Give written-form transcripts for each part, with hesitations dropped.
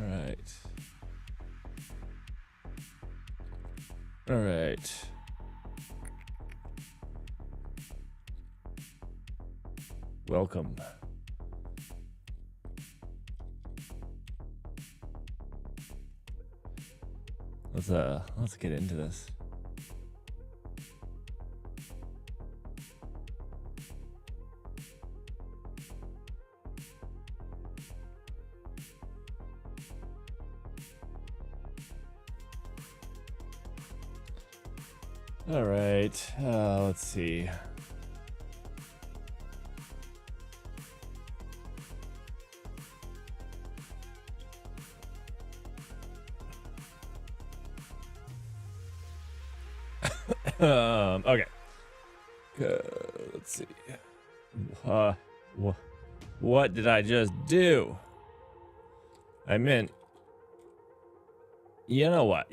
All right. All right. Welcome. Let's get into this. All right. Let's see. Okay. Let's see. What did I just do? I meant, you know what?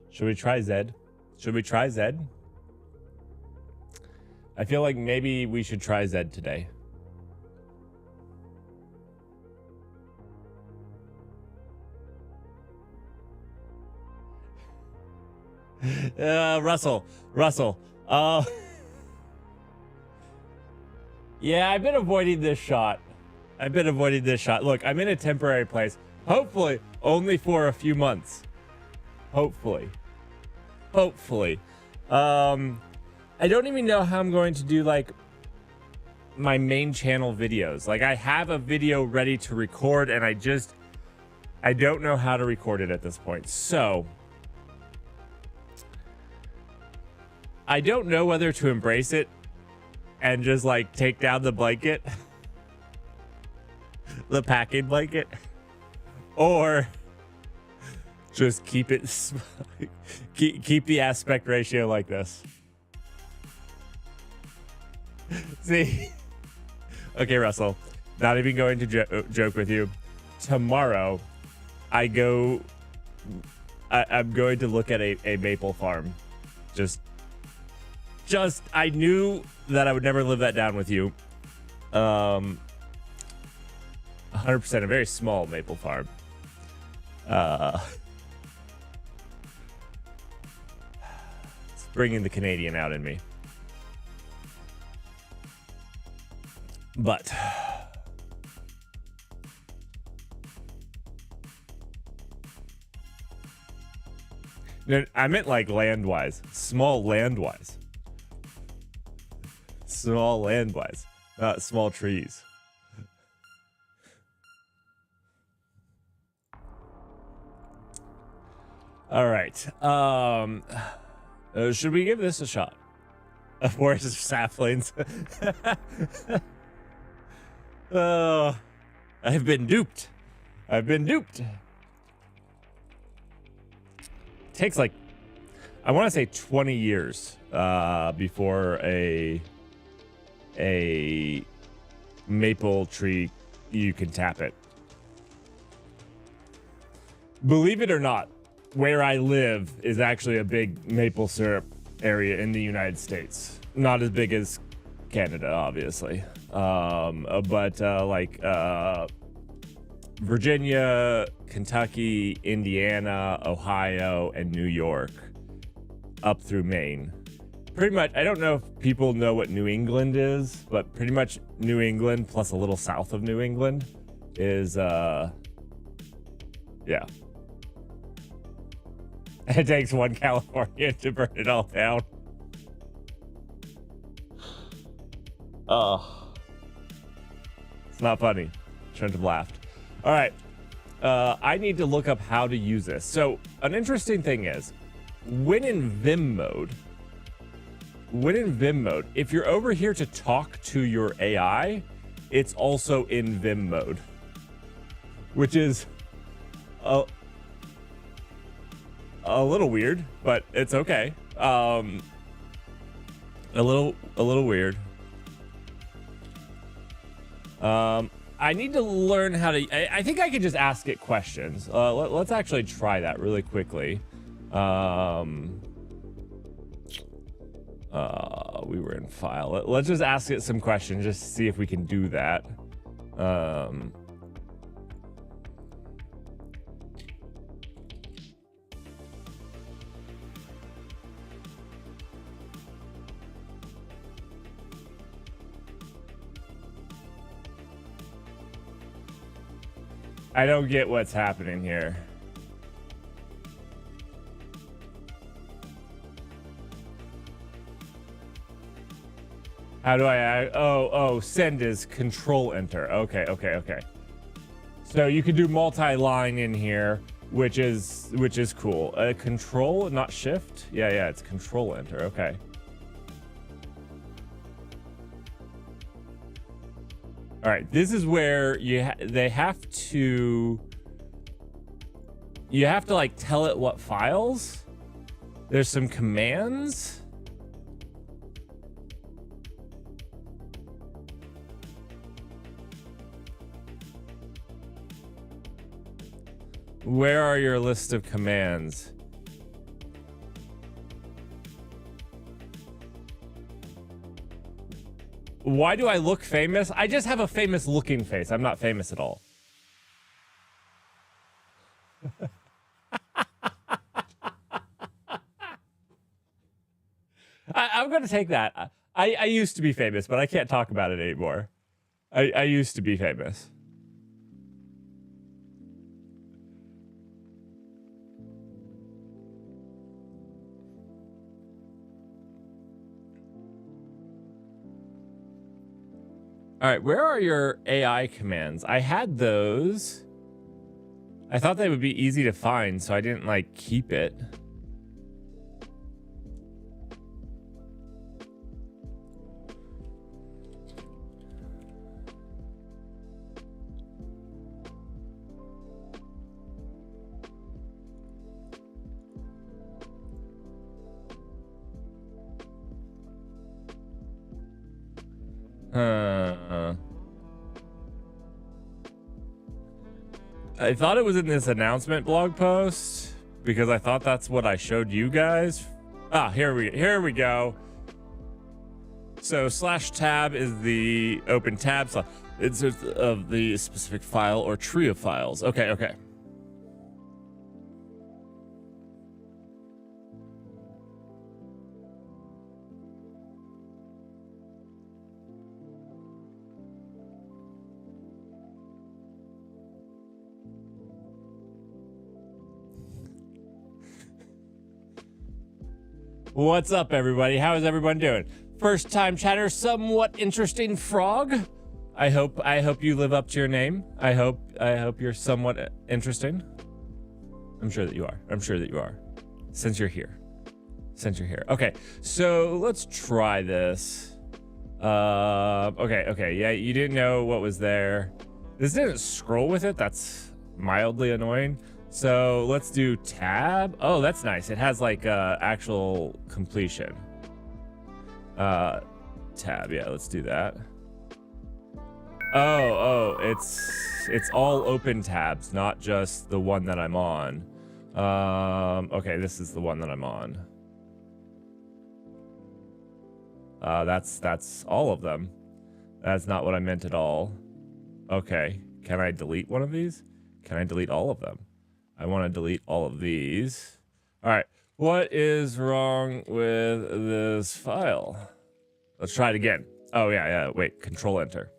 Should we try Zed? I feel like maybe we should try Zed today. Russell. Yeah, I've been avoiding this shot. Look, I'm in a temporary place. Hopefully, only for a few months. Hopefully. I don't even know how I'm going to do, like, my main channel videos. Like, I have a video ready to record, and I don't know how to record it at this point. So I don't know whether to embrace it and just, like, take down the blanket, the packing blanket, or just keep it, keep the aspect ratio like this. See? Okay, Russell, not even going to joke with you. Tomorrow, I'm going to look at a maple farm. Just, I knew that I would never live that down with you. 100%, a very small maple farm. It's bringing the Canadian out in me. But no, I meant like land-wise, small land-wise, not small trees. All right. Should we give this a shot? Where's the saplings? Oh, I've been duped. Takes like, I want to say 20 years before a maple tree, you can tap it. Believe it or not, where I live is actually a big maple syrup area in the United States. Not as big as Canada, obviously. But Virginia, Kentucky, Indiana, Ohio, and New York, up through Maine. Pretty much, I don't know if people know what New England is, but pretty much New England plus a little south of New England is, yeah. It takes one California to burn it all down. Oh. It's not funny. Shouldn't have laughed. All right. I need to look up how to use this. So an interesting thing is, when in Vim mode, if you're over here to talk to your AI, it's also in Vim mode, which is a little weird, but it's okay. A little weird. I need to learn how to, I think I could just ask it questions. Let's actually try that really we were in file. Let's just ask it some questions just to see if we can do that. I don't get what's happening here. How do I, send is control enter. Okay. So you can do multi-line in here, which is cool. Control, not shift? Yeah, it's control enter, okay. All right, this is where you have to like tell it what files. There's some commands. Where are your list of commands? Why do I look famous? I just have a famous looking face. I'm not famous at all. I'm going to take that. I used to be famous, but I can't talk about it anymore. I used to be famous. All right, where are your AI commands? I had those. I thought they would be easy to find, so I didn't like keep it. I thought it was in this announcement blog post because I thought that's what I showed you guys. Ah, here we go. So /tab is the open tab. So it's of the specific file or tree of files. Okay. What's up, everybody? How is everyone doing? First time chatter, somewhat interesting frog. I hope you live up to your name. I hope you're somewhat interesting. I'm sure that you are. Since you're here. Okay, so let's try this. Okay. Yeah, you didn't know what was there. This didn't scroll with it. That's mildly annoying. So let's do tab. Oh, that's nice. It has like actual completion. Tab. Yeah, let's do that. Oh, it's all open tabs, not just the one that I'm on. Okay, this is the one that I'm on. That's all of them. That's not what I meant at all. Okay, can I delete one of these? Can I delete all of them? I want to delete all of these. All right, what is wrong with this file? Let's try it again. Oh yeah, wait, control enter.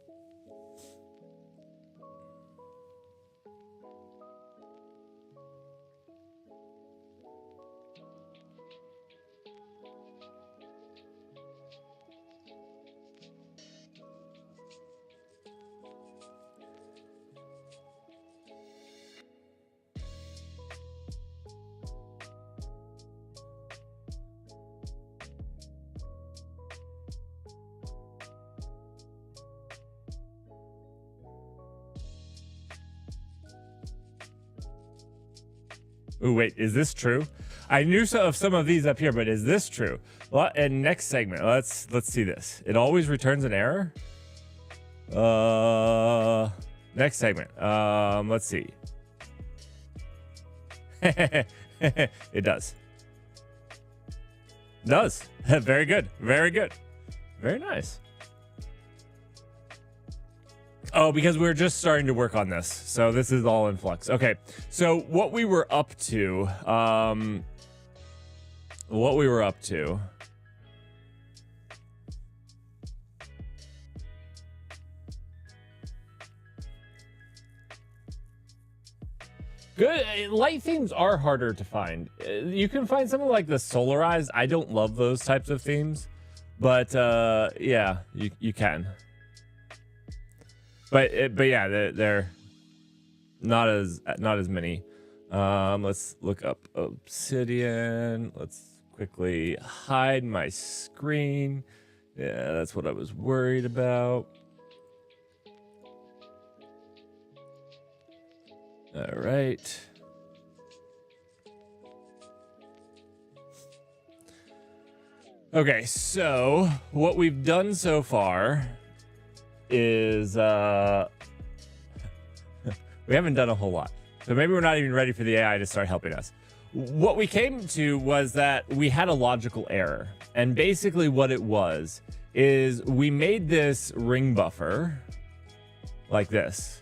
Ooh, wait, is this true? I knew of some of these up here, but is this true? Well, and next segment, let's see this. It always returns an error. Next segment. Let's see. It does. Very good. Very good. Very nice. Oh, because we're just starting to work on this. So this is all in flux. Okay. So what we were up to, Good. Light themes are harder to find. You can find something like the Solarized. I don't love those types of themes, but yeah, you can. But yeah, they're not as many. Let's look up Obsidian. Let's quickly hide my screen. Yeah, that's what I was worried about. All right. Okay, so what we've done so far is we haven't done a whole lot. So maybe we're not even ready for the AI to start helping us. What we came to was that we had a logical error. And basically what it was is we made this ring buffer like this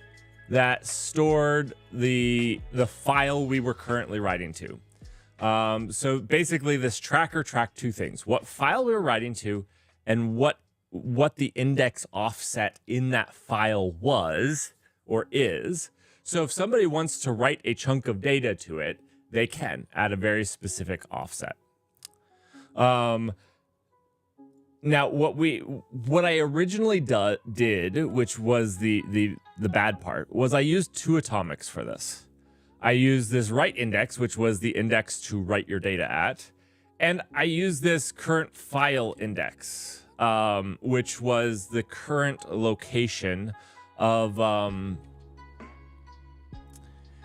that stored the file we were currently writing to. So basically this tracker tracked two things: what file we were writing to and what the index offset in that file was or is. So if somebody wants to write a chunk of data to it, they can at a very specific offset. Now, what I originally did, which was the bad part, was I used two atomics for this. I used this write index, which was the index to write your data at, and I used this current file index, which was the current location of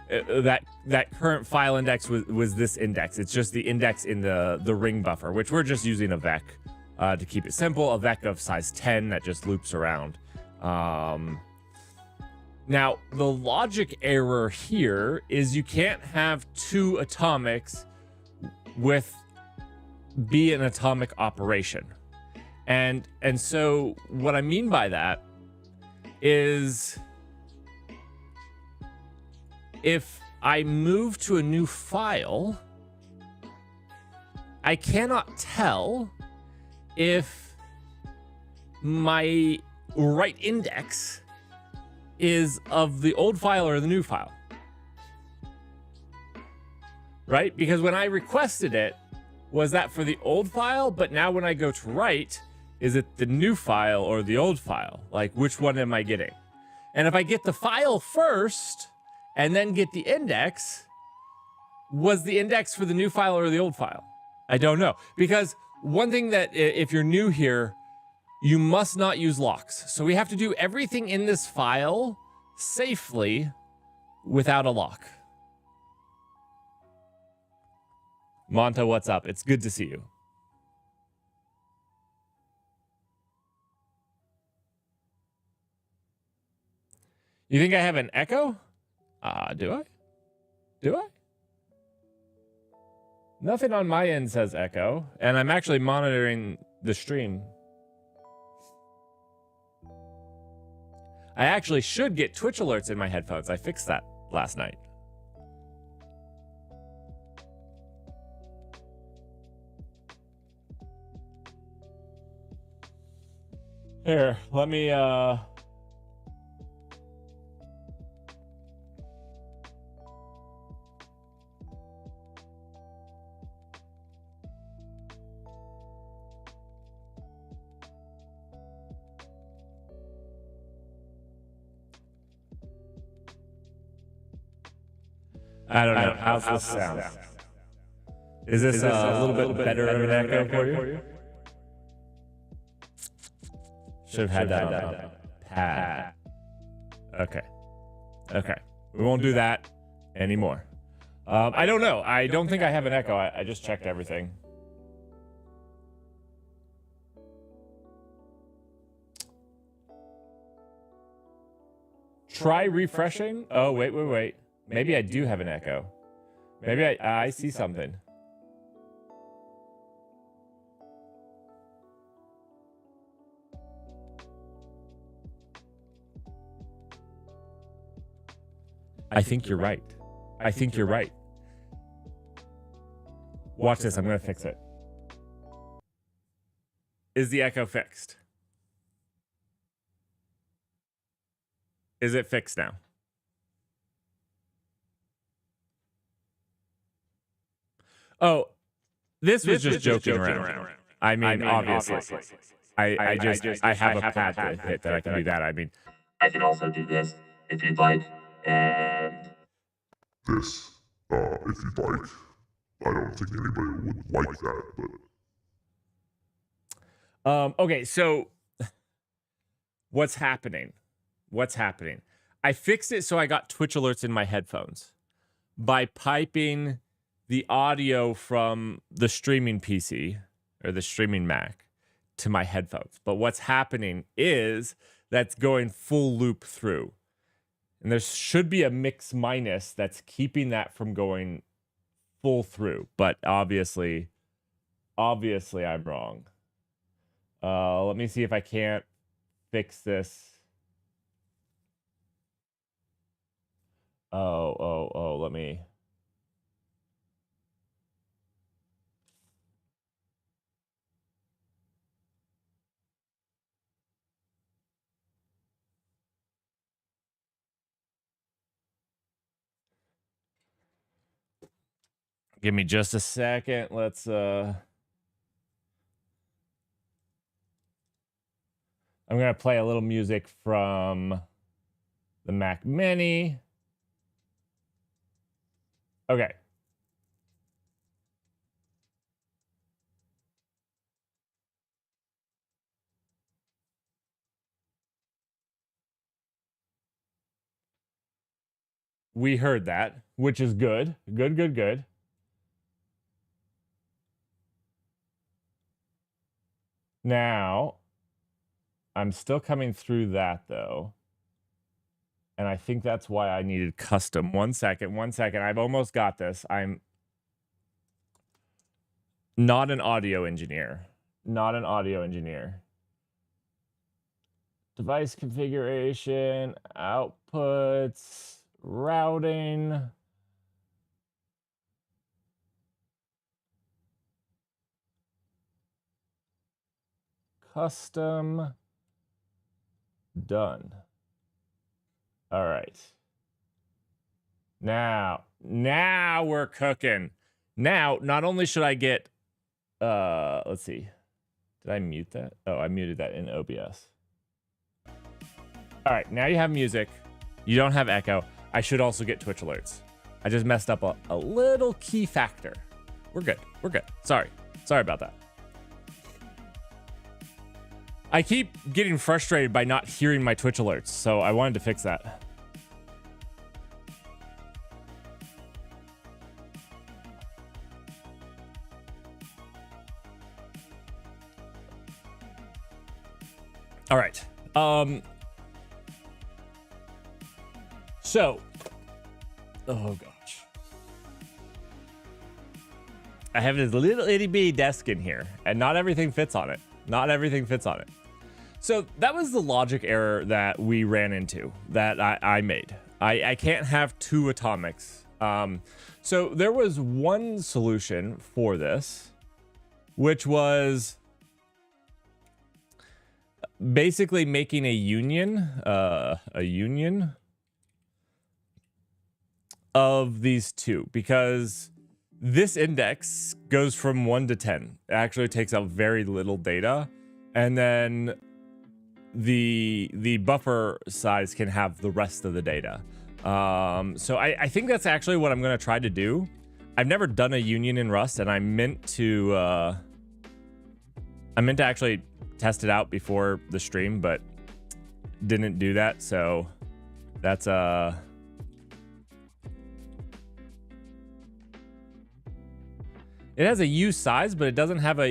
that current file index was this index. It's just the index in the ring buffer, which we're just using a vec. To keep it simple, a vec of size 10 that just loops around. Now, the logic error here is you can't have two atomics be an atomic operation. And so what I mean by that is if I move to a new file, I cannot tell if my write index is of the old file or the new file, right? Because when I requested it, was that for the old file? But now when I go to write, is it the new file or the old file? Like, which one am I getting? And if I get the file first and then get the index, was the index for the new file or the old file? I don't know. Because one thing that, if you're new here, you must not use locks. So we have to do everything in this file safely without a lock. Monta, what's up? It's good to see you. You think I have an echo? Do I? Do I? Nothing on my end says echo, and I'm actually monitoring the stream. I actually should get Twitch alerts in my headphones. I fixed that last night. Here, let me I don't know. How's this sound? Is this a little bit better of an echo for you? Should have had that on pad. Okay. Okay. We won't do that anymore. I don't know. I don't think I have an echo. I just checked everything. Try refreshing. Oh, wait. Maybe I do have an echo. Maybe I see something. I think you're right. I think you're right. Watch this. I'm going to fix it. Is the echo fixed? Is it fixed now? Oh, this was just joking around. I mean, obviously. I have a pad to hit that I can do that. I mean, I can also do this if you'd like, and this, if you'd like. I don't think anybody would like that, but... okay, so what's happening? What's happening? I fixed it so I got Twitch alerts in my headphones by piping the audio from the streaming PC or the streaming Mac to my headphones. But what's happening is that's going full loop through. And there should be a mix minus that's keeping that from going full through. But obviously I'm wrong. Let me see if I can't fix this. Let me... Give me just a second. Let's I'm gonna play a little music from the Mac Mini. Okay. We heard that, which is good. Good. Now, I'm still coming through that, though. And I think that's why I needed custom. One second. I've almost got this. I'm not an audio engineer. Device configuration, outputs, routing. Custom. Done. All right. Now we're cooking. Now, not only should I get, let's see. Did I mute that? Oh, I muted that in OBS. All right, now you have music. You don't have echo. I should also get Twitch alerts. I just messed up a little key factor. We're good. Sorry about that. I keep getting frustrated by not hearing my Twitch alerts, so I wanted to fix that. All right. So, oh gosh. I have this little itty bitty desk in here, and not everything fits on it. So that was the logic error that we ran into, that I made. I can't have two atomics. So there was one solution for this, which was basically making a union of these two, because this index goes from 1 to 10. It actually takes out very little data, and then the buffer size can have the rest of the data. So I think that's actually what I'm going to try to do. I've never done a union in Rust, and I meant to actually test it out before the stream, but didn't do that. So that's it has a U size, but it doesn't have a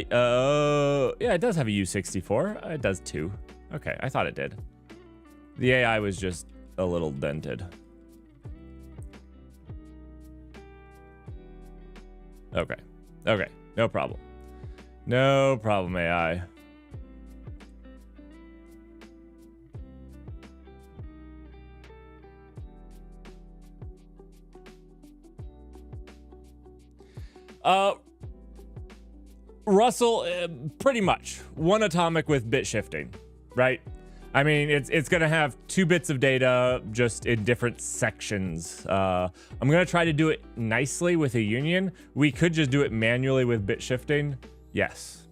yeah, it does have a U64. It does too. Okay, I thought it did. The AI was just a little dented. Okay. No problem, AI. Russell, pretty much one atomic with bit shifting, right? I mean, it's going to have 2 bits of data just in different sections. I'm going to try to do it nicely with a union. We could just do it manually with bit shifting. Yes.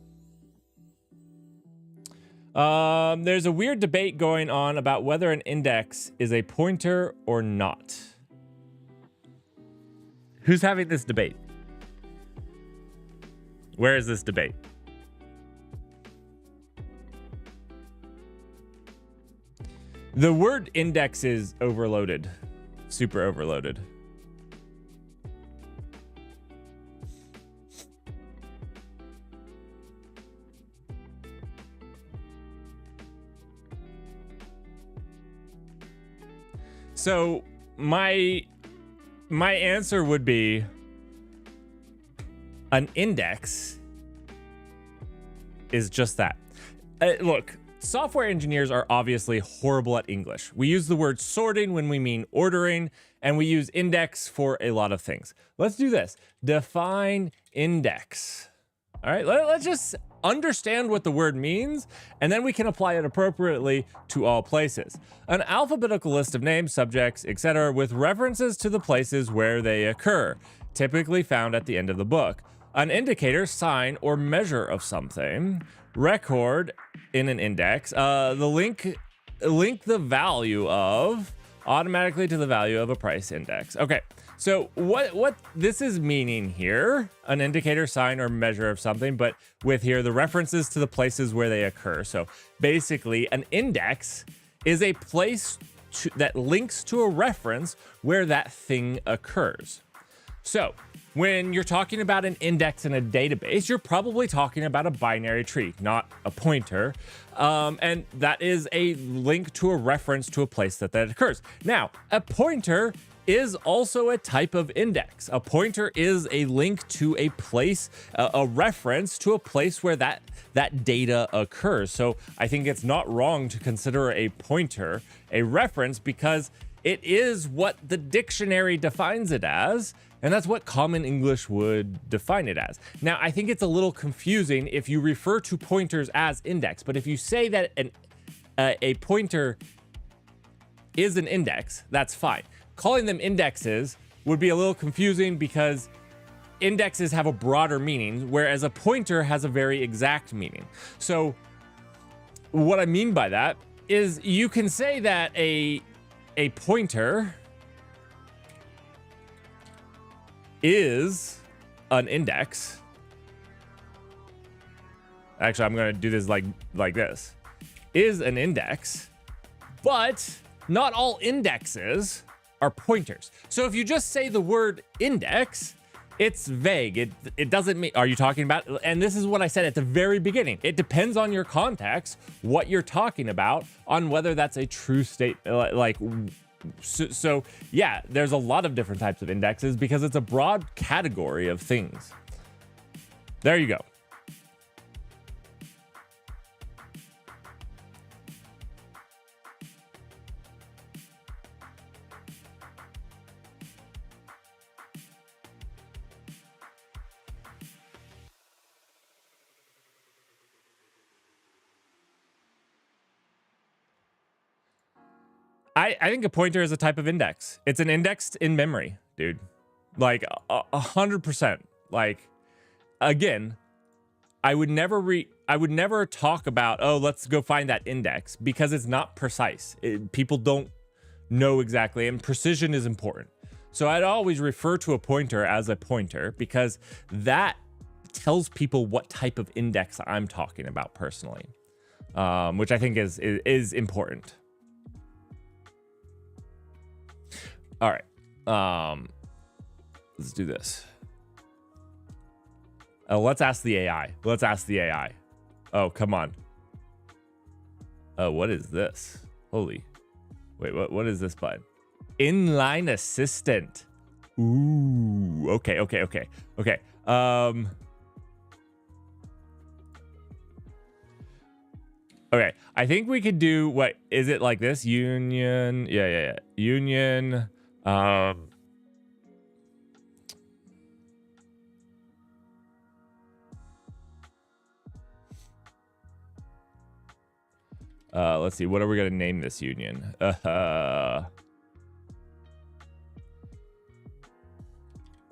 There's a weird debate going on about whether an index is a pointer or not. Who's having this debate? Where is this debate? The word index is overloaded, super overloaded. So my answer would be an index is just that. Look, software engineers are obviously horrible at English. We use the word sorting when we mean ordering, and we use index for a lot of things. Let's do this. Define index. All right, let's just understand what the word means, and then we can apply it appropriately to all places. An alphabetical list of names, subjects, etc., with references to the places where they occur, typically found at the end of the book. An indicator, sign, or measure of something. Record in an index. The link the value of automatically to the value of a price index. Okay, so what this is meaning here, an indicator, sign, or measure of something, but with here the references to the places where they occur. So basically an index is a place that links to a reference where that thing occurs. So when you're talking about an index in a database, you're probably talking about a binary tree, not a pointer. And that is a link to a reference to a place that occurs. Now, a pointer is also a type of index. A pointer is a link to a place, a reference to a place where that data occurs. So I think it's not wrong to consider a pointer a reference because it is what the dictionary defines it as. And that's what common English would define it as. Now, I think it's a little confusing if you refer to pointers as index, but if you say that a pointer is an index, that's fine. Calling them indexes would be a little confusing because indexes have a broader meaning, whereas a pointer has a very exact meaning. So what I mean by that is you can say that a pointer is an index. Actually, I'm going to do this like this. Is an index, but not all indexes are pointers. So if you just say the word index, it's vague. It doesn't mean, are you talking about, and this is what I said at the very beginning. It depends on your context, what you're talking about, on whether that's a true state, So yeah, there's a lot of different types of indexes because it's a broad category of things. There you go. I think a pointer is a type of index. It's an index in memory, dude. Like 100%. Like, again, I would never talk about, oh, let's go find that index because it's not precise. People don't know exactly, and precision is important. So I'd always refer to a pointer as a pointer because that tells people what type of index I'm talking about personally, which I think is important. All right, let's do this. Let's ask the AI. Oh, come on. Oh, what is this? Holy, wait, what is this button? Inline assistant. Ooh, okay. Okay, I think we could do, what is it, like this? Union, yeah. Union, Let's see. What are we going to name this union?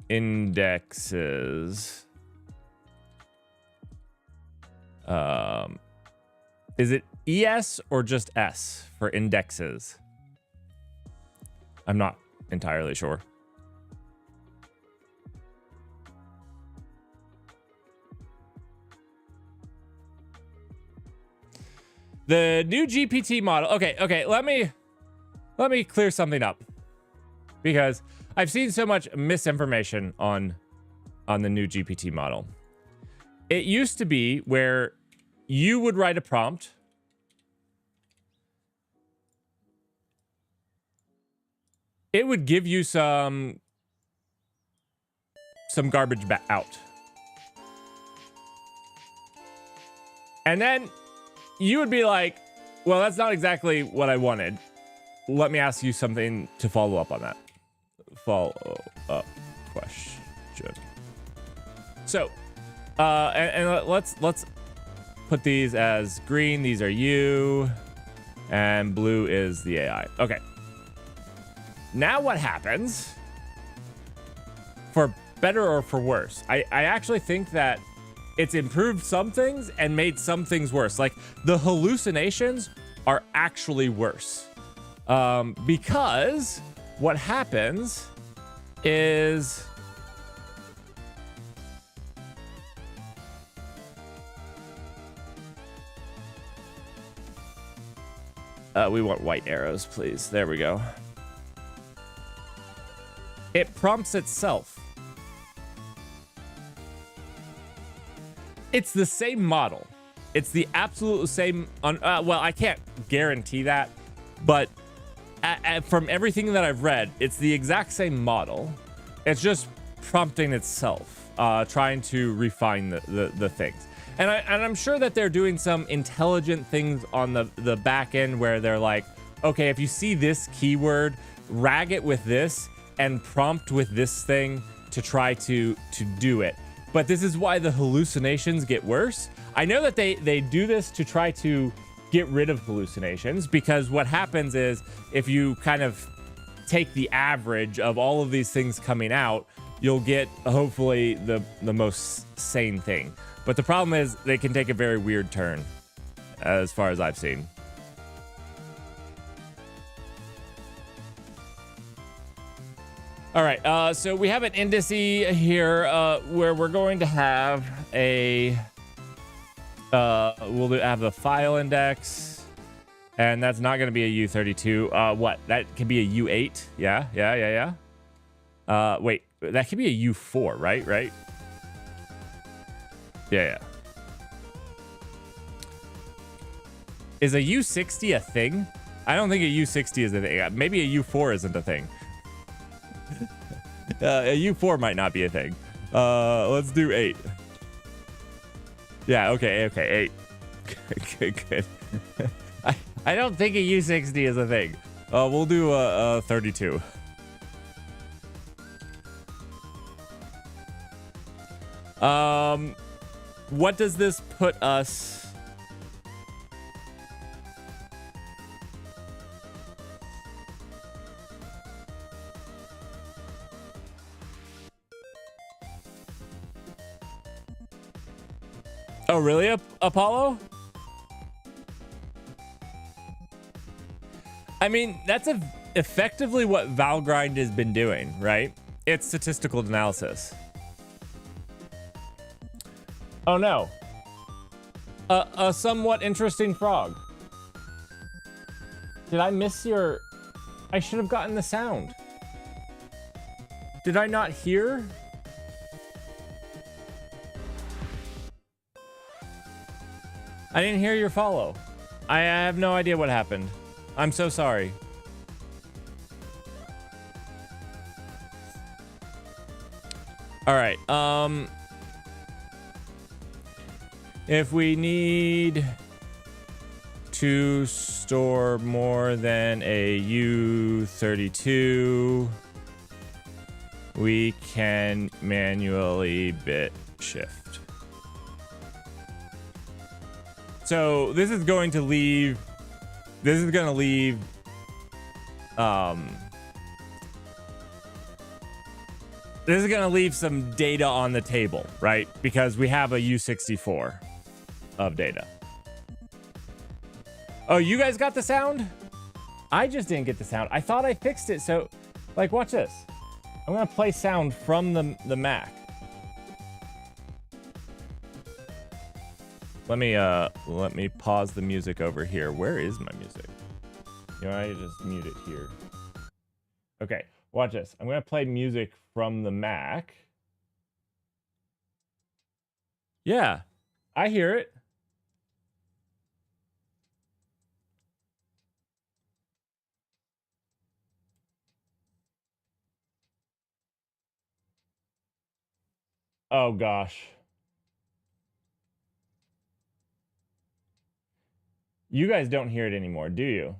Indexes. Is it ES or just S for indexes? I'm not entirely sure. The new GPT model. Okay. Let me clear something up, because I've seen so much misinformation on the new GPT model. It used to be where you would write a prompt, it would give you some garbage out, and then you would be like, well, that's not exactly what I wanted. Let me ask you something to follow up on that. Follow up question. So, and let's put these as green. These are you, and blue is the AI. Okay. Now what happens, for better or for worse? I actually think that it's improved some things and made some things worse. Like, the hallucinations are actually worse. Because what happens is... we want white arrows, please. There we go. It prompts itself. It's the same model. It's the absolute same. Well, I can't guarantee that, but from everything that I've read, it's the exact same model. It's just prompting itself, trying to refine the things. And I'm sure that they're doing some intelligent things on the back end where they're like, okay, if you see this keyword, rag it with this and prompt with this thing to try to do it. But this is why the hallucinations get worse. I know that they do this to try to get rid of hallucinations, because what happens is if you kind of take the average of all of these things coming out, you'll get hopefully the most sane thing. But the problem is they can take a very weird turn, as far as I've seen. All right, so we have an indice here where we're going to have a we'll have the file index, and that's not going to be a U32. What? That could be a U8. Yeah. Wait, that could be a U4, right? Yeah. Is a U60 a thing? I don't think a U60 is a thing. Maybe a U4 isn't a thing. A U4 might not be a thing. Let's do 8. Yeah, okay, 8. Good. I don't think a U60 is a thing. We'll do a 32. What does this put us? Oh, really, Apollo? I mean, that's effectively what Valgrind has been doing, right? It's statistical analysis. Oh no. A somewhat interesting frog. Did I miss your... I should have gotten the sound. Did I not hear? I didn't hear your follow. I have no idea what happened. I'm so sorry. All right. If we need to store more than a U32, we can manually bit shift. So this is going to leave This is gonna leave this is gonna leave some data on the table, right? Because we have a U64 of data. Oh, you guys got the sound? I just didn't get the sound. I thought I fixed it. So, like, watch this. I'm gonna play sound from the Mac. Let me pause the music over here. Where is my music? You know, I just mute it here. Okay, watch this. I'm gonna play music from the Mac. Yeah, I hear it. Oh gosh. You guys don't hear it anymore, do you?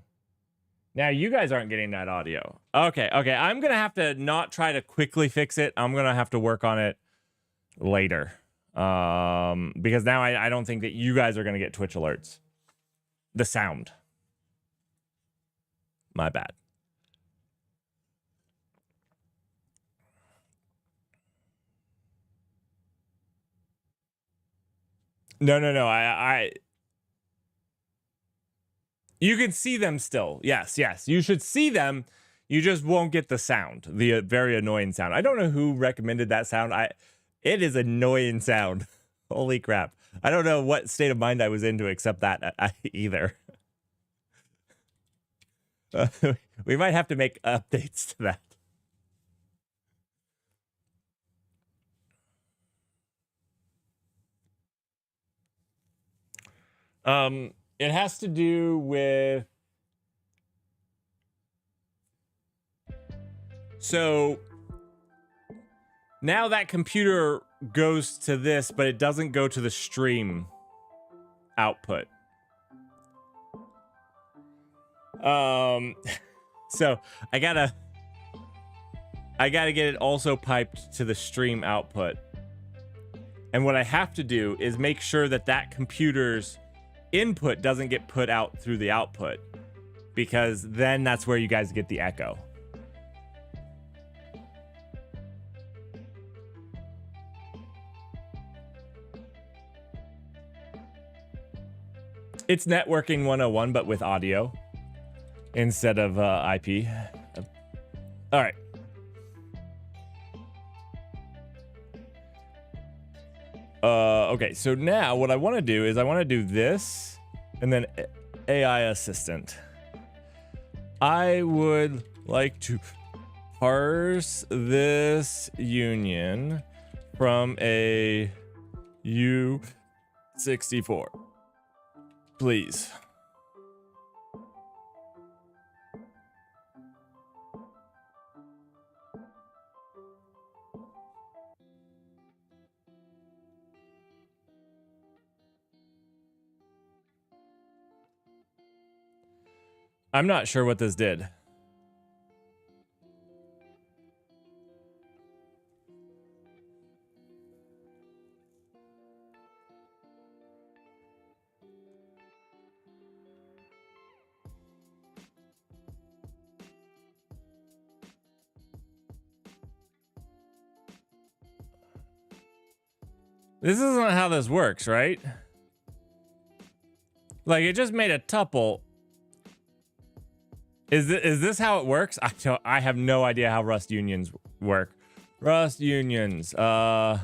Now you guys aren't getting that audio. Okay, I'm gonna have to not try to quickly fix it. I'm gonna have to work on it later. Because now I don't think that you guys are gonna get Twitch alerts. The sound. My bad. No. You can see them still. Yes. You should see them. You just won't get the sound. The very annoying sound. I don't know who recommended that sound. It is annoying sound. Holy crap. I don't know what state of mind I was in to accept that either. We might have to make updates to that. It has to do with... So now that computer goes to this, but it doesn't go to the stream output. So I gotta get it also piped to the stream output. And what I have to do is make sure that that computer's input doesn't get put out through the output, because then that's where you guys get the echo. It's networking 101, but with audio instead of IP. All right. Okay, so now what I want to do is I want to do this and then AI assistant. I would like to parse this union from a U64. Please. I'm not sure what this did. This isn't how this works, right? Like, it just made a tuple. Is this how it works? I have no idea how Rust unions work. Rust unions. My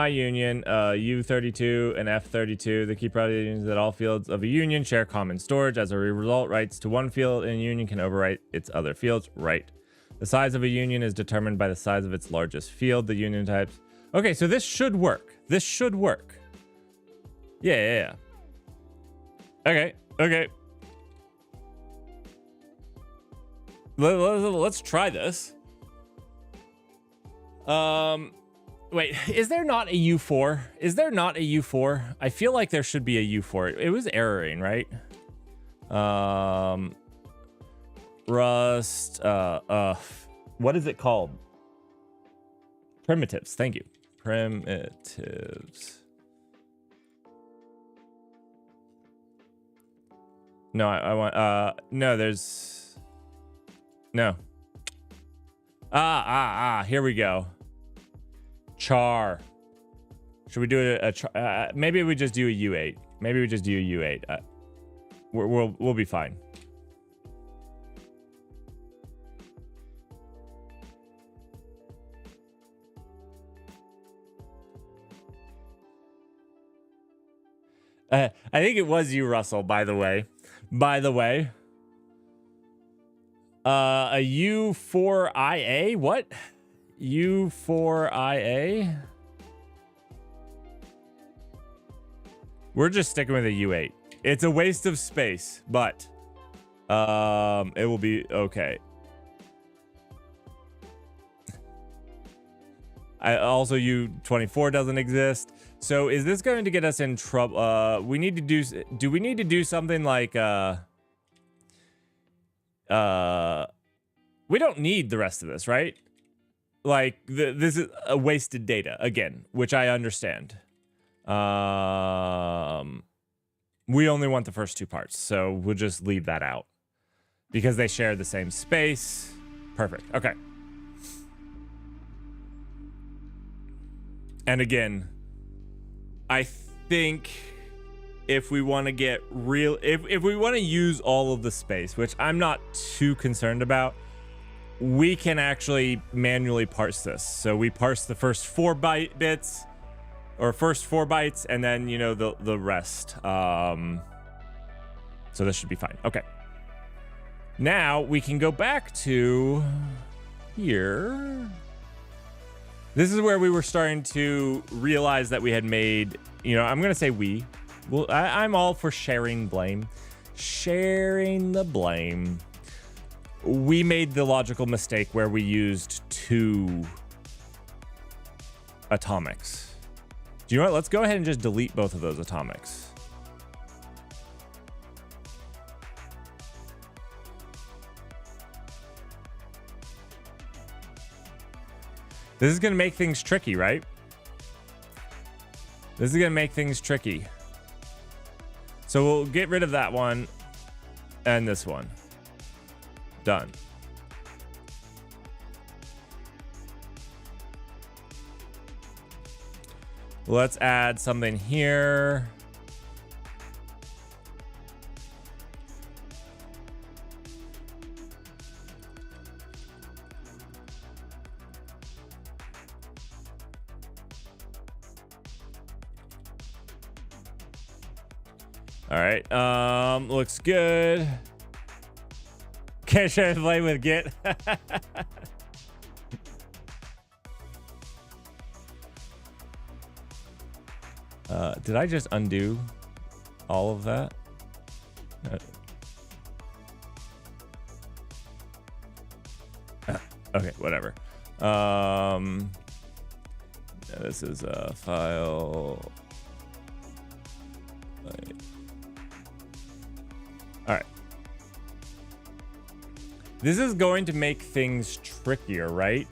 union, U32 and F32, the key property unions that all fields of a union share common storage. As a result, writes to one field in a union can overwrite its other fields. Right. The size of a union is determined by the size of its largest field. The union types. Okay, so this should work. This should work. Yeah. Okay. Let's try this. Wait, is there not a U4? Is there not a U4? I feel like there should be a U4. It was erroring, right? Rust, what is it called? Primitives, thank you. Primitives. No, I want, no, there's, no. Here we go. Char. Should we do maybe we just do a U8. Maybe we just do a U8. We'll be fine. I think it was you, Russell, by the way. A U4IA? What? U4IA? We're just sticking with a U8. It's a waste of space, but it will be okay. Also U24 doesn't exist. So is this going to get us in trouble? We need to do we need to do something like we don't need the rest of this, right? Like this is a wasted data again, which I understand. We only want the first two parts, so we'll just leave that out because they share the same space. Perfect. Okay. And again, I think if we want to get real, if we want to use all of the space, which I'm not too concerned about, we can actually manually parse this. So we parse the first 4 bits, or first 4 bytes, and then, you know, the rest. So this should be fine. Okay. Now we can go back to here. This is where we were starting to realize that we had made, you know, I'm going to say we. Well, I'm all for sharing blame. Sharing the blame. We made the logical mistake where we used 2 atomics. Do you know what? Let's go ahead and just delete both of those atomics. This is going to make things tricky, right? This is going to make things tricky. So we'll get rid of that one and this one. Done. Let's add something here. All right, looks good. Can't share the blame with Git. Did I just undo all of that? Okay, whatever. This is a file. All right. This is going to make things trickier, right?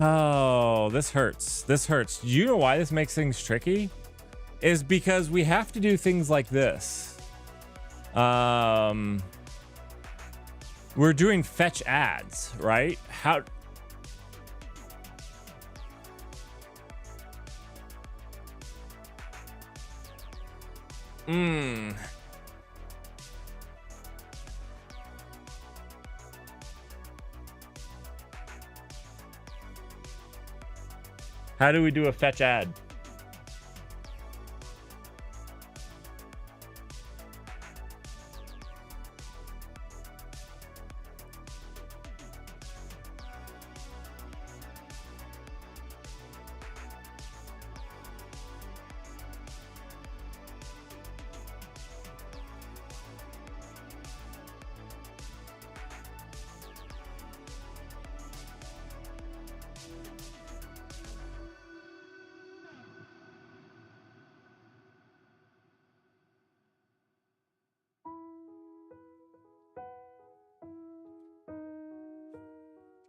Oh, this hurts. This hurts. Do you know why this makes things tricky? Is because we have to do things like this. We're doing fetch ads, right? How? How do we do a fetch ad?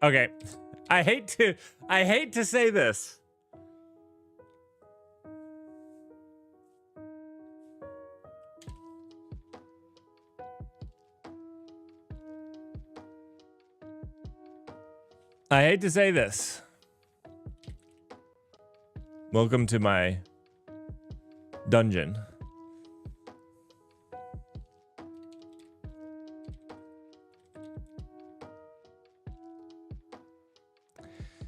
Okay, I hate to say this. I hate to say this. Welcome to my dungeon.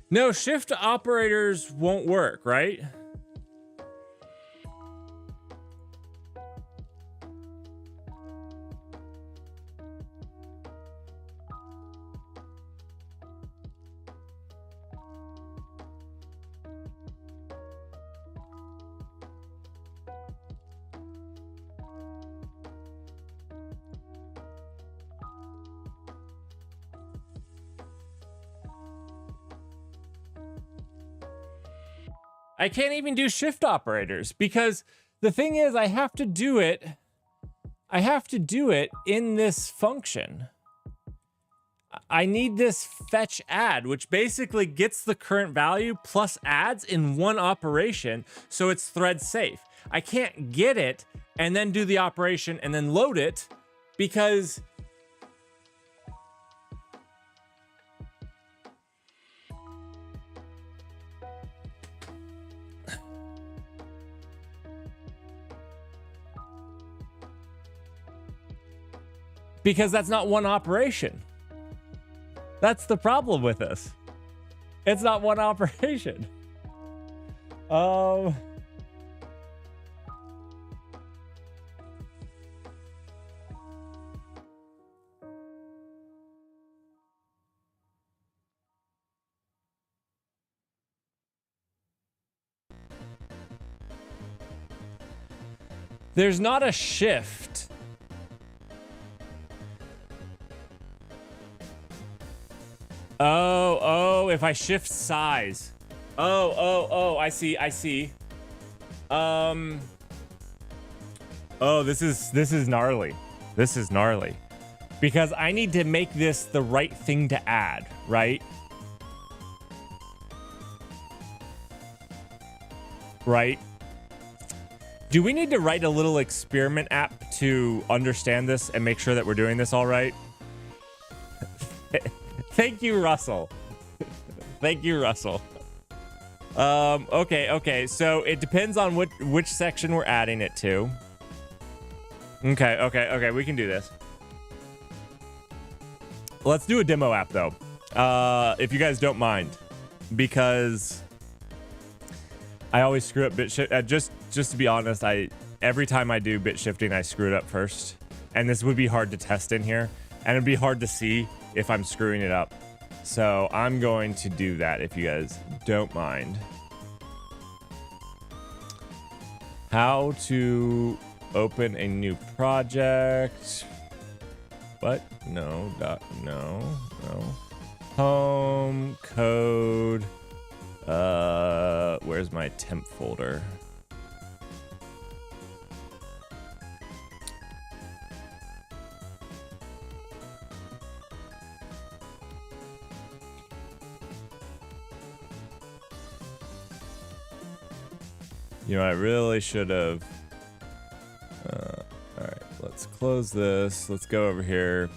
No, shift operators won't work, right? I can't even do shift operators because the thing is I have to do it in this function. I need this fetch add, which basically gets the current value plus adds in one operation, so it's thread safe. I can't get it and then do the operation and then load it because that's not one operation. That's the problem with this. It's not one operation. There's not a shift. Oh, if I shift size. Oh, I see. Oh, this is gnarly. This is gnarly. Because I need to make this the right thing to add, right? Right? Do we need to write a little experiment app to understand this and make sure that we're doing this all right? Thank you, Russell. Thank you, Russell. Okay. So it depends on which section we're adding it to. Okay. We can do this. Let's do a demo app though, if you guys don't mind, because I always screw up bit shift. Just to be honest, every time I do bit shifting, I screw it up first, and this would be hard to test in here, and it'd be hard to see if I'm screwing it up. So I'm going to do that if you guys don't mind. How to open a new project. What? No. Home code. Where's my temp folder? You know, I really should have. All right, let's close this. Let's go over here.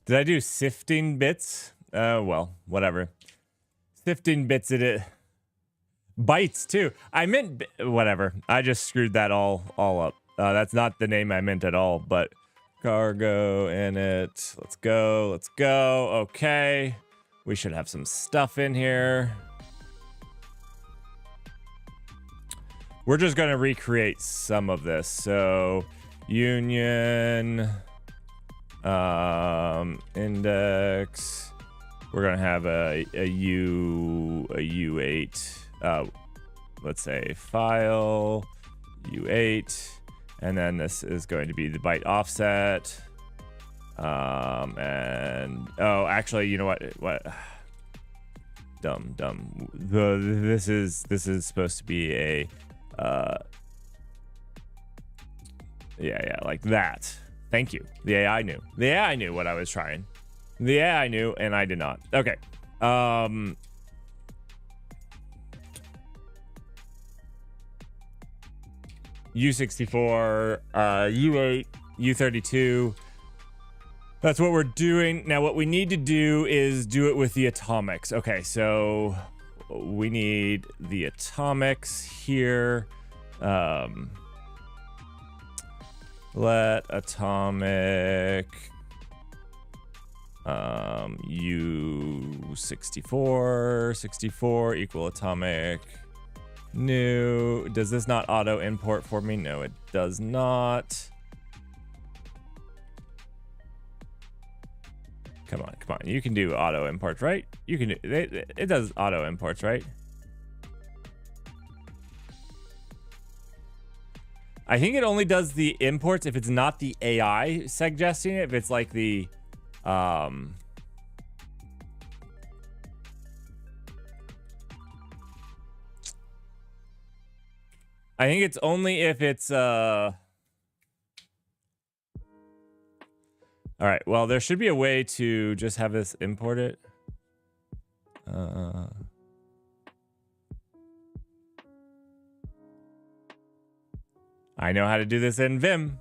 Did I do sifting bits? Well, whatever. Sifting bits at it. Bytes too. I meant whatever. I just screwed that all up. That's not the name I meant at all, but cargo init. Let's go. Okay. We should have some stuff in here. We're just going to recreate some of this. So union index. We're going to have a U8. Let's say file U8. And then this is going to be the byte offset. And oh, actually, you know what? Dumb. This is supposed to be a yeah, like that. Thank you. The AI knew. The AI knew what I was trying. The AI knew, and I did not. Okay. U64, U8, U32. That's what we're doing. Now, what we need to do is do it with the atomics. Okay, so we need the atomics here. Let atomic U64, 64 equal atomic new. Does this not auto import for me? No, it does not. Come on, come on. You can do auto imports, right? You can do it does auto imports, right? I think it only does the imports if it's not the AI suggesting it. If it's like the I think it's only if it's all right, well, there should be a way to just have this import it. I know how to do this in Vim.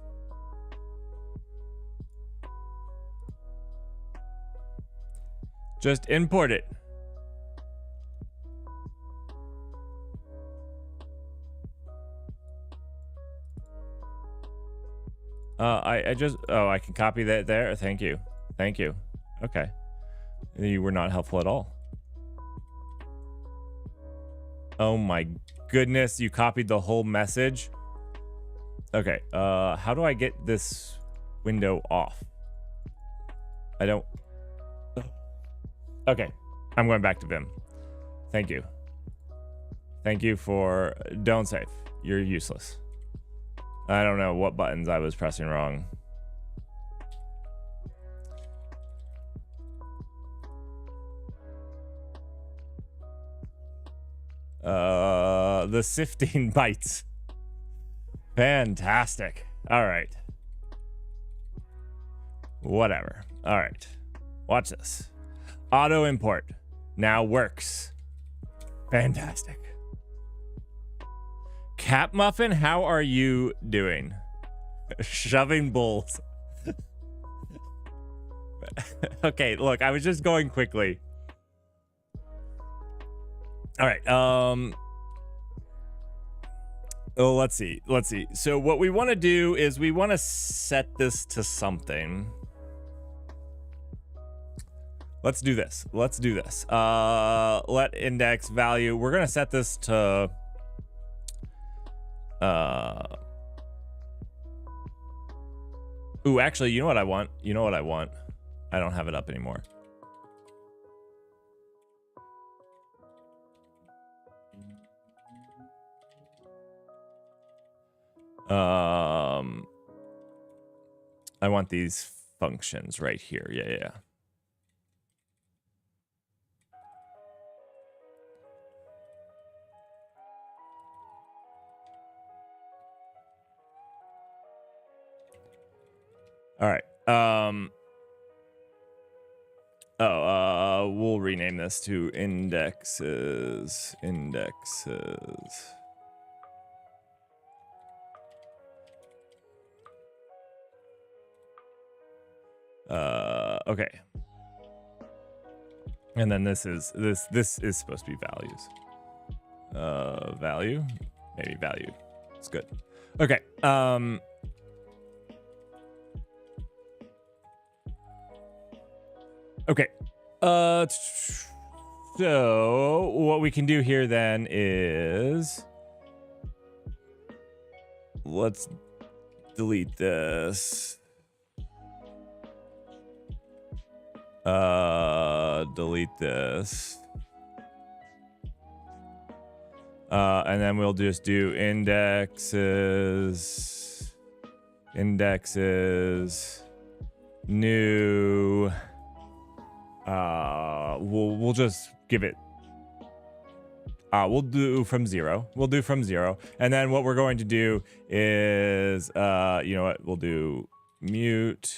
Just import it. I just, oh, I can copy that there. Thank you. Thank you. Okay. You were not helpful at all. Oh my goodness, you copied the whole message. Okay, how do I get this window off? I don't. Okay, I'm going back to Vim. Thank you. Thank you for, don't save. You're useless. I don't know what buttons I was pressing wrong. The sifting bites. Fantastic. All right. Whatever. All right. Watch this. Auto import now works. Fantastic. Cap Muffin, how are you doing? Shoving bulls. Okay, look, I was just going quickly. All right. Oh, let's see. Let's see. So what we want to do is we want to set this to something. Let's do this. Let's do this. Let index value. We're going to set this to ooh, actually, you know what I want? You know what I want? I don't have it up anymore. I want these functions right here. Yeah. All right. We'll rename this to indexes. Okay. And then this is supposed to be values. Value, maybe value. It's good. Okay. Okay. So what we can do here then is let's delete this. Delete this. And then we'll just do indexes, new. We'll just give it. We'll do from 0. We'll do from 0, and then what we're going to do is, you know what? We'll do mute.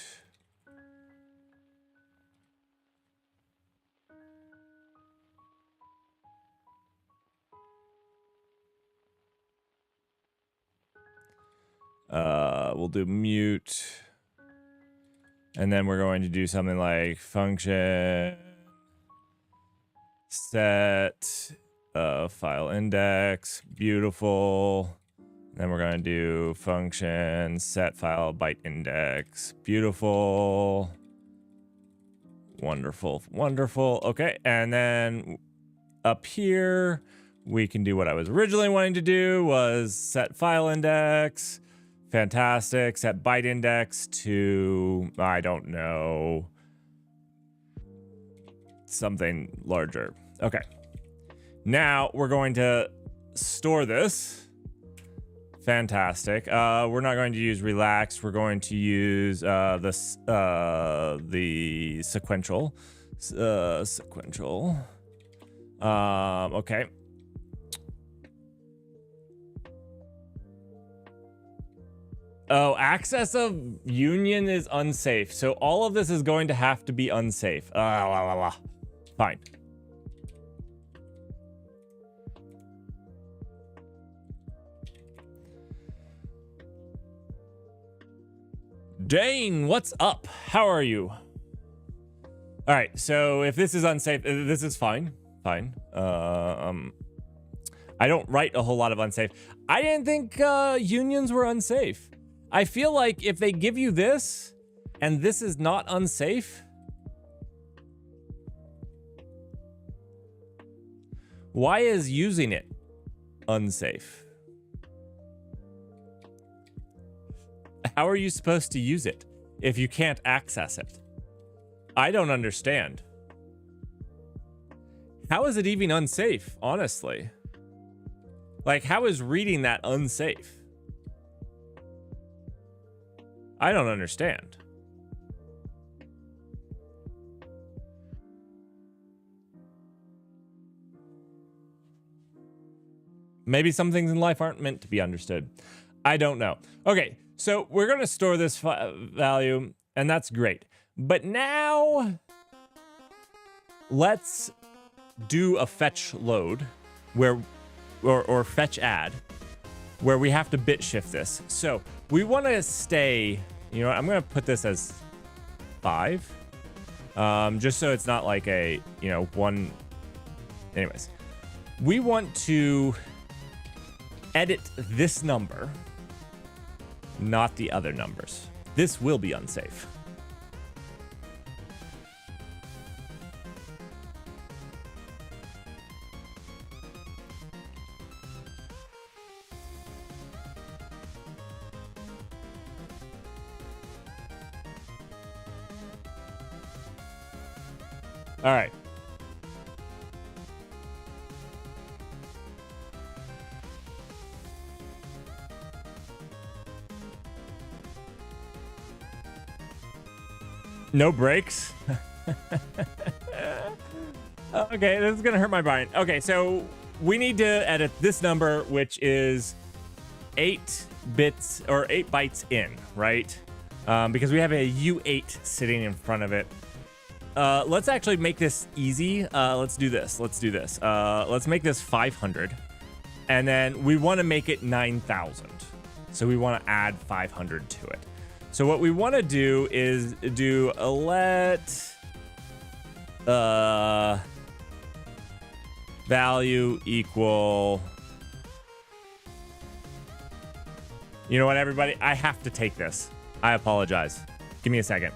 We'll do mute. And then we're going to do something like function set file index. Beautiful. Then we're going to do function set file byte index. Beautiful. Wonderful. Wonderful. Okay. And then up here, we can do what I was originally wanting to do was set file index. Fantastic. Set byte index to, I don't know, something larger. Okay. Now we're going to store this. Fantastic. We're not going to use relax. We're going to use the sequential. Sequential. Okay. Oh, access of union is unsafe. So all of this is going to have to be unsafe. Fine. Dane, what's up? How are you? All right, so if this is unsafe, this is fine. Fine. I don't write a whole lot of unsafe. I didn't think unions were unsafe. I feel like if they give you this, and this is not unsafe, why is using it unsafe? How are you supposed to use it if you can't access it? I don't understand. How is it even unsafe, honestly? Like, how is reading that unsafe? I don't understand. Maybe some things in life aren't meant to be understood. I don't know. Okay, so we're going to store this value, and that's great. But now, let's do a fetch load, where, or fetch add, where we have to bit shift this. So we want to stay, you know, I'm going to put this as 5, just so it's not like a, you know, 1. Anyways, we want to edit this number, not the other numbers. This will be unsafe. All right. No breaks. Okay, this is gonna hurt my brain. Okay, so we need to edit this number, which is 8 bits or 8 bytes in, right? Because we have a U8 sitting in front of it. Let's actually make this easy. Let's do this. Let's make this 500. And then we want to make it 9,000. So we want to add 500 to it. So what we want to do is do a let value equal. You know what, everybody? I have to take this. I apologize. Give me a second.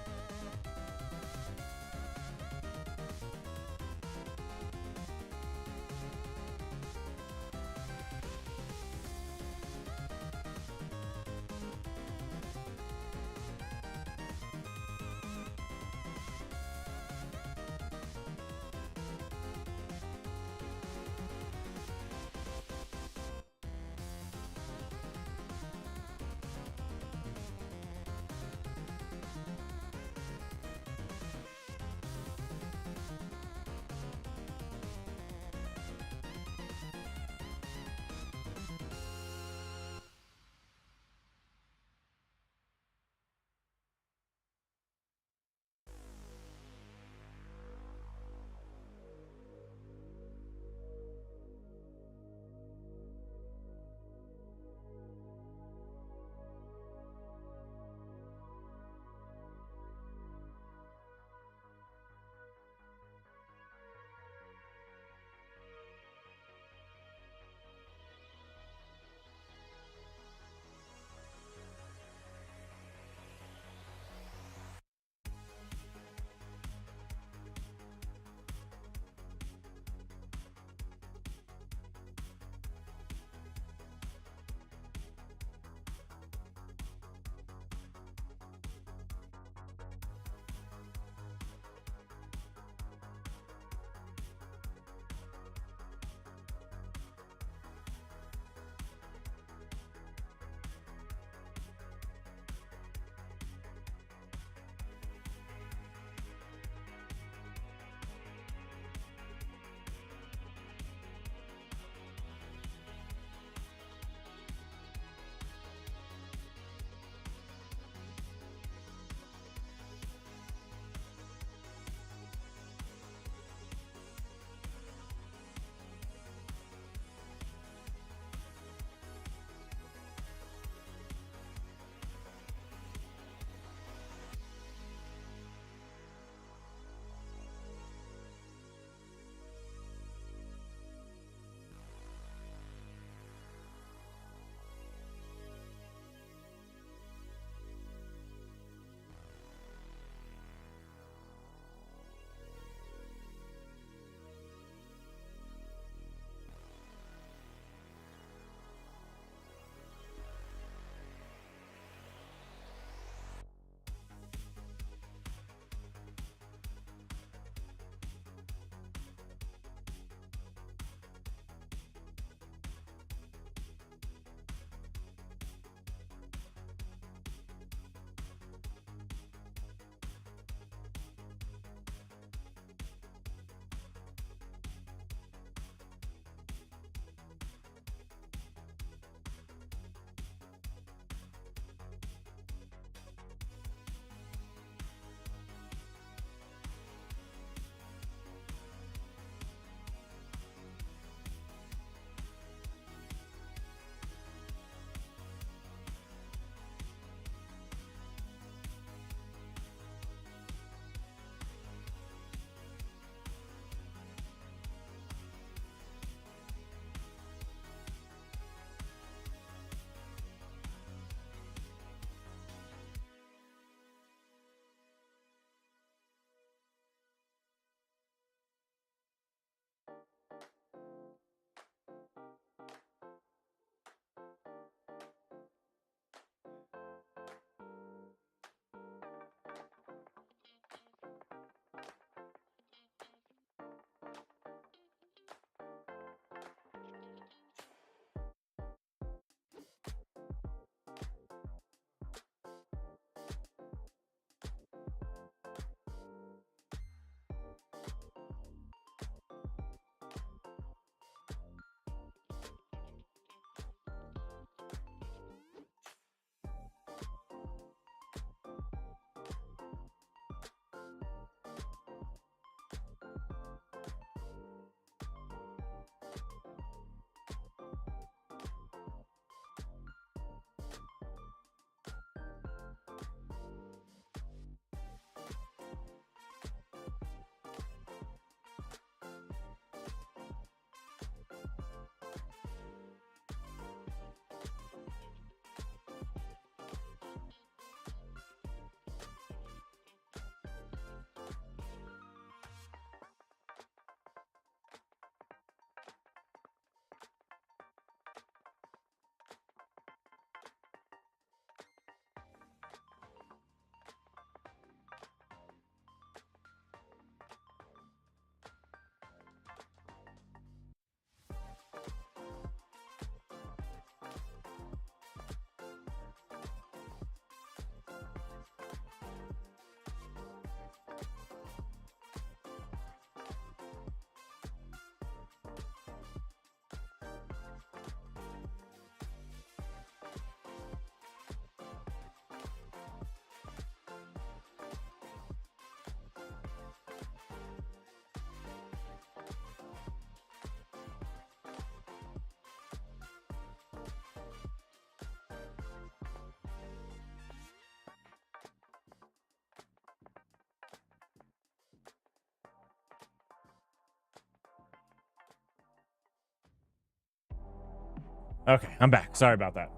Okay, I'm back. Sorry about that.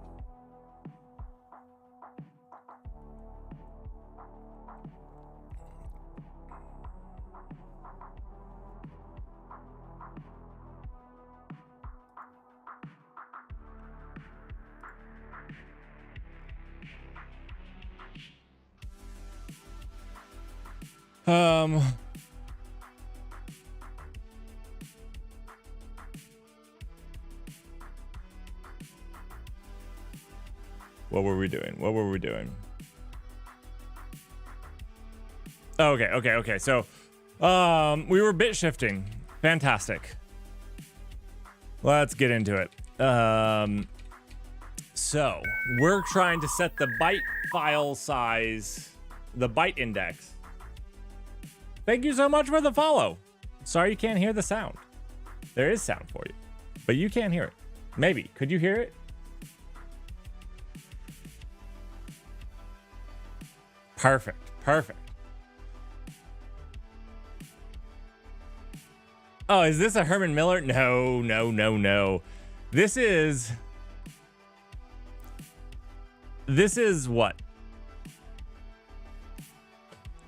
What were we doing? What were we doing? Okay. So, we were bit shifting. Fantastic. Let's get into it. So we're trying to set the byte file size, the byte index. Thank you so much for the follow. Sorry you can't hear the sound. There is sound for you, but you can't hear it. Maybe. Could you hear it? Perfect. Oh, is this a Herman Miller? No. This is what?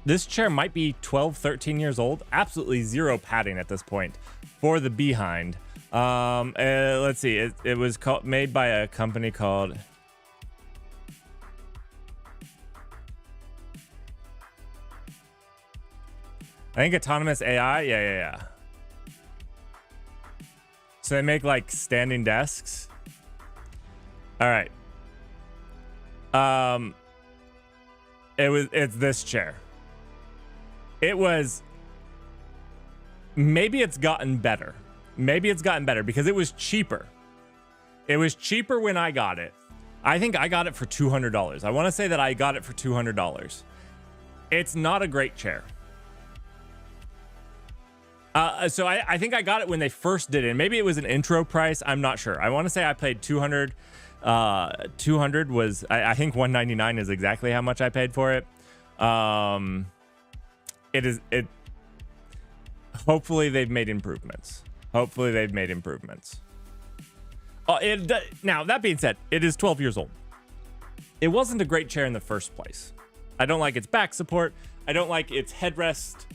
This chair might be 12, 13 years old. Absolutely zero padding at this point for the behind. Let's see. It was made by a company called... I think Autonomous AI. Yeah. So they make like standing desks. All right. It's this chair. It was, maybe it's gotten better. Because it was cheaper. It was cheaper when I got it. I think I got it for $200. I want to say that I got it for $200. It's not a great chair. So I think I got it when they first did it. Maybe it was an intro price. I'm not sure. I want to say I paid $200. 200 was, I think 199 is exactly how much I paid for it. Hopefully they've made improvements. Now that being said, it is 12 years old. It wasn't a great chair in the first place. I don't like its back support. I don't like its headrest.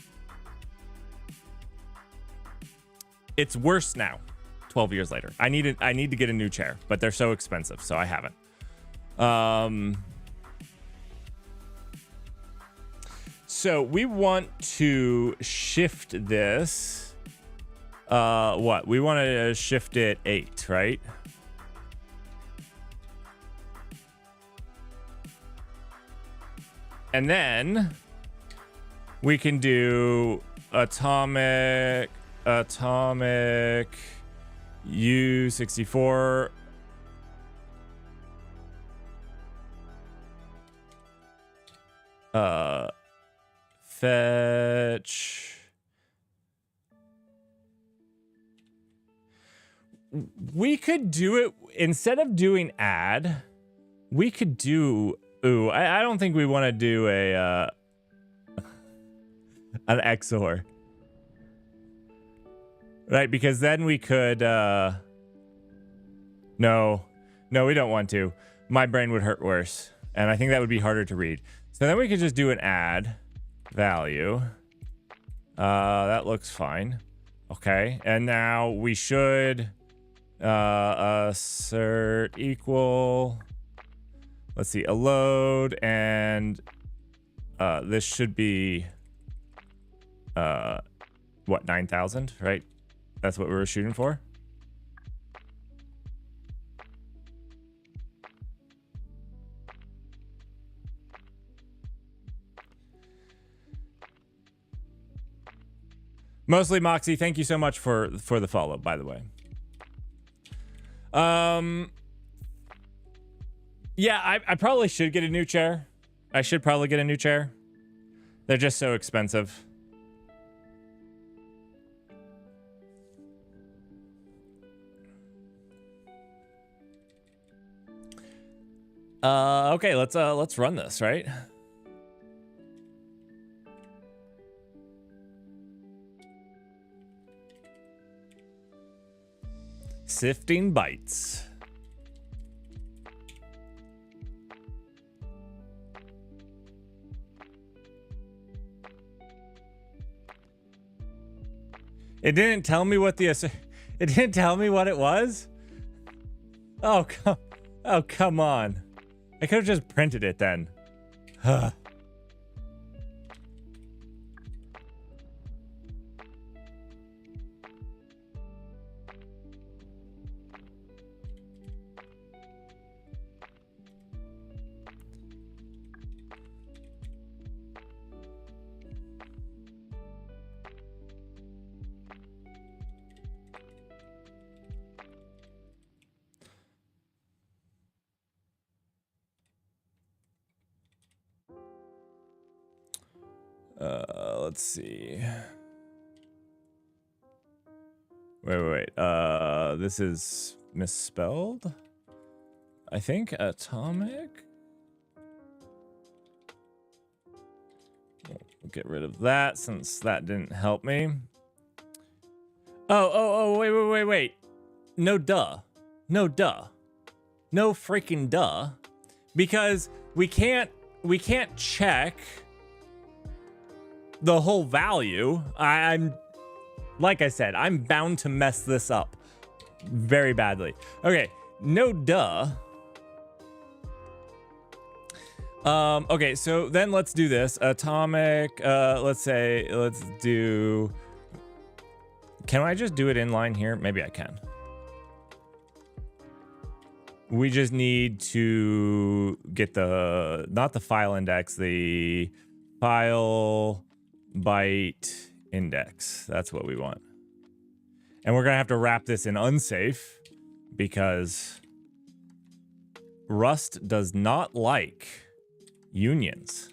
It's worse now, 12 years later. I need to get a new chair, but they're so expensive, so I haven't. So we want to shift this. What? We want to shift it 8, right? And then we can do atomic U64. Fetch. We could do it instead of doing add. We could do. Ooh, I don't think we want to do an XOR. Right, because then we could, no, we don't want to. My brain would hurt worse, and I think that would be harder to read. So then we could just do an add value. That looks fine. Okay, and now we should assert equal. Let's see, a load, and this should be, what, 9,000, right? That's what we were shooting for. Mostly Moxie, thank you so much for the follow, by the way. Yeah, I probably should get a new chair. I should probably get a new chair. They're just so expensive. Okay, let's run this, right? Sifting bytes. It didn't tell me what it didn't tell me what it was. Oh come on. I could have just printed it then. Huh. Let's see. Wait. This is misspelled. I think atomic. We'll get rid of that since that didn't help me. Oh, wait. No duh. No freaking duh. Because we can't check the whole value. I'm like I said, I'm bound to mess this up very badly. Okay, no duh. Okay, so then let's do this. Atomic, let's do... Can I just do it in line here? Maybe I can. We just need to get not the file index, the file byte index. That's what we want. And we're gonna have to wrap this in unsafe because Rust does not like unions.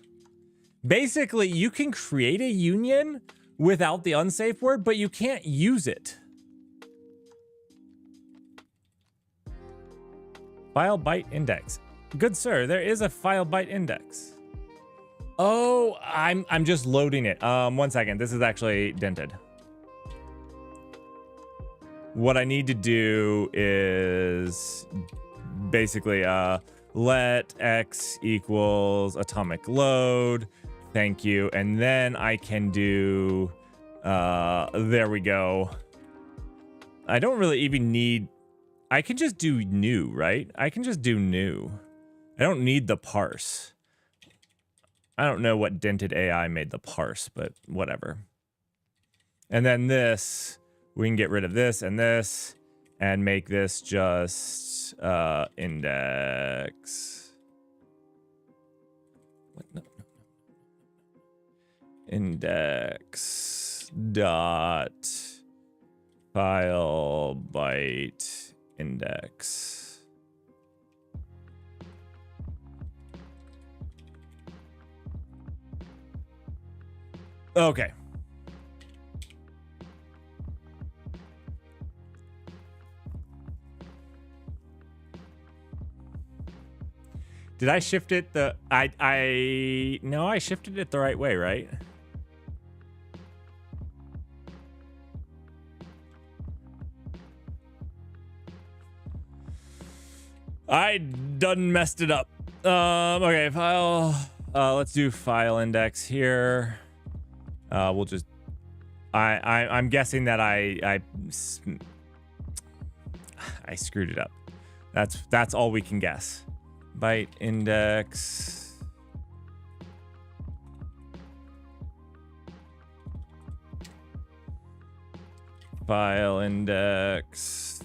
Basically, you can create a union without the unsafe word, but you can't use it. File byte index. Good sir, there is a file byte index. Oh, I'm just loading it. 1 second. This is actually dented. What I need to do is basically let x equals atomic load. Thank you. And then I can do there we go. I don't really even need, I can just do new, right? I can just do new. I don't need the parse. I don't know what dented AI made the parse, but whatever. And then this, we can get rid of this and make this just index. What? No. Index dot file byte index. Okay. Did I shift it no, I shifted it the right way, right? I done messed it up. Okay, file. Let's do file index here. We'll just. I'm guessing that I screwed it up. That's all we can guess. Byte index. File index.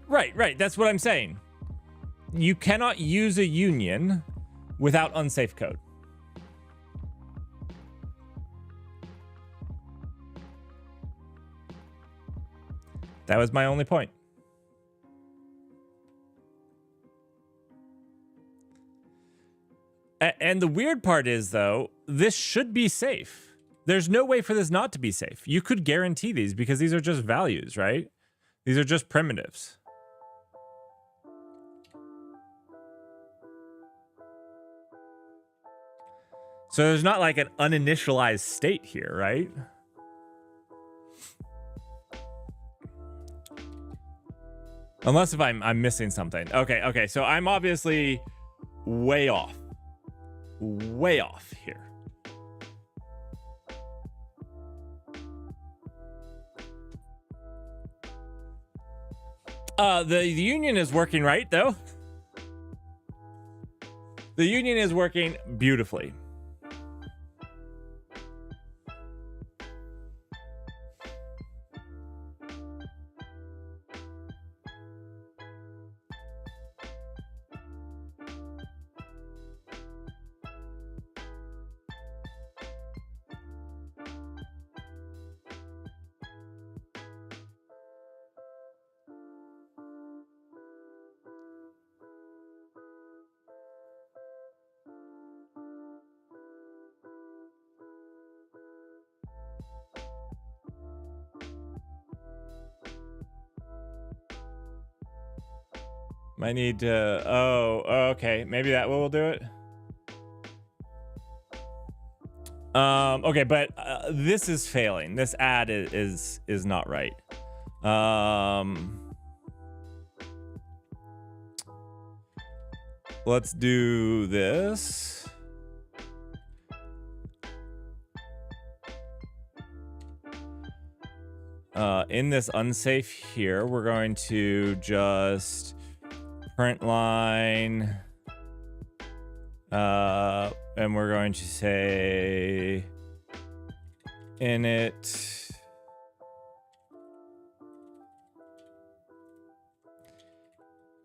Right. That's what I'm saying. You cannot use a union without unsafe code. That was my only point. And the weird part is, though, this should be safe. There's no way for this not to be safe. You could guarantee these because these are just values, right? These are just primitives. So there's not like an uninitialized state here, right? Unless if I'm missing something. Okay, so I'm obviously way off. Way off here. The union is working right, though. The union is working beautifully. Might need to. Oh, okay. Maybe that will do it. Okay, but this is failing. This ad is not right. Let's do this. In this unsafe here, we're going to just print line, and we're going to say init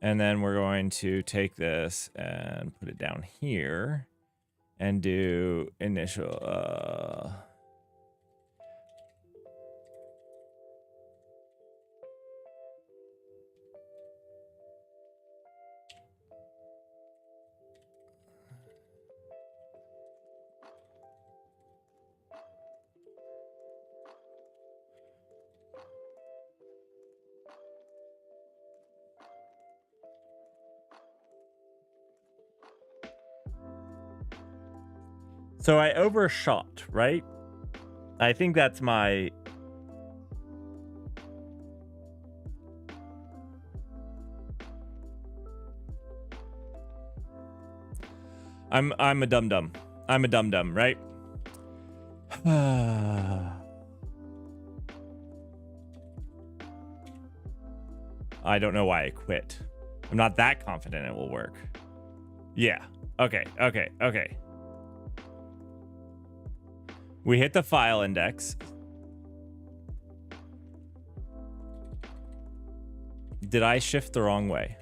and then we're going to take this and put it down here and do initial so I overshot, right? I think that's my... I'm a dum-dum. I'm a dum-dum, right? I don't know why I quit. I'm not that confident it will work. Yeah. Okay. We hit the file index. Did I shift the wrong way?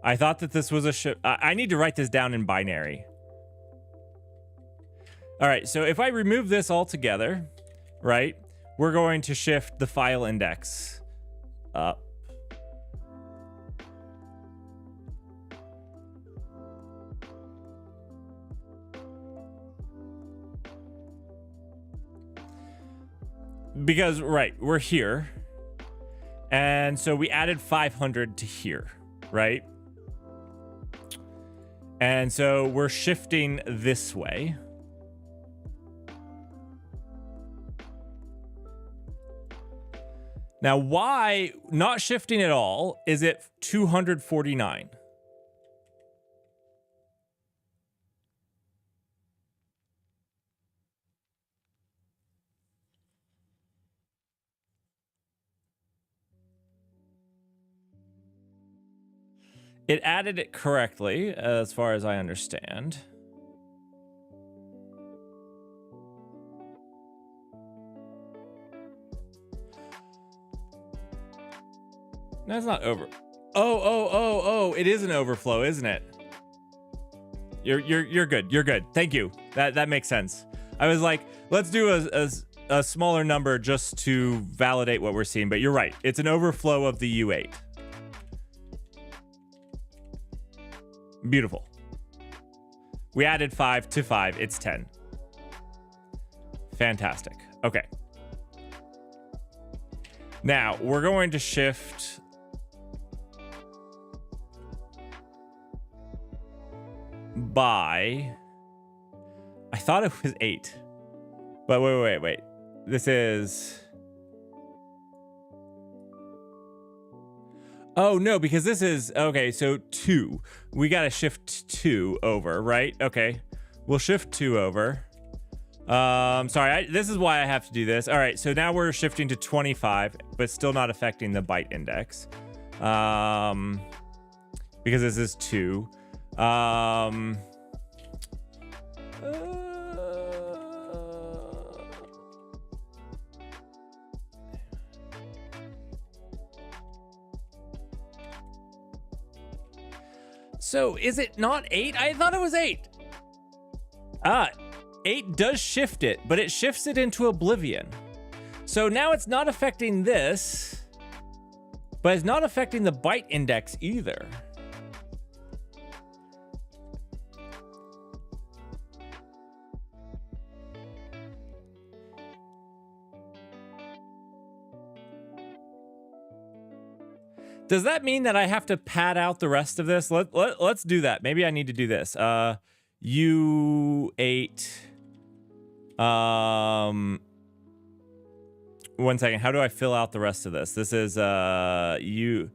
I thought that this was a shift. I need to write this down in binary. All right, so if I remove this altogether, right, we're going to shift the file index up. Because, right, we're here. And so we added 500 to here, right? And so we're shifting this way. Now, why not shifting at all is it 249? It added it correctly, as far as I understand. That's not over. Oh! It is an overflow, isn't it? You're good. You're good. Thank you. That makes sense. I was like, let's do a smaller number just to validate what we're seeing. But you're right. It's an overflow of the U8. Beautiful. We added 5 to 5. It's 10. Fantastic. Okay. Now, we're going to shift by... I thought it was 8. But wait. This is... Oh, no, because this is, okay, so 2. We got to shift 2 over, right? Okay. We'll shift 2 over. Sorry, this is why I have to do this. All right, so now we're shifting to 25, but still not affecting the byte index. Because this is 2. So is it not 8? I thought it was 8. 8 does shift it, but it shifts it into oblivion. So now it's not affecting this, but it's not affecting the byte index either. Does that mean that I have to pad out the rest of this? Let's do that. Maybe I need to do this. U8. 1 second. How do I fill out the rest of this? This is U.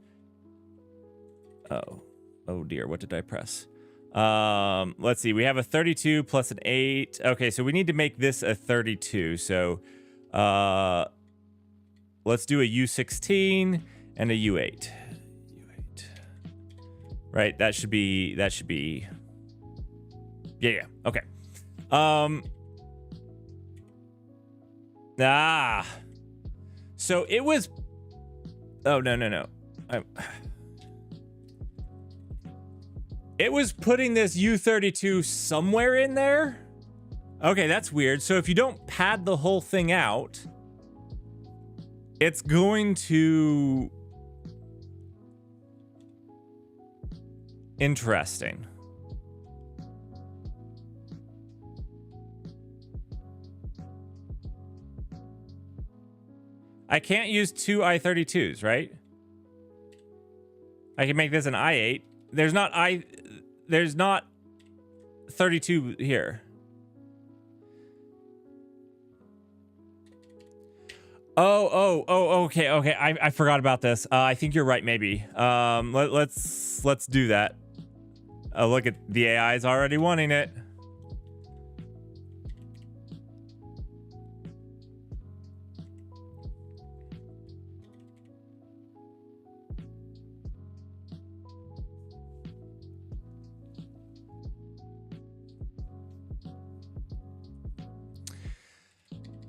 Oh dear. What did I press? Let's see. We have a 32 plus an 8. Okay, so we need to make this a 32. So let's do a U16 and a U8. Right, that should be, yeah, okay. So it was, oh, no. It was putting this U32 somewhere in there? Okay, that's weird. So if you don't pad the whole thing out, it's going to... Interesting. I can't use 2 I32s, right? I can make this an I8. There's not 32 here. Okay. I forgot about this. I think you're right, maybe. Let's do that. Oh, look at the AI's already wanting it.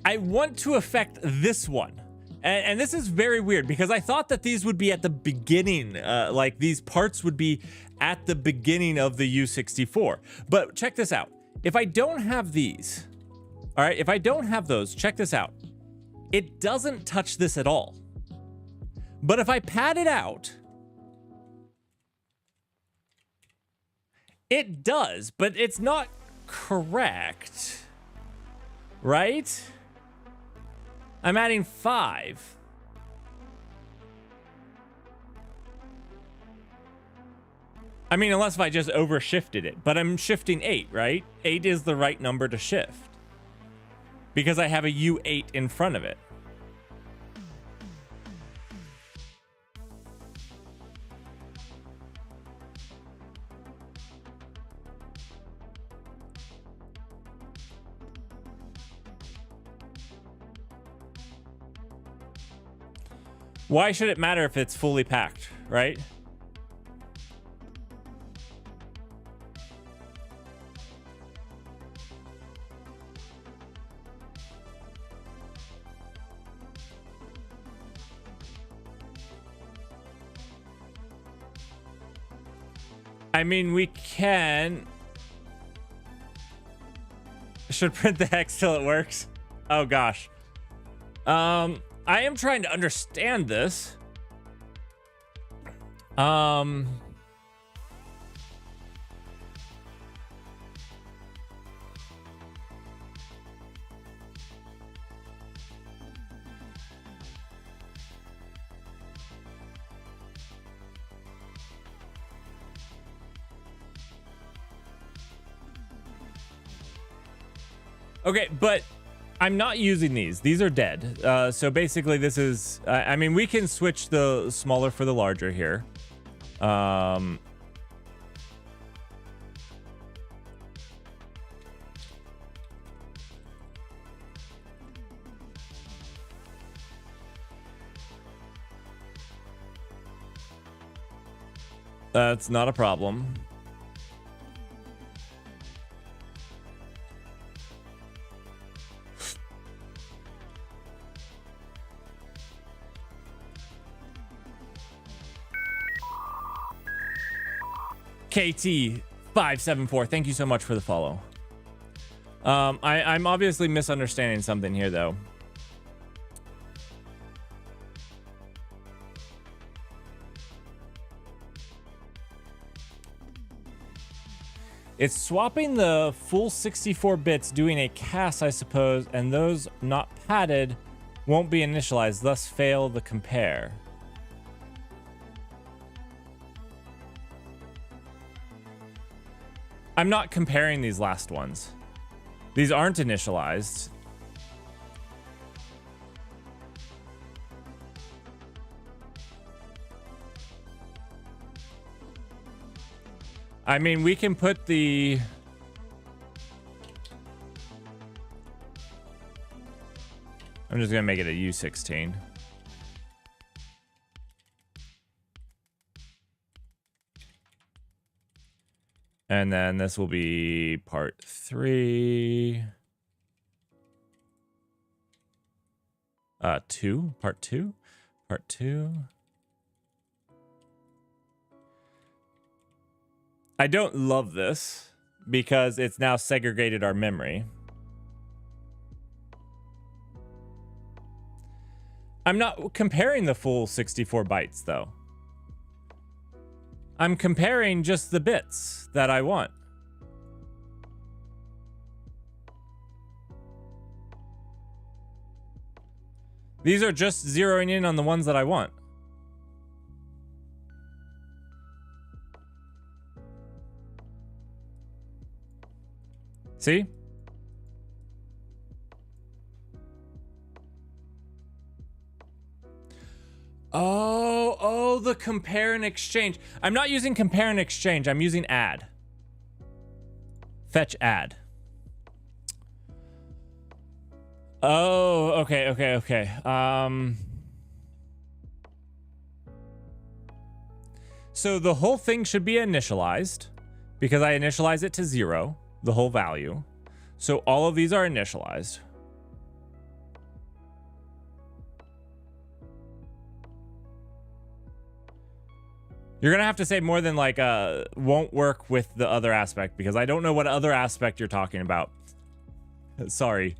I want to affect this one. And this is very weird because I thought that these would be at the beginning, like these parts would be at the beginning of the U64. But check this out. If I don't have these, all right, if I don't have those, check this out. It doesn't touch this at all. But if I pad it out, it does, but it's not correct, right? I'm adding 5. I mean, unless if I just overshifted it, but I'm shifting 8, right? 8 is the right number to shift because I have a U8 in front of it. Why should it matter if it's fully packed, right? I mean, we can... Should print the hex till it works. Oh, gosh. I am trying to understand this. Okay, but I'm not using these. These are dead. So basically this is, I mean, we can switch the smaller for the larger here. That's not a problem. KT574, thank you so much for the follow. I'm obviously misunderstanding something here, though. It's swapping the full 64 bits, doing a CAS, I suppose, and those not padded won't be initialized, thus fail the compare. I'm not comparing these last ones. These aren't initialized. I mean, we can put the... I'm just gonna make it a U16. And then this will be part 3. Part 2. I don't love this because it's now segregated our memory. I'm not comparing the full 64 bytes though. I'm comparing just the bits that I want. These are just zeroing in on the ones that I want. See? Oh, the compare and exchange. I'm not using compare and exchange. I'm using add. Fetch add. Oh, okay. So the whole thing should be initialized because I initialize it to 0, the whole value. So all of these are initialized. You're gonna have to say more than like won't work with the other aspect because I don't know what other aspect you're talking about. Sorry.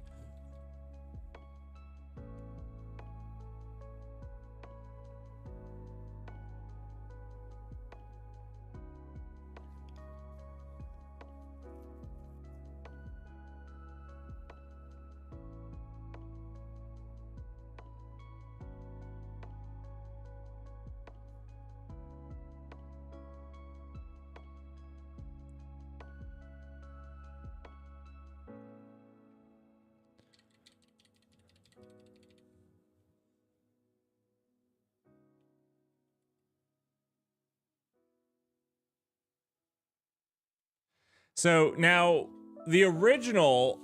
So now the original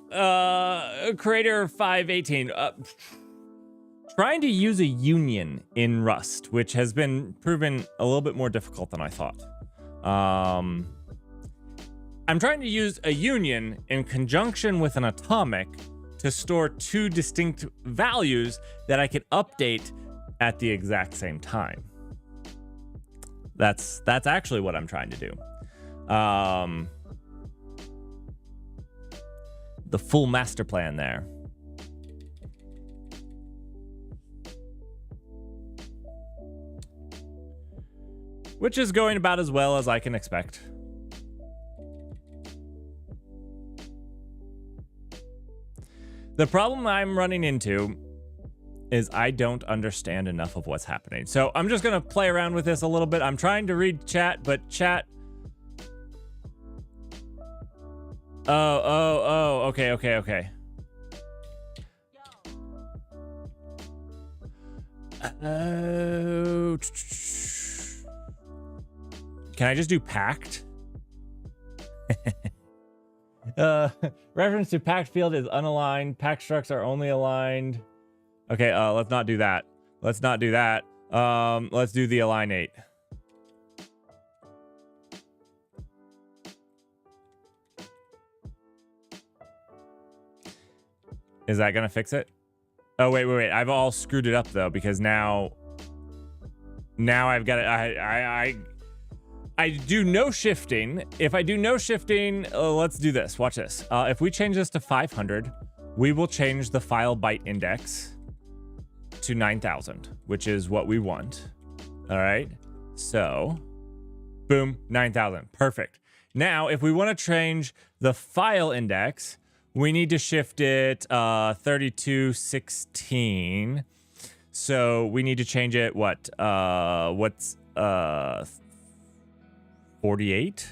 creator 518 trying to use a union in Rust, which has been proven a little bit more difficult than I thought. I'm trying to use a union in conjunction with an atomic to store 2 distinct values that I could update at the exact same time. That's actually what I'm trying to do. The full master plan there. Which is going about as well as I can expect. The problem I'm running into is I don't understand enough of what's happening. So I'm just going to play around with this a little bit. I'm trying to read chat, but chat... Oh, okay. Oh. Can I just do packed? Reference to packed field is unaligned. Packed structs are only aligned. Okay, let's not do that. Let's not do that. Let's do the align 8. Is that gonna fix it? Oh, wait. I've all screwed it up though, because now I've got it. I do no shifting. If I do no shifting, let's do this. Watch this. If we change this to 500, we will change the file byte index to 9,000, which is what we want. All right. So, boom, 9,000. Perfect. Now, if we want to change the file index, we need to shift it 3216. So we need to change it. What's 48?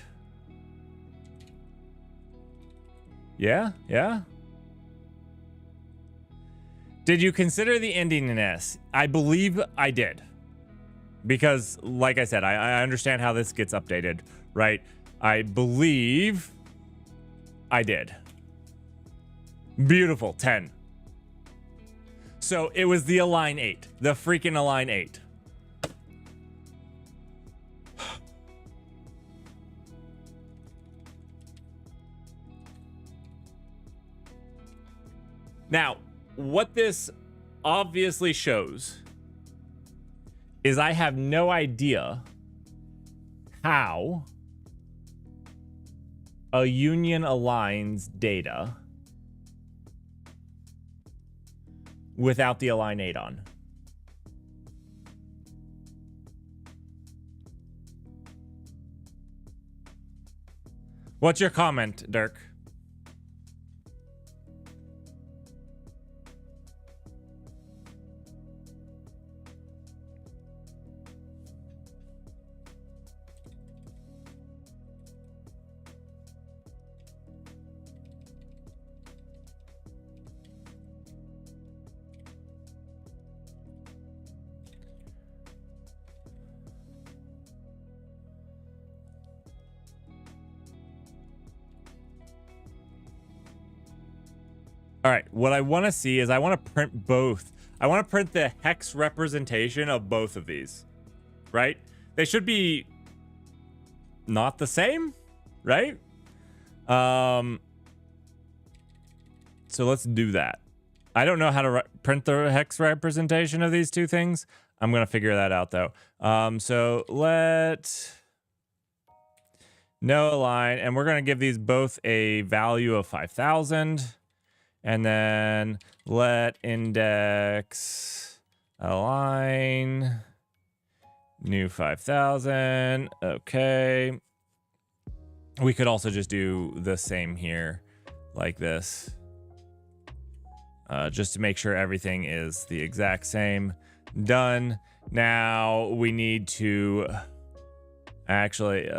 Yeah. Did you consider the ending in S? I believe I did. Because, like I said, I understand how this gets updated, right? I believe I did. Beautiful. 10. So it was the align 8. The freaking align 8. Now, what this obviously shows is I have no idea how a union aligns data without the align 8 on. What's your comment, Dirk? All right, what I want to see is I want to print both. I want to print the hex representation of both of these, right? They should be not the same, right? So let's do that. I don't know how to print the hex representation of these two things. I'm going to figure that out though. So no align, and we're going to give these both a value of 5,000. And then let index align new 5,000. Okay. We could also just do the same here like this. Just to make sure everything is the exact same. Done. Now we need to actually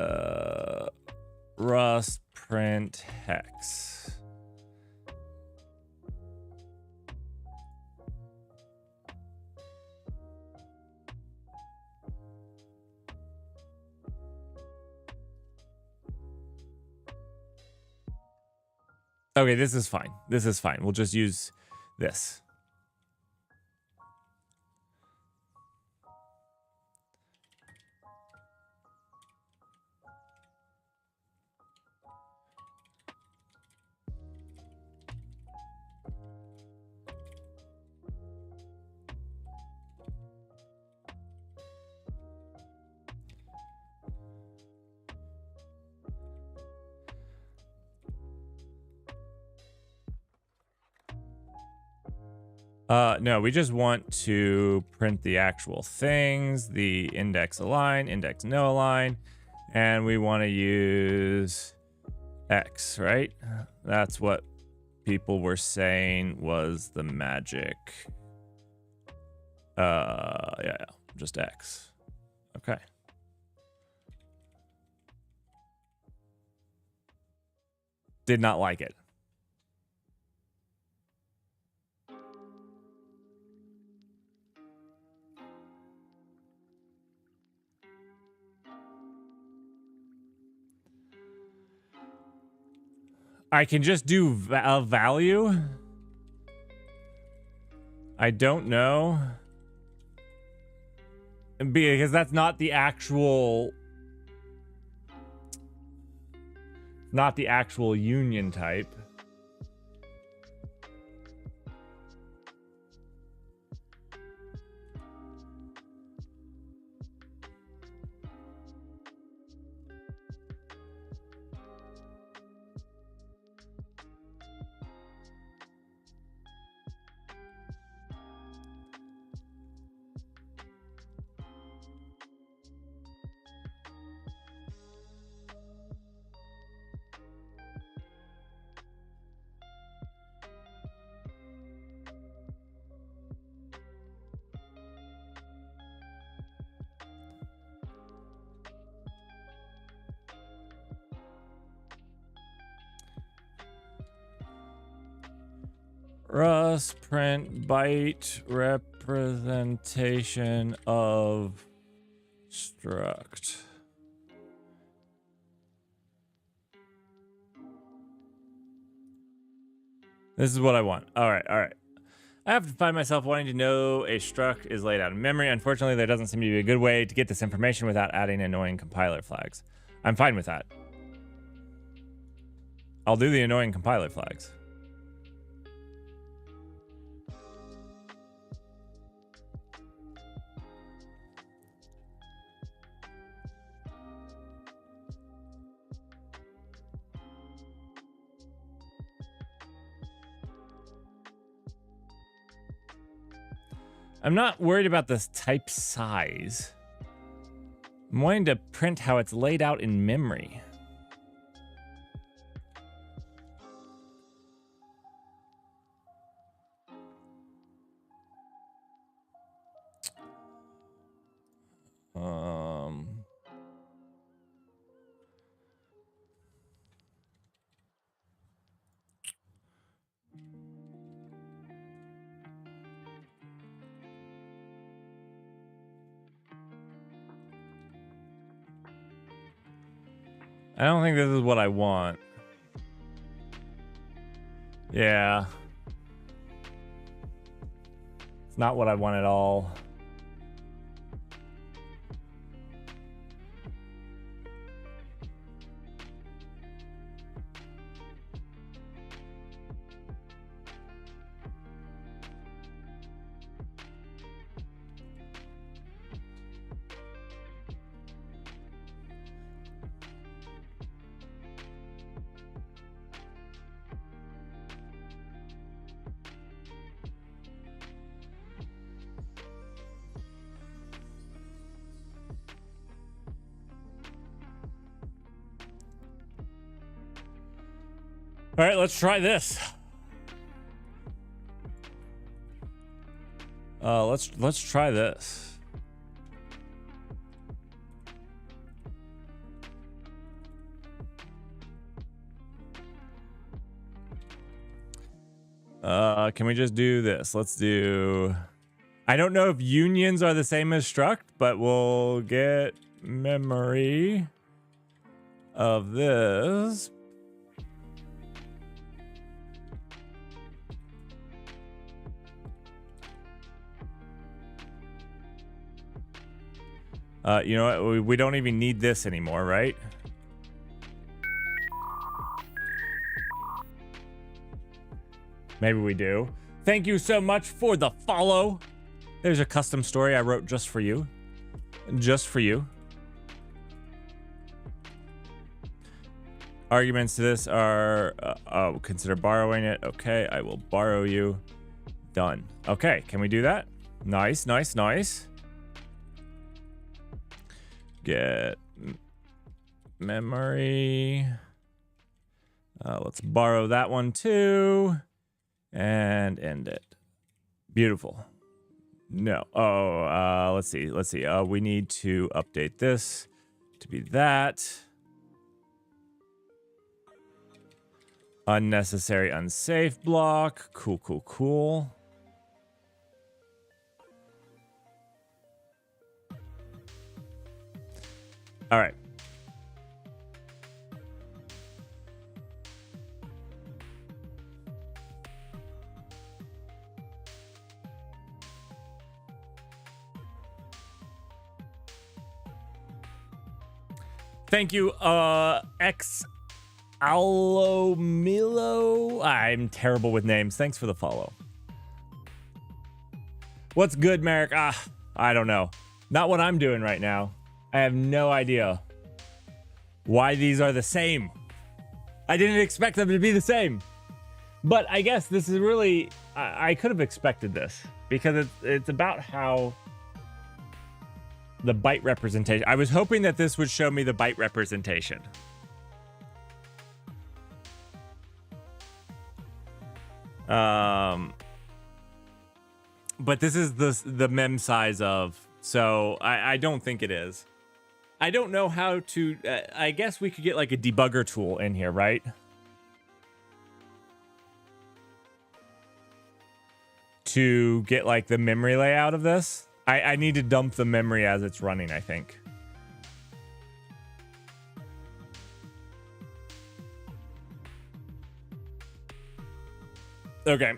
Rust print hex. Okay, this is fine. This is fine. We'll just use this. No, we just want to print the actual things, the index align, index no align, and we want to use X, right? That's what people were saying was the magic. Yeah, just X. Okay. Did not like it. I can just do value. I don't know. Because that's not the actual... Not the actual union type. Rust, print, byte, representation of struct. This is what I want. All right, all right. I have to find myself wanting to know a struct is laid out in memory. Unfortunately, there doesn't seem to be a good way to get this information without adding annoying compiler flags. I'm fine with that. I'll do the annoying compiler flags. I'm not worried about this type size. I'm wanting to print how it's laid out in memory. I don't think this is what I want. Yeah. It's not what I want at all. All right, let's try this. Let's try this. Can we just do this? Let's do... I don't know if unions are the same as struct, but we'll get memory of this. You know what? We don't even need this anymore, right? Maybe we do. Thank you so much for the follow. There's a custom story I wrote just for you. Just for you. Arguments to this are, oh, consider borrowing it. Okay, I will borrow you. Done. Okay, can we do that? Nice, nice, nice. Get memory. Let's borrow that one too. And end it. Beautiful. No. Oh, let's see. Let's see. We need to update this to be that. Unnecessary, unsafe block. Cool, cool, cool. All right. Thank you, X Alomilo. I'm terrible with names. Thanks for the follow. What's good, Merrick? I don't know. Not what I'm doing right now. I have no idea why these are the same. I didn't expect them to be the same. But I guess this is really... I could have expected this. Because it's about how... the byte representation. I was hoping that this would show me the byte representation. But this is the mem size of, so I don't think it is. I don't know how to, I guess we could get like a debugger tool in here, right? To get like the memory layout of this. I need to dump the memory as it's running, I think. Okay.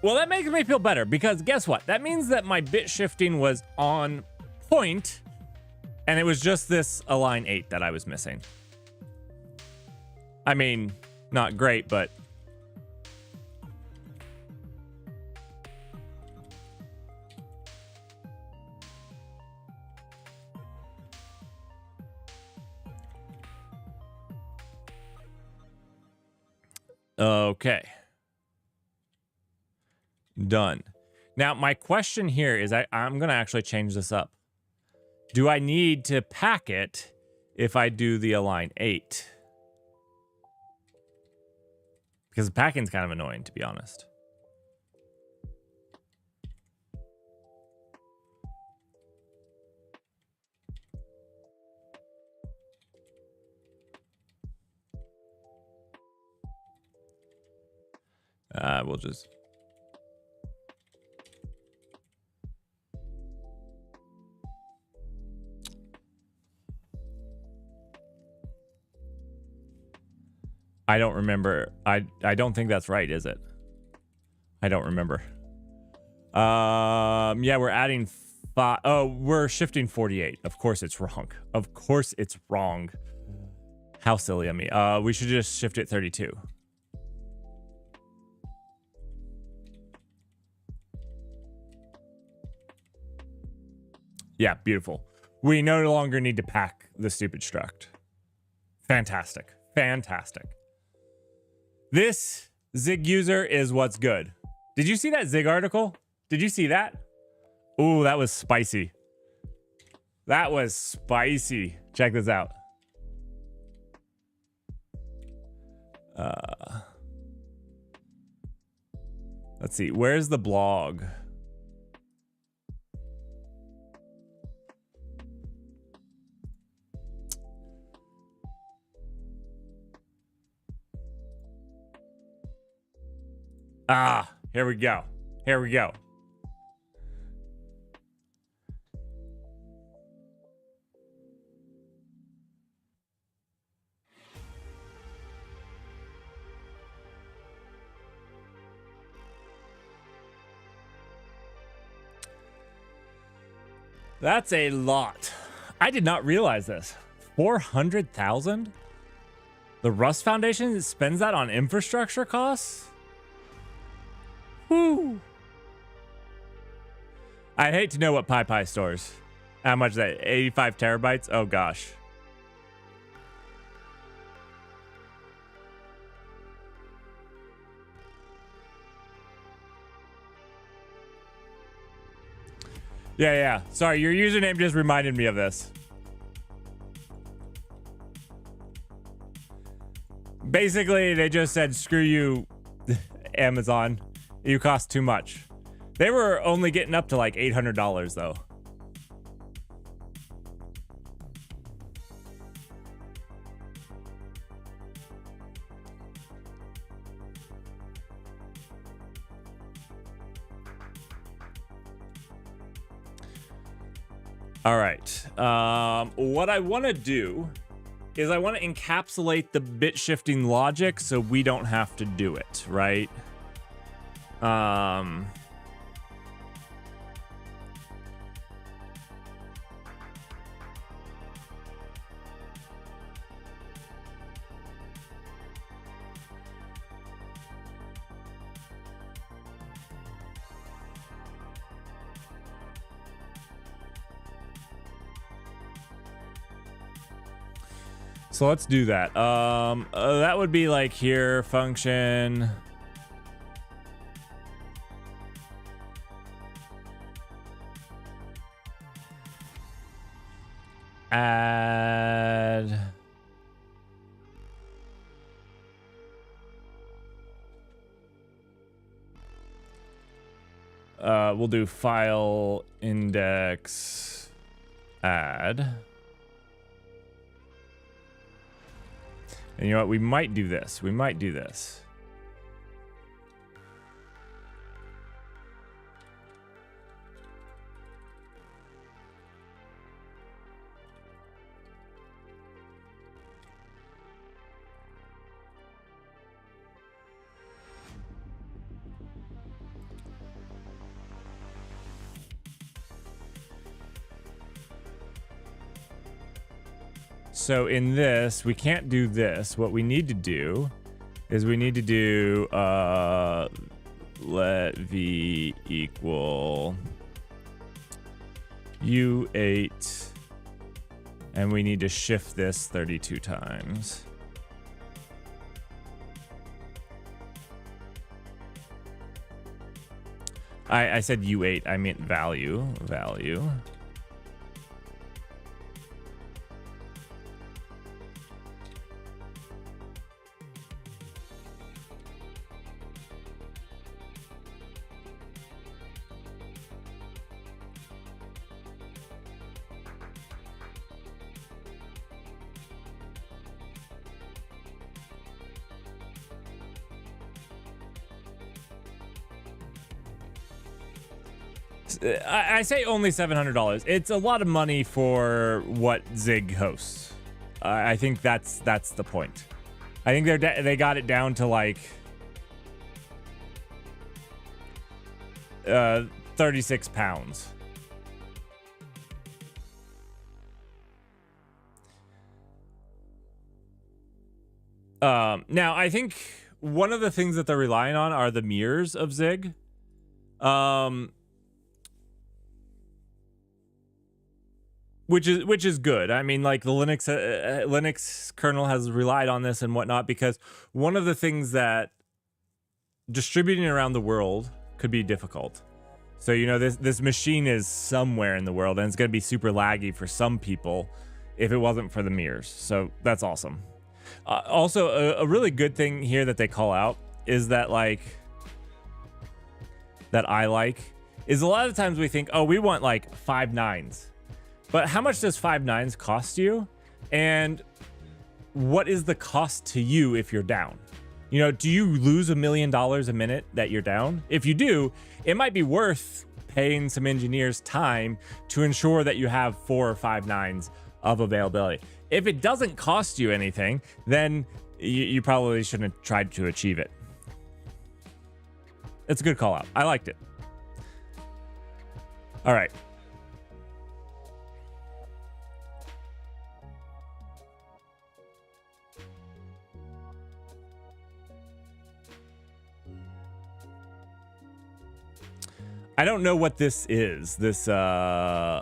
Well, that makes me feel better because guess what? That means that my bit shifting was on point and it was just this align 8 that I was missing. I mean, not great, but... Okay. Done. Now, my question here is I'm going to actually change this up. Do I need to pack it if I do the align 8? Because the packing's kind of annoying, to be honest. We'll just... I don't remember. I don't think that's right, is it? I don't remember. Yeah, we're adding 5. Oh, we're shifting 48. Of course it's wrong. Of course it's wrong. How silly of me. We should just shift it 32. Yeah, beautiful. We no longer need to pack the stupid struct. Fantastic. Fantastic. This Zig user is what's good. Did you see that Zig article? Did you see that? Ooh, that was spicy. That was spicy. Check this out. Let's see. Where's the blog? Ah, here we go. Here we go. That's a lot. I did not realize this. 400,000? The Rust Foundation spends that on infrastructure costs? Whew. I'd hate to know what PyPy stores. How much is that? 85 terabytes? Oh gosh. Yeah. Sorry, your username just reminded me of this. Basically, they just said, screw you, Amazon. You cost too much. They were only getting up to like $800 though. All right. What I want to do is I want to encapsulate the bit shifting logic so we don't have to do it, right? So let's do that. That would be like here, function. Add. We'll do file index add. And you know what? We might do this. We might do this. So in this, we can't do this. What we need to do is we need to do let v equal u8, and we need to shift this 32 times. I said u8, I meant value. I say only $700. It's a lot of money for what Zig hosts. I think that's the point. I think they got it down to like 36 pounds. Now I think one of the things that they're relying on are the mirrors of Zig. Which is good. I mean, like the Linux kernel has relied on this and whatnot, because one of the things that distributing around the world could be difficult. So, you know, this machine is somewhere in the world, and it's going to be super laggy for some people if it wasn't for the mirrors. So that's awesome. Also, a really good thing here that they call out is that is a lot of times we think, oh, we want like 5 nines. But how much does 5 nines cost you? And what is the cost to you if you're down? You know, do you lose $1 million a minute that you're down? If you do, it might be worth paying some engineers time to ensure that you have 4 or 5 nines of availability. If it doesn't cost you anything, then you probably shouldn't have tried to achieve it. It's a good call out. I liked it. All right. I don't know what this is. This Hetzner.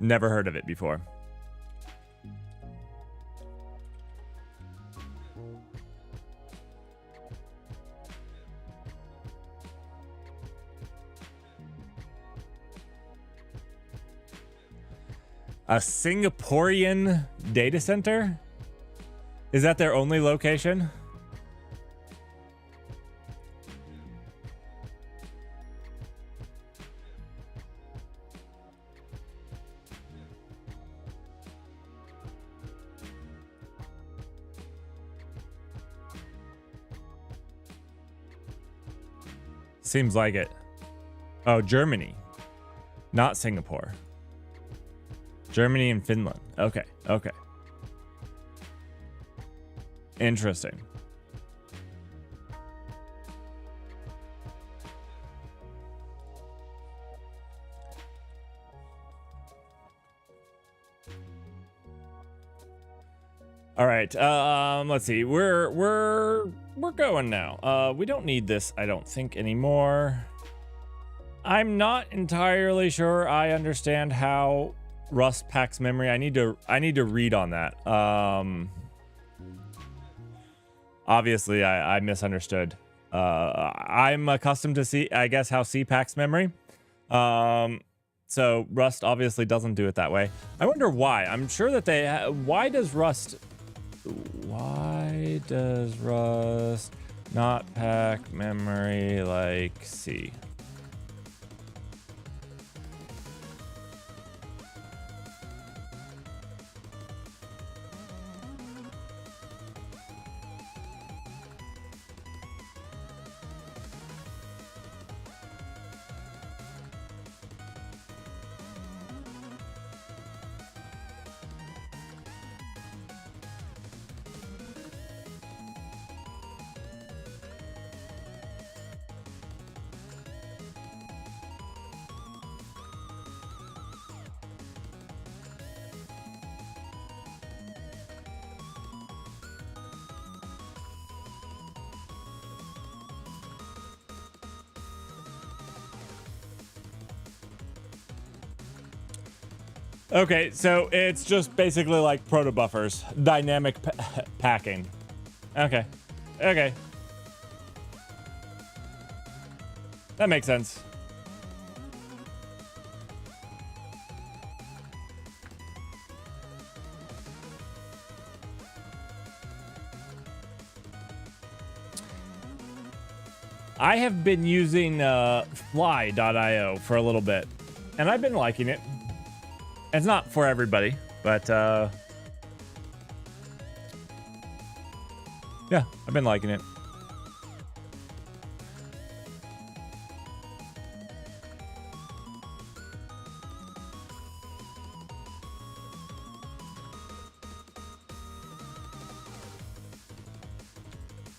Never heard of it before. A Singaporean data center? Is that their only location? Seems like it. Oh, Germany, not Singapore. Germany and Finland. Okay, okay. Interesting. All right. Let's see. We're going now. We don't need this, I don't think, anymore. I'm not entirely sure I understand how Rust packs memory. I need to read on that. Obviously I misunderstood. I'm accustomed to C, I guess, how C packs memory. So Rust obviously doesn't do it that way. I wonder why. I'm sure that they why does Rust not pack memory like C? Okay, so it's just basically like proto buffers, dynamic packing. Okay, okay, that makes sense. I have been using fly.io for a little bit, and I've been liking it. It's not for everybody, but yeah, I've been liking it.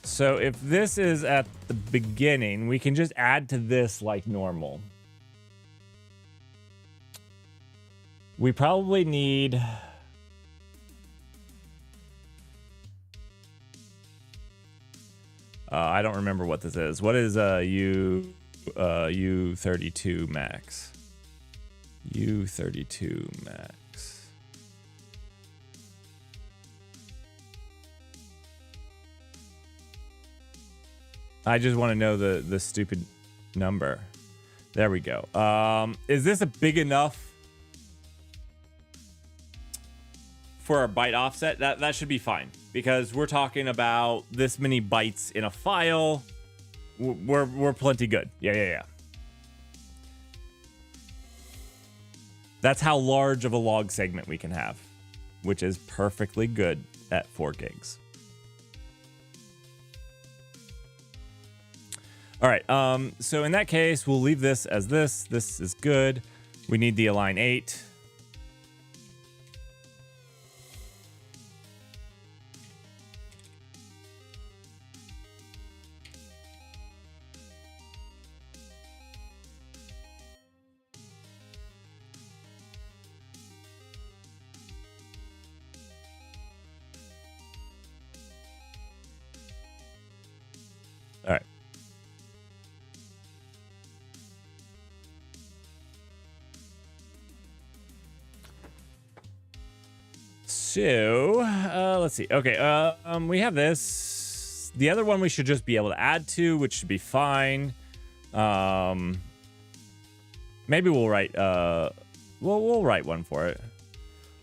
So if this is at the beginning, we can just add to this like normal. We probably need I don't remember what this is. What is U32 max? U32 max. I just want to know the stupid number. There we go. Is this a big enough for a byte offset? That should be fine, because we're talking about this many bytes in a file. We're plenty good. Yeah. That's how large of a log segment we can have, which is perfectly good at 4 gigs. All right, so in that case, we'll leave this as this. This is good. We need the align 8. All right. So, let's see. Okay, we have this. The other one we should just be able to add to, which should be fine. Maybe we'll write, we'll write one for it.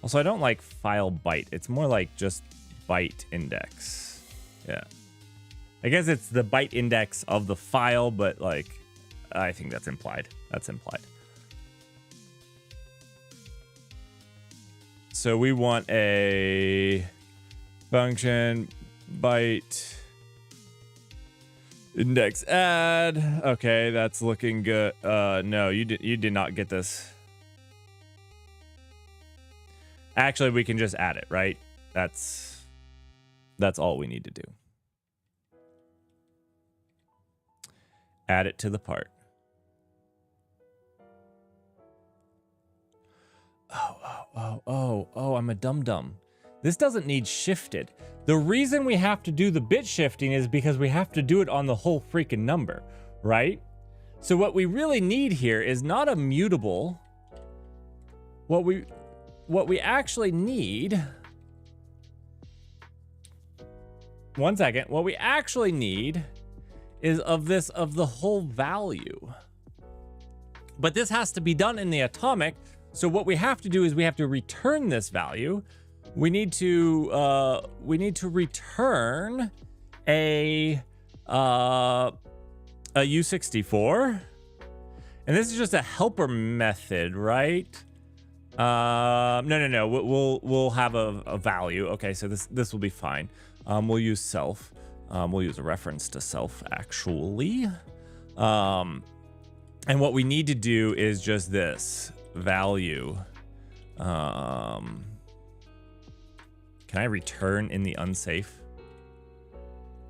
Also, I don't like file byte. It's more like just byte index. Yeah. I guess it's the byte index of the file, but like, I think that's implied. That's implied. So we want a function byte index add. Okay, that's looking good. No, you did not get this. Actually, we can just add it, right? That's all we need to do. Add it to the part. Oh, I'm a dum-dum. This doesn't need shifted. The reason we have to do the bit shifting is because we have to do it on the whole freaking number, right? So what we really need here is not a mutable. What we what we actually need, one second, what we actually need is of the whole value. But this has to be done in the atomic. So what we have to do is we have to return this value. We need to return a U64. And this is just a helper method, right? No. We'll have a value. Okay, so this will be fine. We'll use self. We'll use a reference to self, actually. And what we need to do is just this value. Can I return in the unsafe?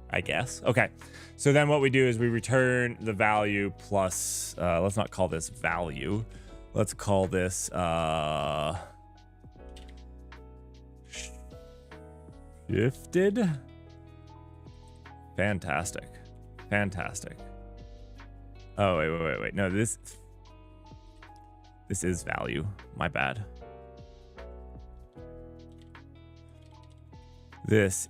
I guess. Okay. So then what we do is we return the value plus, let's not call this value. Let's call this shifted. Fantastic. Oh, wait. No, this is value. My bad. This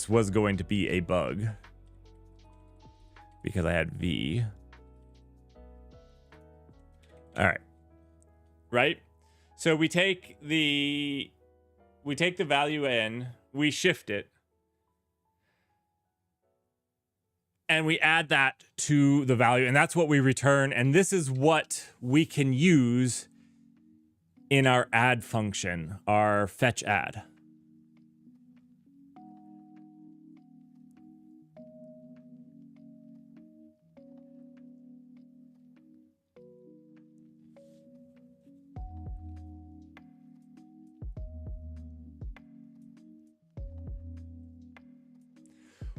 was going to be a bug because I had V. All right. Right? So we take the value in, we shift it, and we add that to the value, and that's what we return. And this is what we can use in our add function, our fetch add.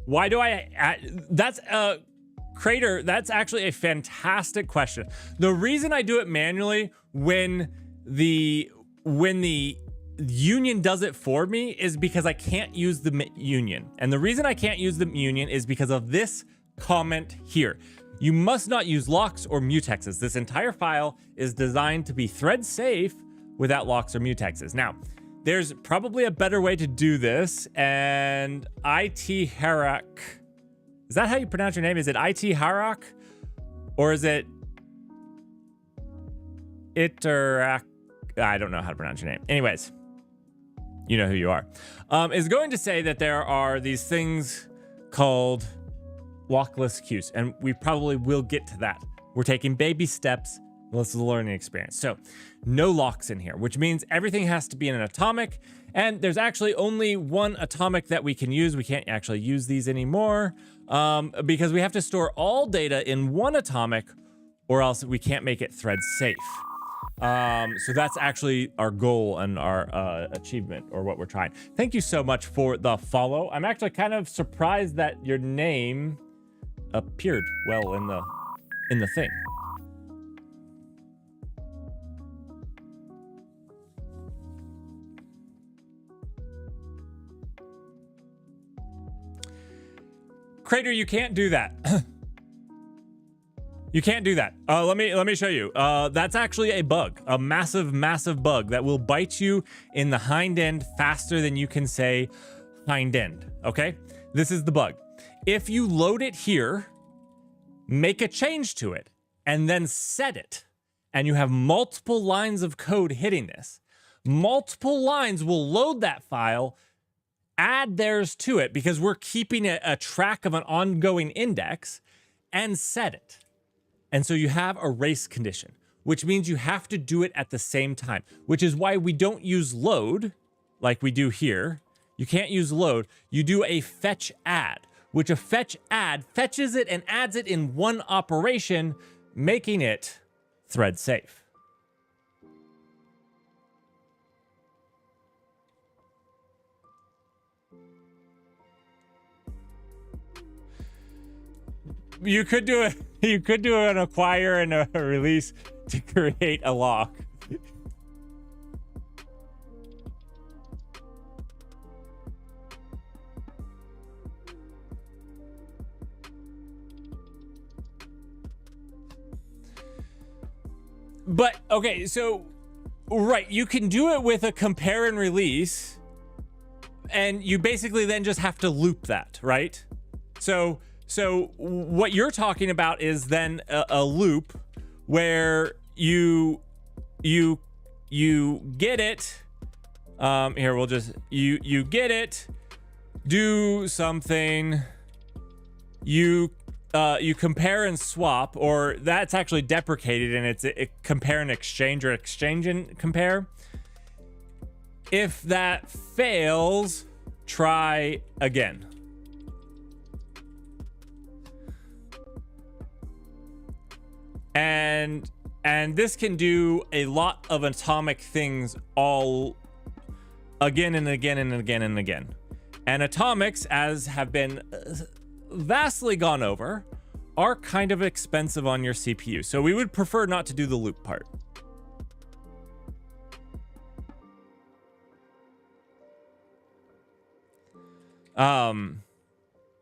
Why do I add, that's Crater, that's actually a fantastic question. The reason I do it manually when the union does it for me is because I can't use the union. And the reason I can't use the union is because of this comment here. You must not use locks or mutexes. This entire file is designed to be thread safe without locks or mutexes. Now, there's probably a better way to do this, and IT Harak. Is that how you pronounce your name? Is it IT Harak? Or is it Iterak? I don't know how to pronounce your name. Anyways, you know who you are. Is going to say that there are these things called lockless queues, and we probably will get to that. We're taking baby steps. This is a learning experience. So no locks in here, which means everything has to be in an atomic, and there's actually only one atomic that we can use. We can't actually use these anymore because we have to store all data in one atomic or else we can't make it thread safe. So that's actually our goal and our achievement, or what we're trying. Thank you so much for the follow. I'm actually kind of surprised that your name appeared well in the thing. Crater, you can't do that. You can't do that. Let me show you. That's actually a bug, a massive bug that will bite you in the hind end faster than you can say hind end. Okay, this is the bug. If you load it here, make a change to it, and then set it, and you have multiple lines of code hitting this, multiple lines will load that file. Add theirs to it because we're keeping a track of an ongoing index, and set it. And so you have a race condition, which means you have to do it at the same time, which is why we don't use load like we do here. You can't use load. You do a fetch add, which a fetch add fetches it and adds it in one operation, making it thread safe. You could do it. You could do an acquire and a release to create a lock. But okay, so Right, you can do it with a compare and release, and you basically then just have to loop that, right? So what you're talking about is then a loop where you get it. Here we'll just you get it, do something, you compare and swap, or that's actually deprecated and it's a compare and exchange, or exchange and compare. If that fails, try again. And this can do a lot of atomic things all again and again and again and again. And atomics, as have been vastly gone over, are kind of expensive on your CPU. So we would prefer not to do the loop part.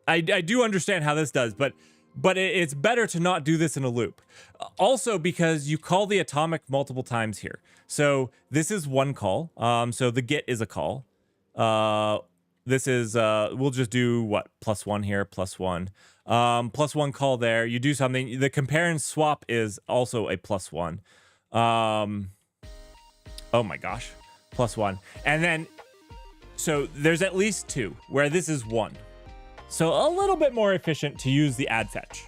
I do understand how this does, but it's better to not do this in a loop. Also, because you call the atomic multiple times here. So this is one call. So the get is a call. This is, we'll just do what? +1 here, +1. +1 call there. You do something. The compare and swap is also a +1. Oh my gosh. +1. And then, so there's at least 2 where this is 1. So a little bit more efficient to use the add fetch.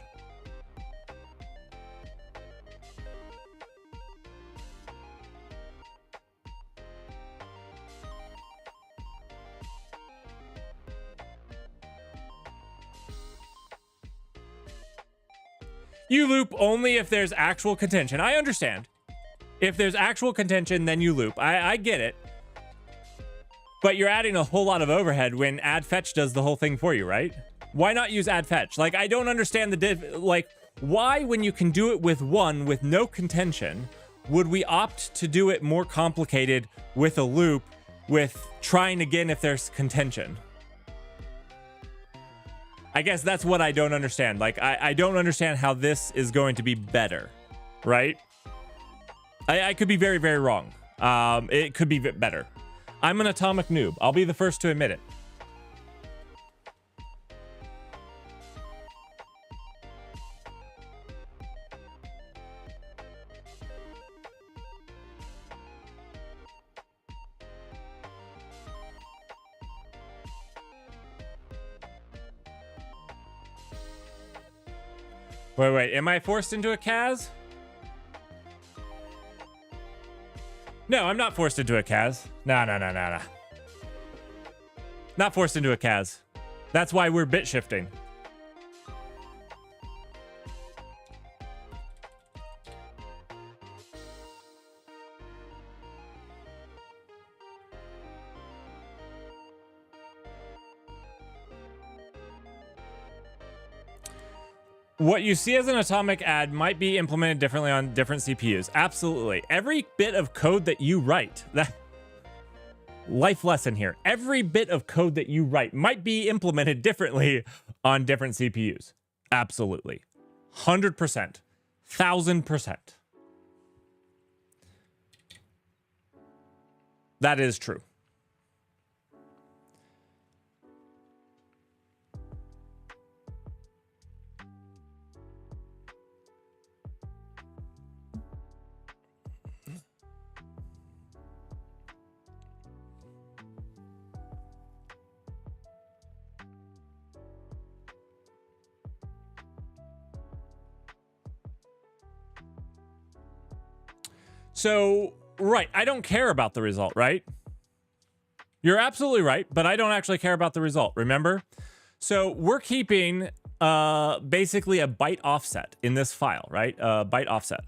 You loop only if there's actual contention. I understand. If there's actual contention, then you loop. I get it. But you're adding a whole lot of overhead when add fetch does the whole thing for you, right? Why not use add fetch? Like, I don't understand why, when you can do it with 1 with no contention, would we opt to do it more complicated with a loop with trying again if there's contention? I guess that's what I don't understand. Like, I don't understand how this is going to be better, right? I could be very, very wrong. It could be better. I'm an atomic noob. I'll be the first to admit it. Wait, am I forced into a Kaz? No, I'm not forced into a Kaz. No. Not forced into a Kaz. That's why we're bit shifting. What you see as an atomic add might be implemented differently on different CPUs. Absolutely. Every bit of code that you write, that life lesson here, every bit of code that you write might be implemented differently on different CPUs. Absolutely. 100%. 1000%. That is true. So, right, I don't care about the result, right? You're absolutely right, but I don't actually care about the result, remember? So we're keeping basically a byte offset in this file, right? Byte offset.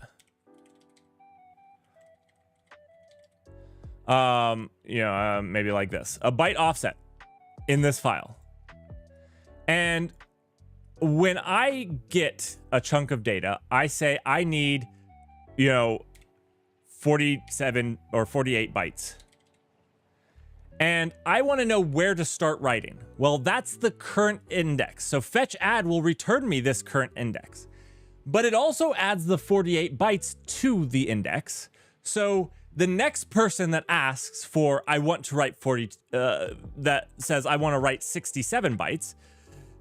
Maybe like this. A byte offset in this file. And when I get a chunk of data, I say I need, 47 or 48 bytes. And I want to know where to start writing. Well, that's the current index. So fetch add will return me this current index. But it also adds the 48 bytes to the index. So the next person that asks for, I want to write 40, that says, I want to write 67 bytes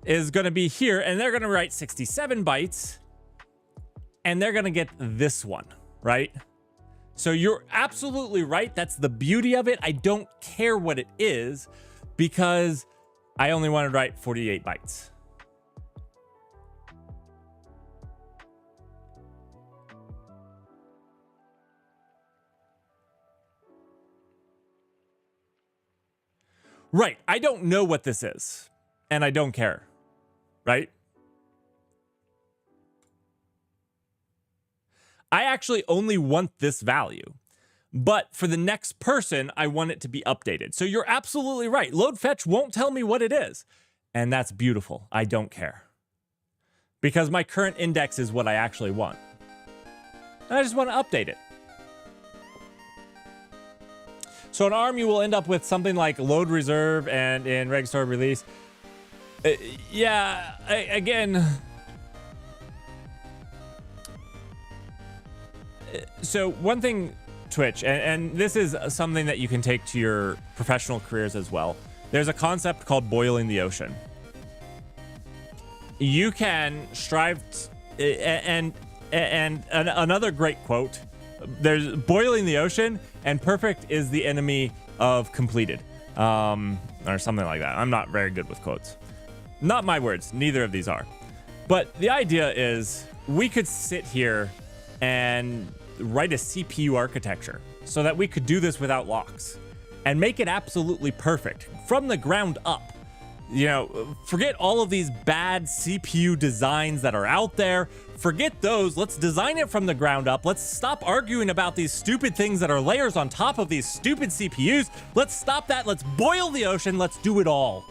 is going to be here, and they're going to write 67 bytes, and they're going to get this one, right? So you're absolutely right. That's the beauty of it. I don't care what it is because I only want to write 48 bytes. Right. I don't know what this is, and I don't care, right? I actually only want this value, but for the next person, I want it to be updated. So you're absolutely right. Load fetch won't tell me what it is, and that's beautiful. I don't care because my current index is what I actually want. And I just want to update it. So in ARM, you will end up with something like load reserve, and in reg store release. Again. So one thing, Twitch, and this is something that you can take to your professional careers as well. There's a concept called boiling the ocean. You can strive, and another great quote. There's boiling the ocean, and perfect is the enemy of completed, or something like that. I'm not very good with quotes. Not my words. Neither of these are. But the idea is we could sit here and write a CPU architecture so that we could do this without locks and make it absolutely perfect from the ground up. You know, forget all of these bad CPU designs that are out there. Forget those. Let's design it from the ground up. Let's stop arguing about these stupid things that are layers on top of these stupid CPUs. Let's stop that. Let's boil the ocean. Let's do it all.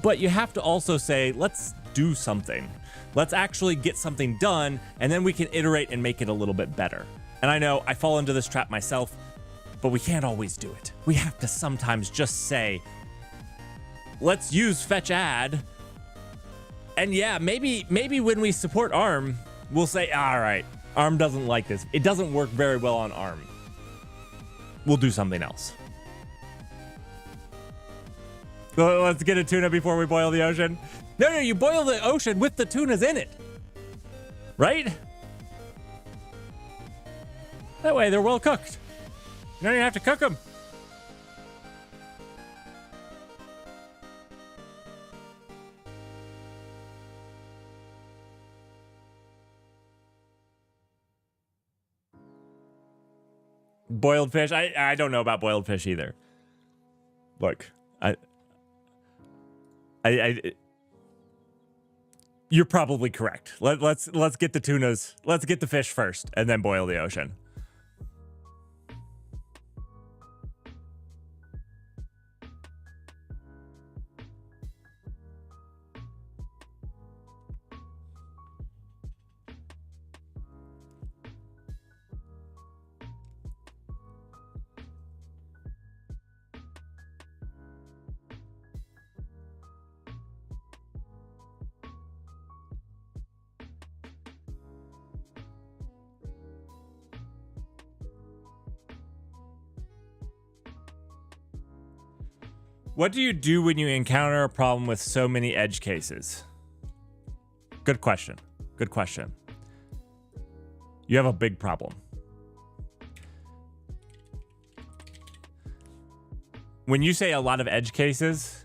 But you have to also say, let's do something. Let's actually get something done, and then we can iterate and make it a little bit better. And I know I fall into this trap myself, but we can't always do it. We have to sometimes just say, let's use fetch add. And yeah, maybe when we support ARM, we'll say, all right, ARM doesn't like this. It doesn't work very well on ARM. We'll do something else. So let's get a tuna before we boil the ocean. No, you boil the ocean with the tunas in it. Right? That way they're well cooked. You don't even have to cook them. Boiled fish? I don't know about boiled fish either. Look, you're probably correct. Let's get the tunas. Let's get the fish first, and then boil the ocean. What do you do when you encounter a problem with so many edge cases? Good question. Good question. You have a big problem. When you say a lot of edge cases,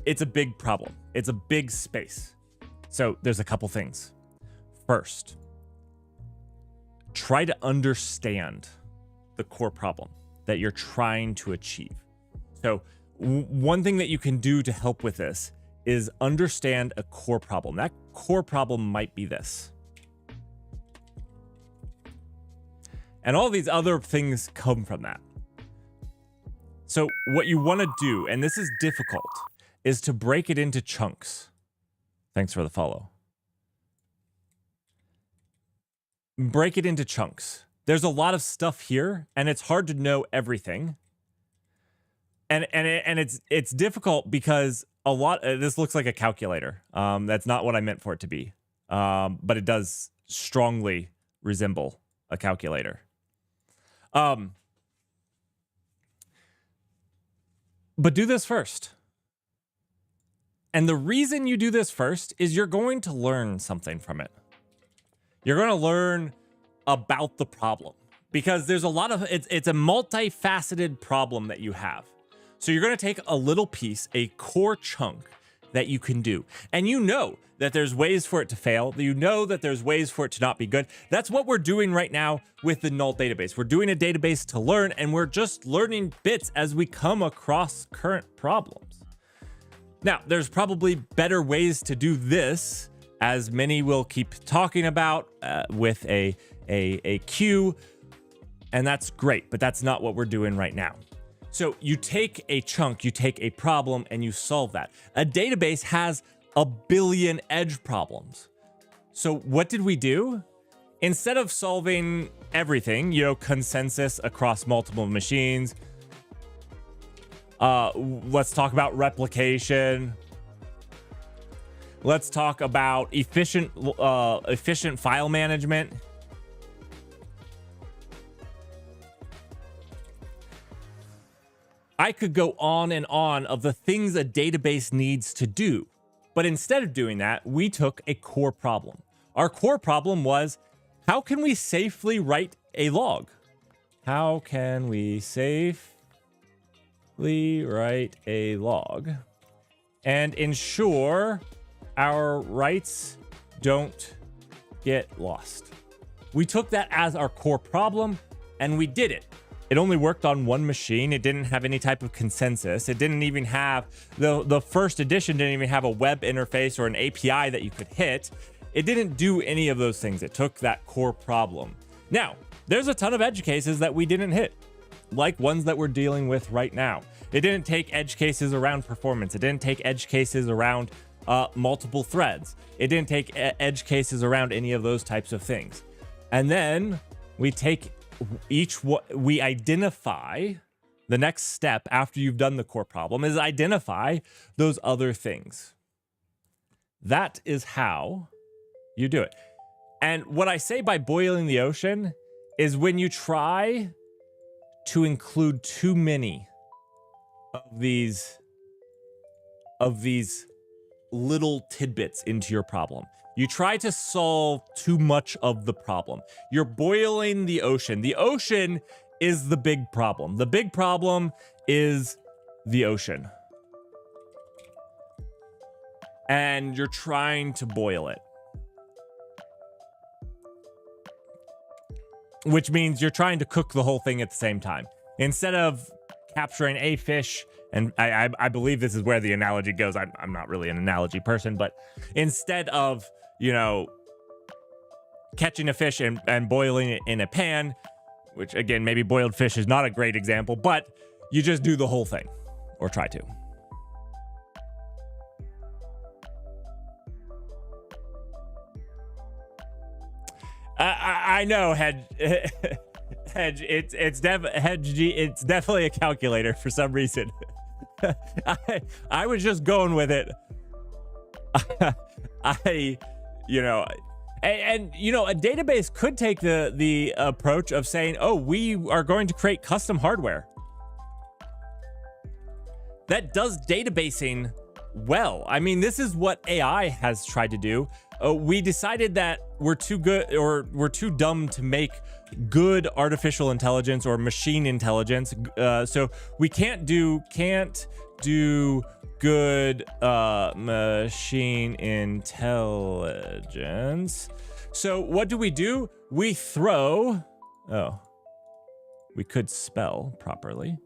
it's a big problem. It's a big space. So there's a couple things. First, try to understand the core problem that you're trying to achieve. So one thing that you can do to help with this is understand a core problem. That core problem might be this. And all these other things come from that. So what you want to do, and this is difficult, is to break it into chunks. Thanks for the follow. Break it into chunks. There's a lot of stuff here, and it's hard to know everything. And it's difficult because a lot. This looks like a calculator. That's not what I meant for it to be. But it does strongly resemble a calculator. But do this first. And the reason you do this first is you're going to learn something from it. You're going to learn about the problem because there's a lot of, it's a multifaceted problem that you have. So you're going to take a little piece, a core chunk that you can do. And you know that there's ways for it to fail. You know that there's ways for it to not be good. That's what we're doing right now with the null database. We're doing a database to learn, and we're just learning bits as we come across current problems. Now, there's probably better ways to do this, as many will keep talking about with a queue, and that's great, but that's not what we're doing right now. So you take a chunk, you take a problem, and you solve that. A database has a billion edge problems. So what did we do? Instead of solving everything, consensus across multiple machines, let's talk about replication. Let's talk about efficient file management. I could go on and on of the things a database needs to do. But instead of doing that, we took a core problem. Our core problem was, how can we safely write a log? How can we safely write a log and ensure our writes don't get lost? We took that as our core problem and we did it. It only worked on one machine. It didn't have any type of consensus. It didn't even have, the first edition didn't even have a web interface or an API that you could hit. It didn't do any of those things. It took that core problem. Now, there's a ton of edge cases that we didn't hit, like ones that we're dealing with right now. It didn't take edge cases around performance. It didn't take edge cases around multiple threads. It didn't take edge cases around any of those types of things. And then we take we identify the next step after you've done the core problem is identify those other things. That is how you do it. And what I say by boiling the ocean is when you try to include too many of these little tidbits into your problem. You try to solve too much of the problem. You're boiling the ocean. The ocean is the big problem. The big problem is the ocean. And you're trying to boil it. Which means you're trying to cook the whole thing at the same time. Instead of capturing a fish, and I believe this is where the analogy goes. I'm not really an analogy person, but instead of catching a fish and boiling it in a pan, which again, maybe boiled fish is not a great example, but you just do the whole thing, or try to. I know, Hedge. Hedge. It's definitely a calculator for some reason. I was just going with it. A database could take the approach of saying, oh, we are going to create custom hardware. That does databasing well. I mean, this is what AI has tried to do. We decided that we're too good or we're too dumb to make good artificial intelligence or machine intelligence. So we can't do good machine intelligence. So what do? We throw, we could spell properly.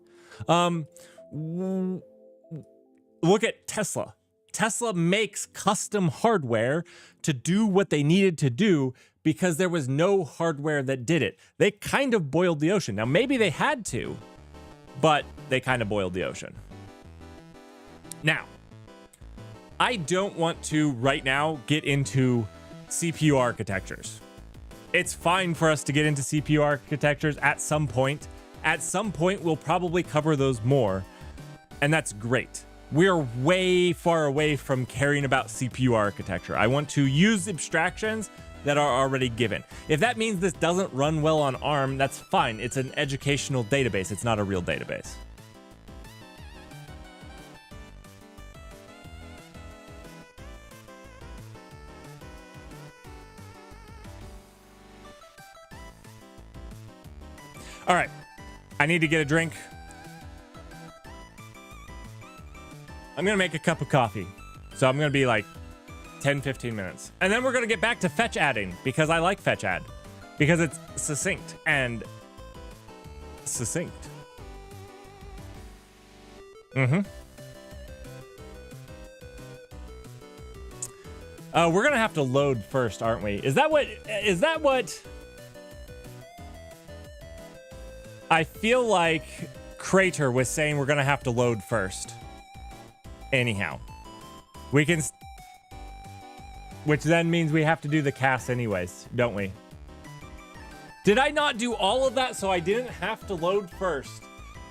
Look at Tesla. Tesla makes custom hardware to do what they needed to do because there was no hardware that did it. They kind of boiled the ocean. Now, maybe they had to, but they kind of boiled the ocean. Now, I don't want to right now get into CPU architectures. It's fine for us to get into CPU architectures at some point. At some point, we'll probably cover those more, and that's great. We're way far away from caring about CPU architecture. I want to use abstractions that are already given. If that means this doesn't run well on ARM, that's fine. It's an educational database. It's not a real database. All right. I need to get a drink. I'm going to make a cup of coffee. So I'm going to be like 10, 15 minutes. And then we're going to get back to fetch adding because I like fetch add. Because it's succinct and succinct. Mm-hmm. We're going to have to load first, aren't we? Is that what I feel like Crater was saying we're going to have to load first. Anyhow, we can, which then means we have to do the cast anyways, don't we? Did I not do all of that so I didn't have to load first?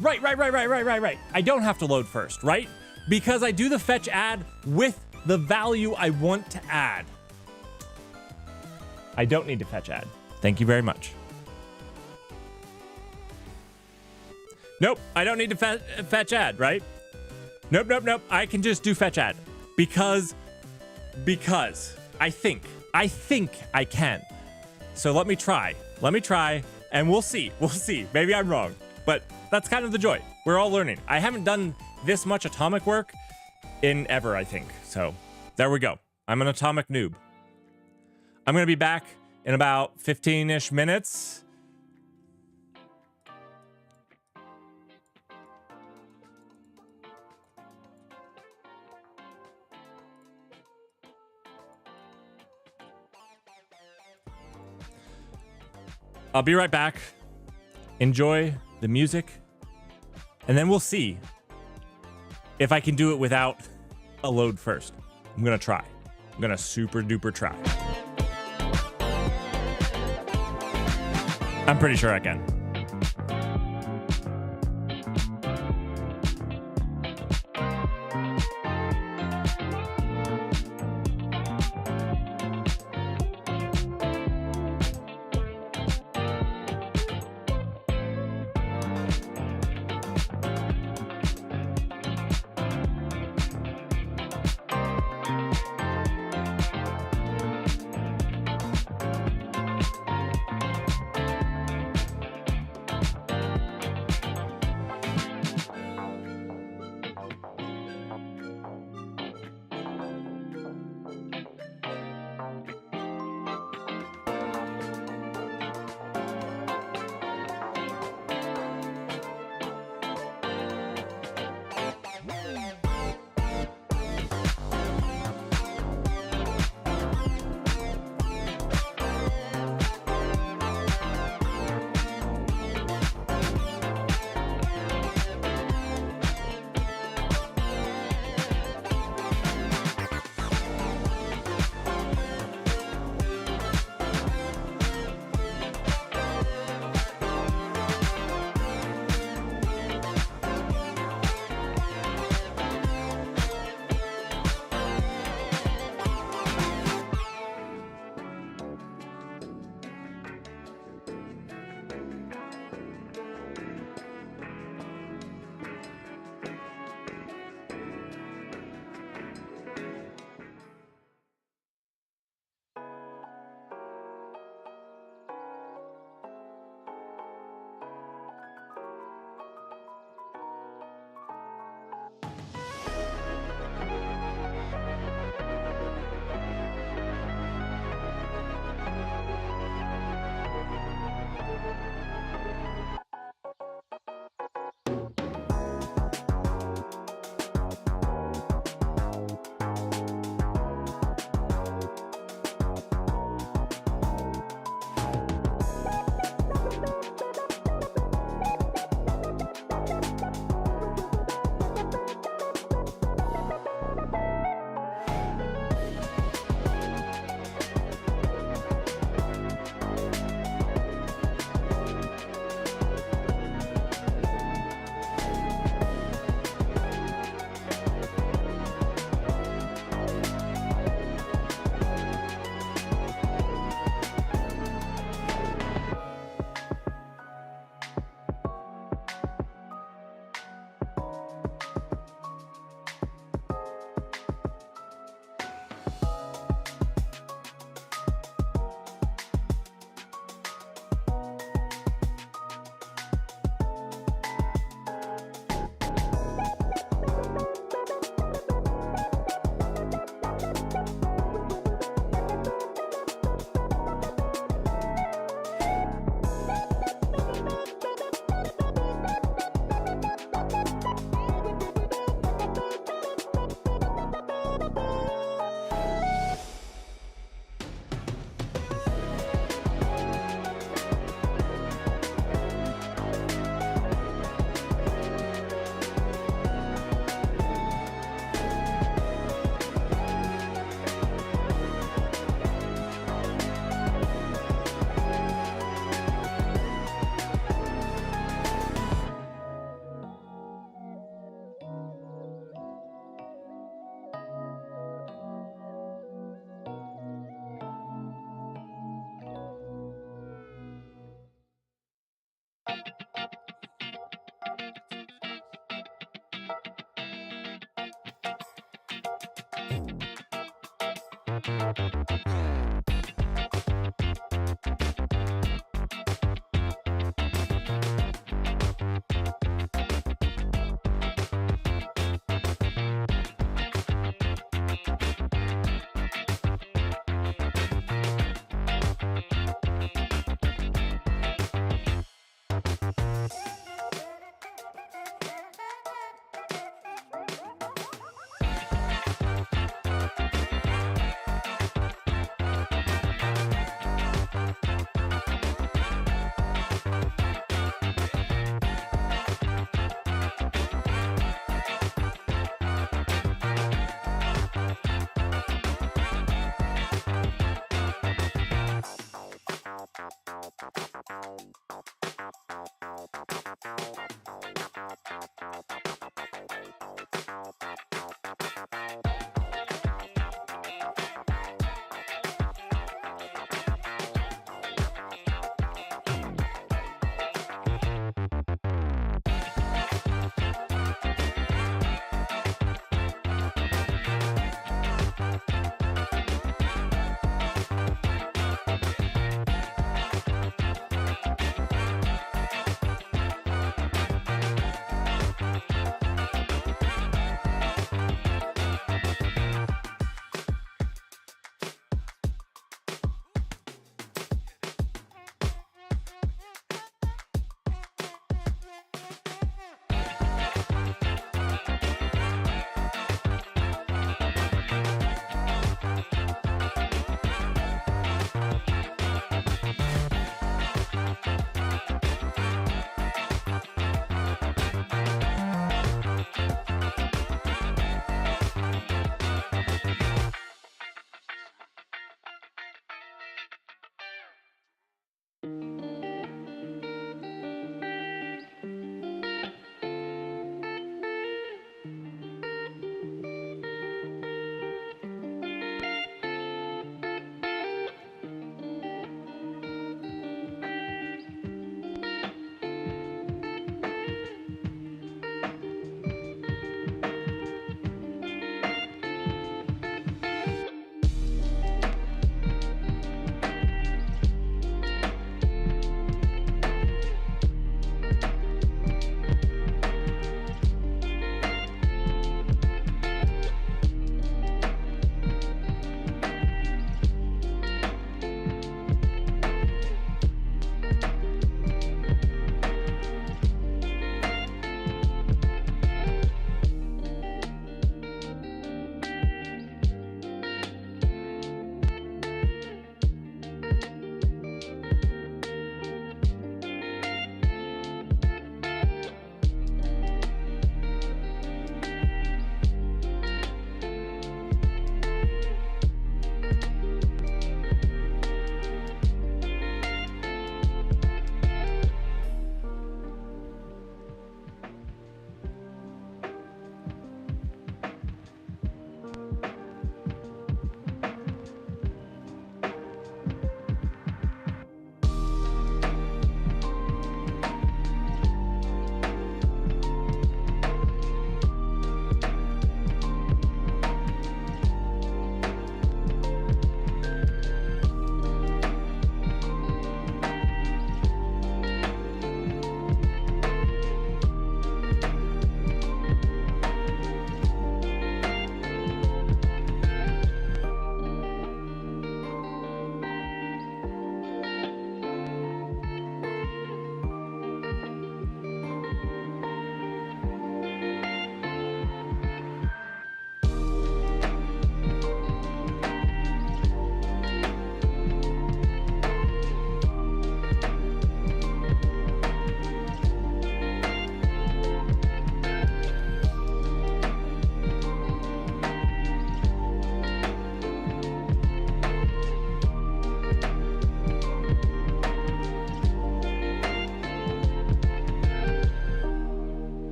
Right. I don't have to load first, right? Because I do the fetch add with the value I want to add. I don't need to fetch add. Thank you very much. Nope, I don't need to fetch add, right? Nope. I can just do fetch add because I think I can. So let me try, and we'll see. Maybe I'm wrong, but that's kind of the joy. We're all learning. I haven't done this much atomic work in ever, I think. So there we go. I'm an atomic noob. I'm going to be back in about 15-ish minutes. I'll be right back. Enjoy the music. And then we'll see if I can do it without a load first. I'm going to try. I'm going to super duper try. I'm pretty sure I can.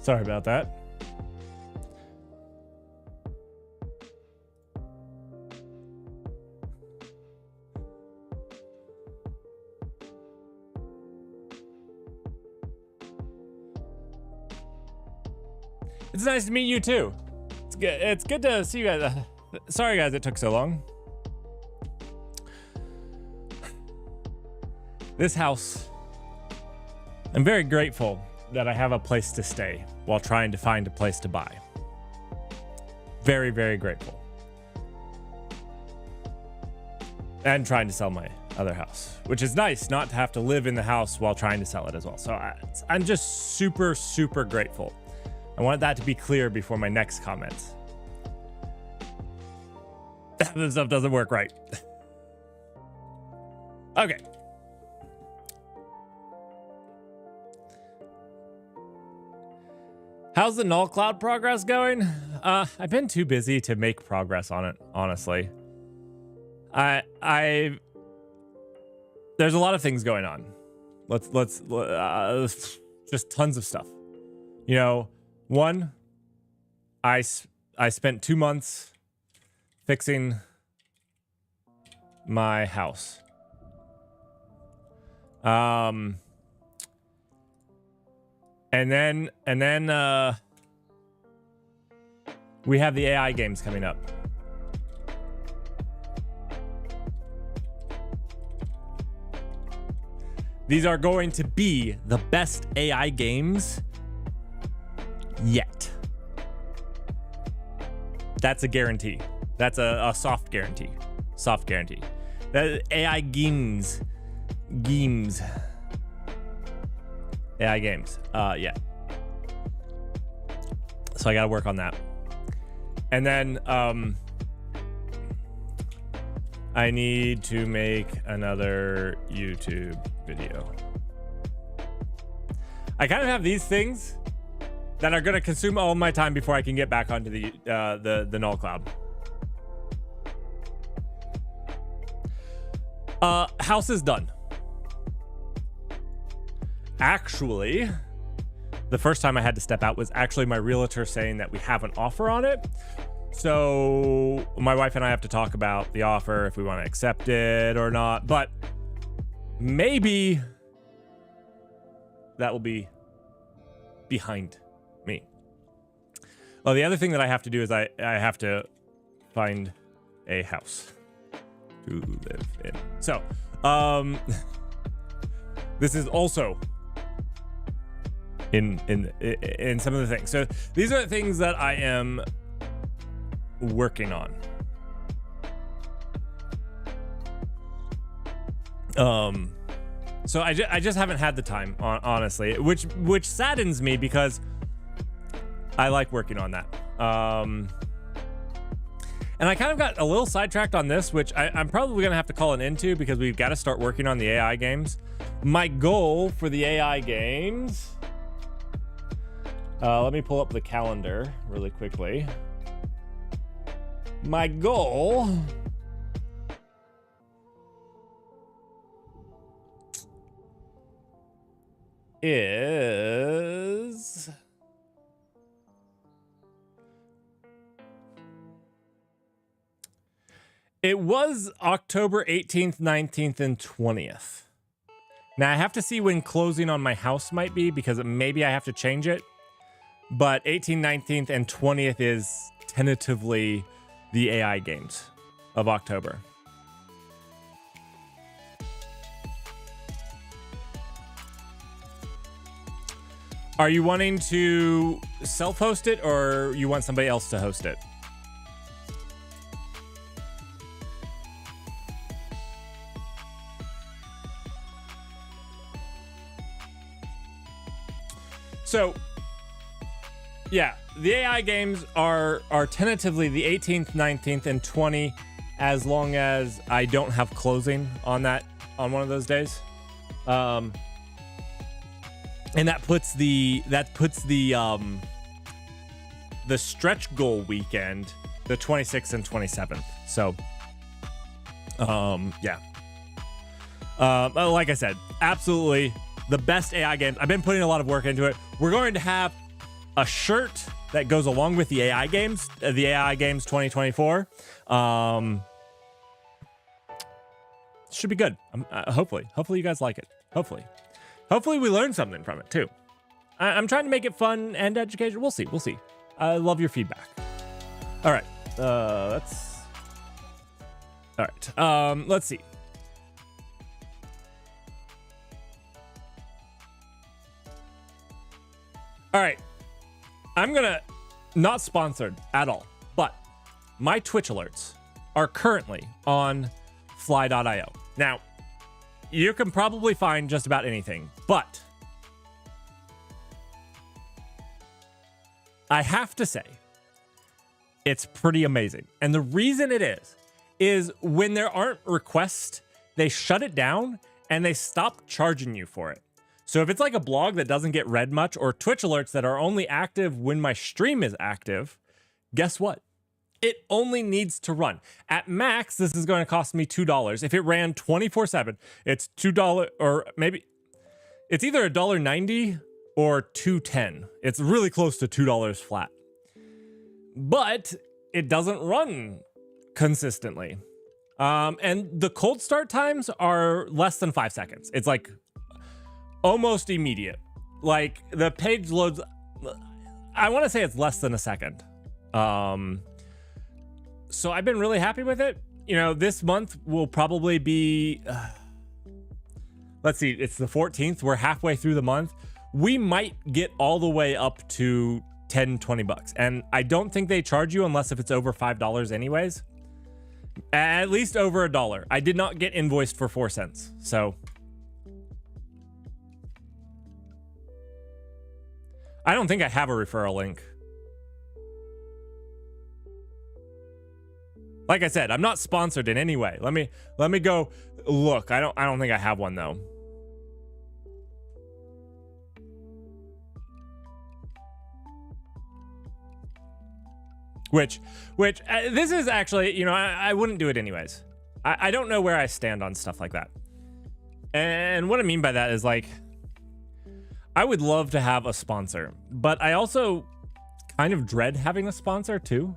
Sorry about that. It's nice to meet you too. It's good to see you guys. Sorry guys, it took so long. This house, I'm very grateful that I have a place to stay while trying to find a place to buy. Very, very grateful. And trying to sell my other house, which is nice not to have to live in the house while trying to sell it as well. So I'm just super, super grateful. I want that to be clear before my next comments. This stuff doesn't work right. Okay. How's the null cloud progress going? I've been too busy to make progress on it, honestly. There's a lot of things going on. Let's just tons of stuff. You know, one, I spent 2 months fixing my house. And then we have the AI games coming up. These are going to be the best AI games yet. That's a guarantee. That's a soft guarantee. Soft guarantee. That AI games. AI games. Yeah. So I gotta work on that. And then I need to make another YouTube video. I kind of have these things that are gonna consume all my time before I can get back onto the null cloud. House is done. Actually, the first time I had to step out was actually my realtor saying that we have an offer on it. So my wife and I have to talk about the offer, if we want to accept it or not. But maybe that will be behind me. Well, the other thing that I have to do is I have to find a house to live in. So, this is also in some of the things. So these are the things that I am working on. So I just haven't had the time, honestly, which saddens me because I like working on that. And I kind of got a little sidetracked on this, which I'm probably gonna have to call an end to because we've got to start working on the AI games. My goal for the AI games, let me pull up the calendar really quickly. My goal is it was October 18th, 19th, and 20th. Now I have to see when closing on my house might be because maybe I have to change it. But 18th, 19th, and 20th is tentatively the AI games of October. Are you wanting to self-host it or you want somebody else to host it? So, yeah, the AI games are tentatively the 18th, 19th, and 20th, as long as I don't have closing on one of those days. And that puts the stretch goal weekend, the 26th and 27th. So, yeah. Like I said, absolutely the best AI games. I've been putting a lot of work into it. We're going to have a shirt that goes along with the AI games, 2024. Should be good. Hopefully you guys like it. Hopefully we learn something from it too. I'm trying to make it fun and educational. We'll see. I love your feedback. All right, let's see. All right, I'm gonna not sponsored at all, but my Twitch alerts are currently on fly.io. Now, you can probably find just about anything, but I have to say, it's pretty amazing. And the reason it is when there aren't requests, they shut it down and they stop charging you for it. So if it's like a blog that doesn't get read much, or Twitch alerts that are only active when my stream is active, guess what? It only needs to run. At max, this is going to cost me $2. If it ran 24/7, it's $2, or maybe it's either $1.90 or $2.10. It's really close to $2 flat. But it doesn't run consistently. And the cold start times are less than 5 seconds. It's like almost immediate. Like the page loads, I want to say it's less than a second. So I've been really happy with it. You know, this month will probably be, let's see, it's the 14th. We're halfway through the month. We might get all the way up to 10, 20 bucks. And I don't think they charge you unless if it's over $5 anyways. At least over $1. I did not get invoiced for 4 cents. So I don't think I have a referral link. Like I said, I'm not sponsored in any way. Let me go look. I don't think I have one though. Which this is actually, you know, I wouldn't do it anyways. I don't know where I stand on stuff like that. And what I mean by that is, like, I would love to have a sponsor, but I also kind of dread having a sponsor too.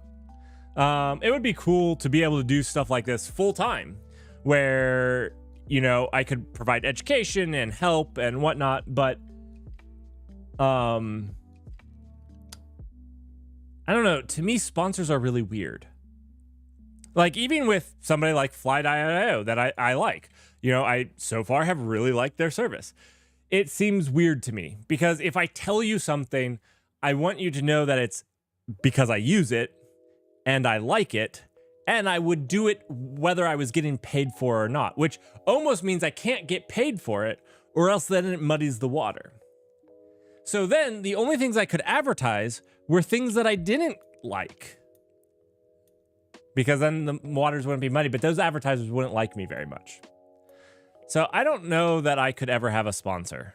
It would be cool to be able to do stuff like this full time, where, you know, I could provide education and help and whatnot, but I don't know. To me, sponsors are really weird. Like, even with somebody like Fly.io that I like, you know, I so far have really liked their service. It seems weird to me because if I tell you something, I want you to know that it's because I use it and I like it, and I would do it whether I was getting paid for or not, which almost means I can't get paid for it, or else then it muddies the water. So then the only things I could advertise were things that I didn't like, because then the waters wouldn't be muddy, but those advertisers wouldn't like me very much. So I don't know that I could ever have a sponsor,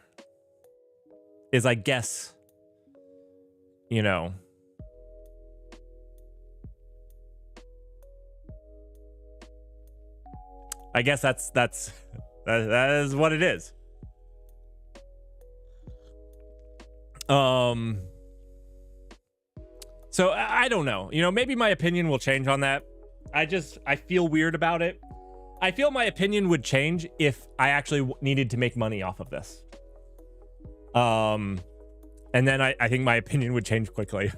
is, I guess, you know, I guess that is what it is. So I don't know. You know, maybe my opinion will change on that. I feel weird about it. I feel my opinion would change if I actually needed to make money off of this. And then I think my opinion would change quickly.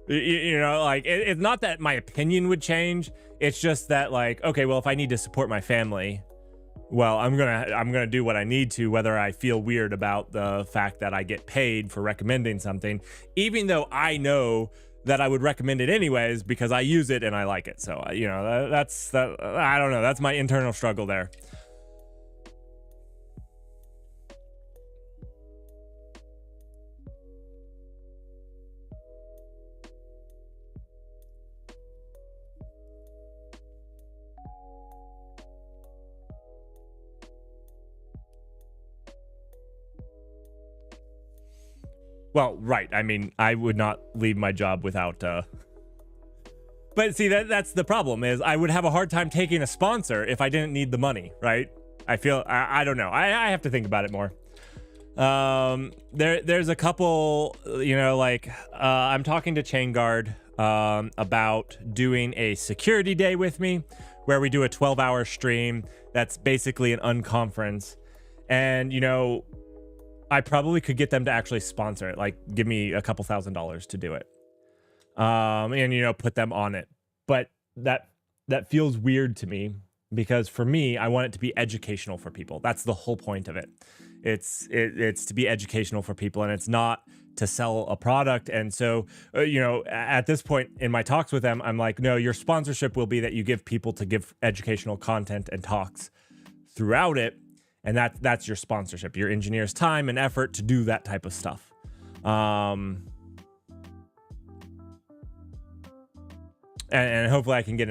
You know, like, it's not that my opinion would change. It's just that, like, okay, well, if I need to support my family, well, I'm gonna do what I need to, whether I feel weird about the fact that I get paid for recommending something, even though I know that I would recommend it anyways because I use it and I like it. So, you know, that's I don't know. That's my internal struggle there. Well, right. I mean, I would not leave my job without, but see, that's the problem, is I would have a hard time taking a sponsor if I didn't need the money, right? I feel, I don't know. I have to think about it more. There's a couple, you know, like I'm talking to Chain Guard about doing a security day with me where we do a 12-hour stream that's basically an unconference. And, you know, I probably could get them to actually sponsor it, like give me a couple $1,000s to do it. And, you know, put them on it. But that feels weird to me because for me, I want it to be educational for people. That's the whole point of it. It's to be educational for people, and it's not to sell a product. And so, you know, at this point in my talks with them, I'm like, no, your sponsorship will be that you give people to give educational content and talks throughout it. And that's your sponsorship, your engineer's time and effort to do that type of stuff. And hopefully I can get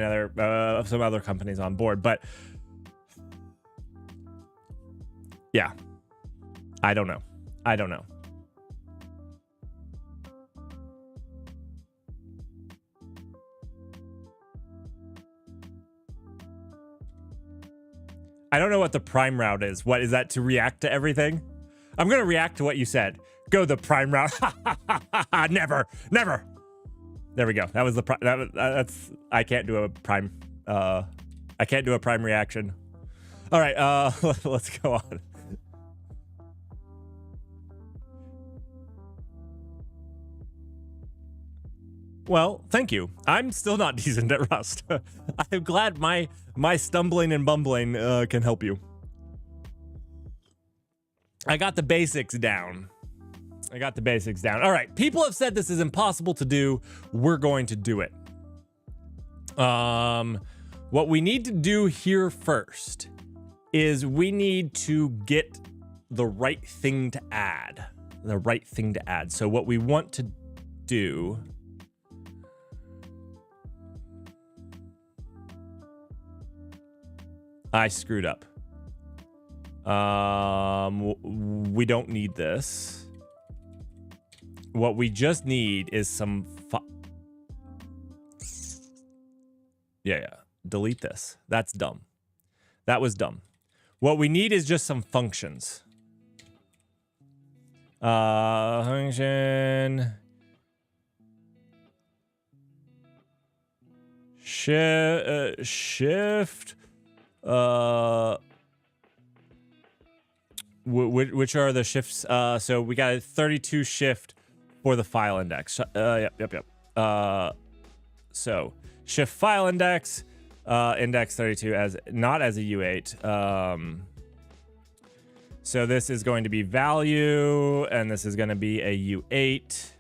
some other companies on board. But yeah, I don't know. I don't know. I don't know what the prime route is. What is that, to react to everything? I'm going to react to what you said. Go the prime route. Never. There we go. That was that's I can't do a prime reaction. All right, let's go on. Well, thank you. I'm still not decent at Rust. I'm glad my stumbling and bumbling can help you. I got the basics down. All right. People have said this is impossible to do. We're going to do it. What we need to do here first is we need to get the right thing to add. So what we want to do... I screwed up. We don't need this. What we just need is some yeah. Delete this. That's dumb. That was dumb. What we need is just some functions. Function. Shift. Which are the shifts? So we got a 32 shift for the file index. Yep. So shift file index, index 32 as not as a U8. So this is going to be value, and this is going to be a U8.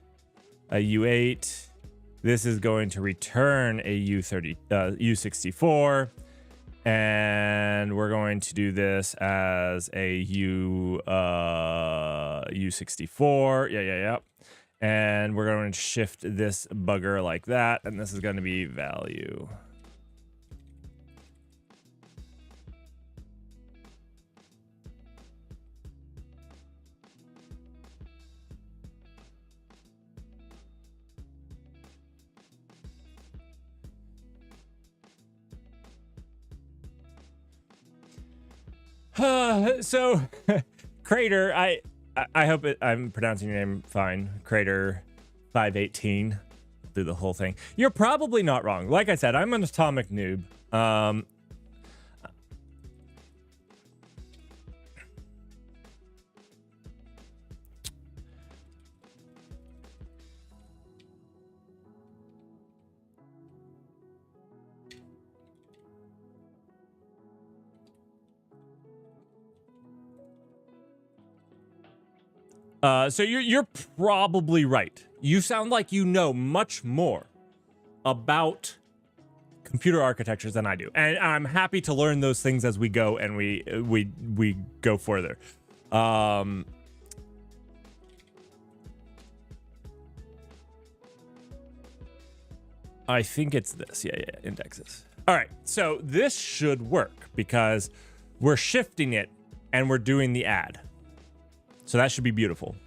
This is going to return a U64. And we're going to do this as a U64. Yeah. And we're going to shift this bugger like that. And this is going to be value. So Crater, I hope I'm pronouncing your name fine. Crater 518 through the whole thing. You're probably not wrong. Like I said, I'm an atomic noob. So you're probably right. You sound like you know much more about computer architectures than I do, and I'm happy to learn those things as we go and we go further. I think it's this. Yeah, indexes. All right, so this should work because we're shifting it and we're doing the add. So that should be beautiful.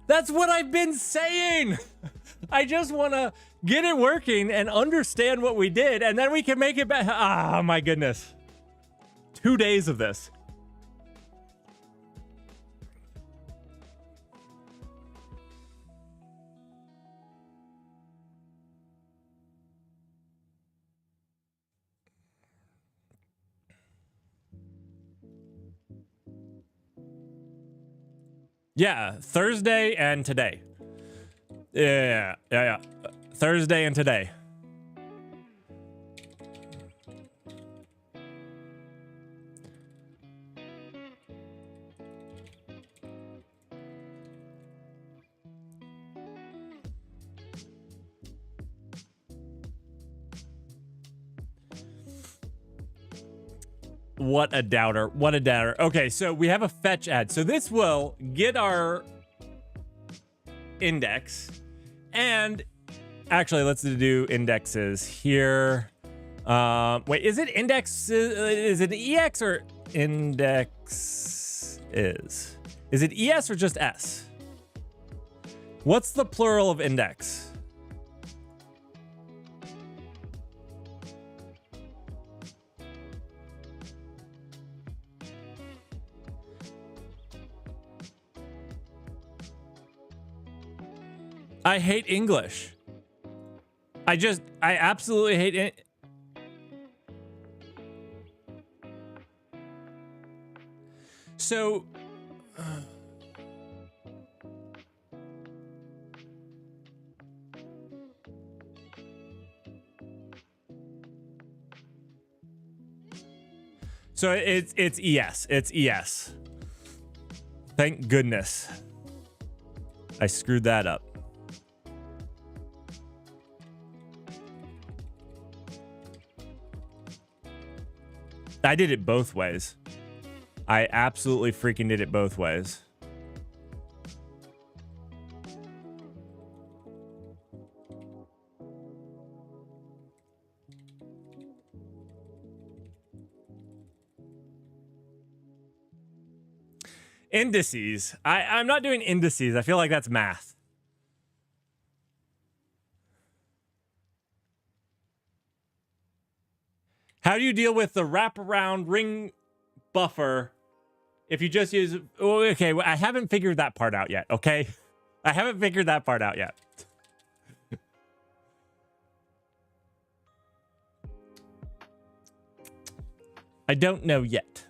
That's what I've been saying. I just want to get it working and understand what we did, and then we can make it better. Ah, my goodness. 2 days of this. Yeah, Thursday and today. Yeah. Thursday and today. What a doubter. What a doubter. Okay, so we have a fetch ad. So this will get our index. And actually, let's do indexes here. Wait, is it index? Is it EX or index is? Is it ES or just S? What's the plural of index? I hate English. I absolutely hate it. So, it's ES. It's ES. Thank goodness. I screwed that up. I did it both ways. I absolutely freaking did it both ways. Indices. I'm not doing indices. I feel like that's math. How do you deal with the wraparound ring buffer if you just use... Oh, okay, well, I haven't figured that part out yet, okay? I haven't figured that part out yet. I don't know yet.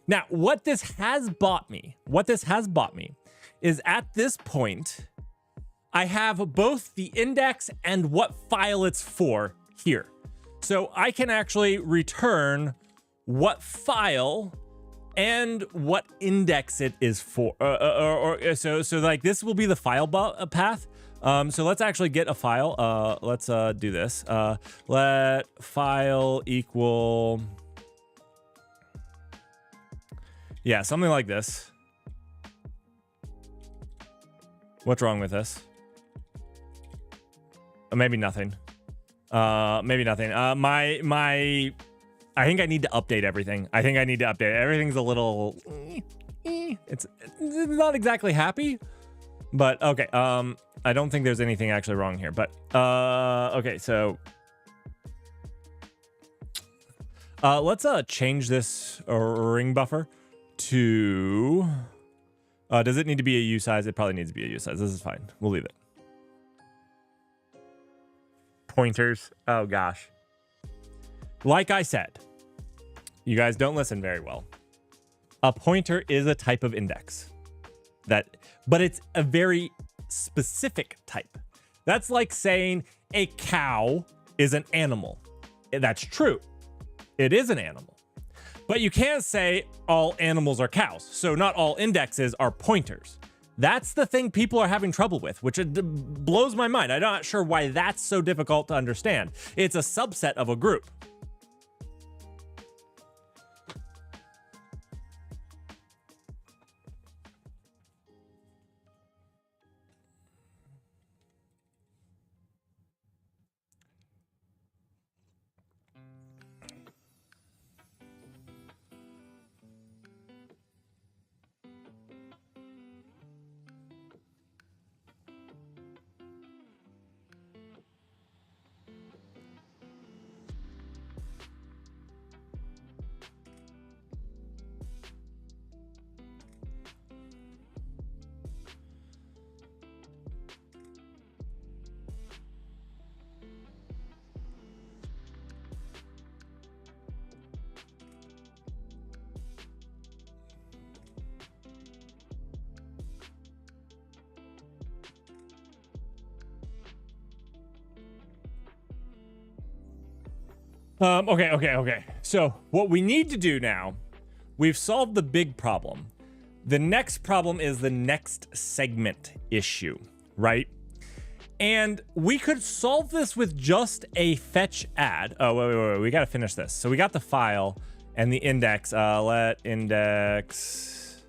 Now, what this has bought me is at this point, I have both the index and what file it's for here. So I can actually return what file and what index it is for. So like this will be the file path. So let's actually get a file. Let's do this. Let file equal... Yeah, something like this. What's wrong with this? Maybe nothing. Maybe nothing. I think I need to update everything. Everything's a little... It's not exactly happy, but okay. I don't think there's anything actually wrong here, but okay, so let's change this ring buffer to... does it need to be a U size? It probably needs to be a U size. This is fine. We'll leave it. Pointers. Oh, gosh. Like I said, you guys don't listen very well. A pointer is a type of index. But it's a very specific type. That's like saying a cow is an animal. That's true. It is an animal. But you can't say all animals are cows. So not all indexes are pointers. That's the thing people are having trouble with, which blows my mind. I'm not sure why that's so difficult to understand. It's a subset of a group. Okay. So what we need to do now, we've solved the big problem. The next problem is the next segment issue, right? And we could solve this with just a fetch add. Oh, wait. We got to finish this. So we got the file and the index. Let index.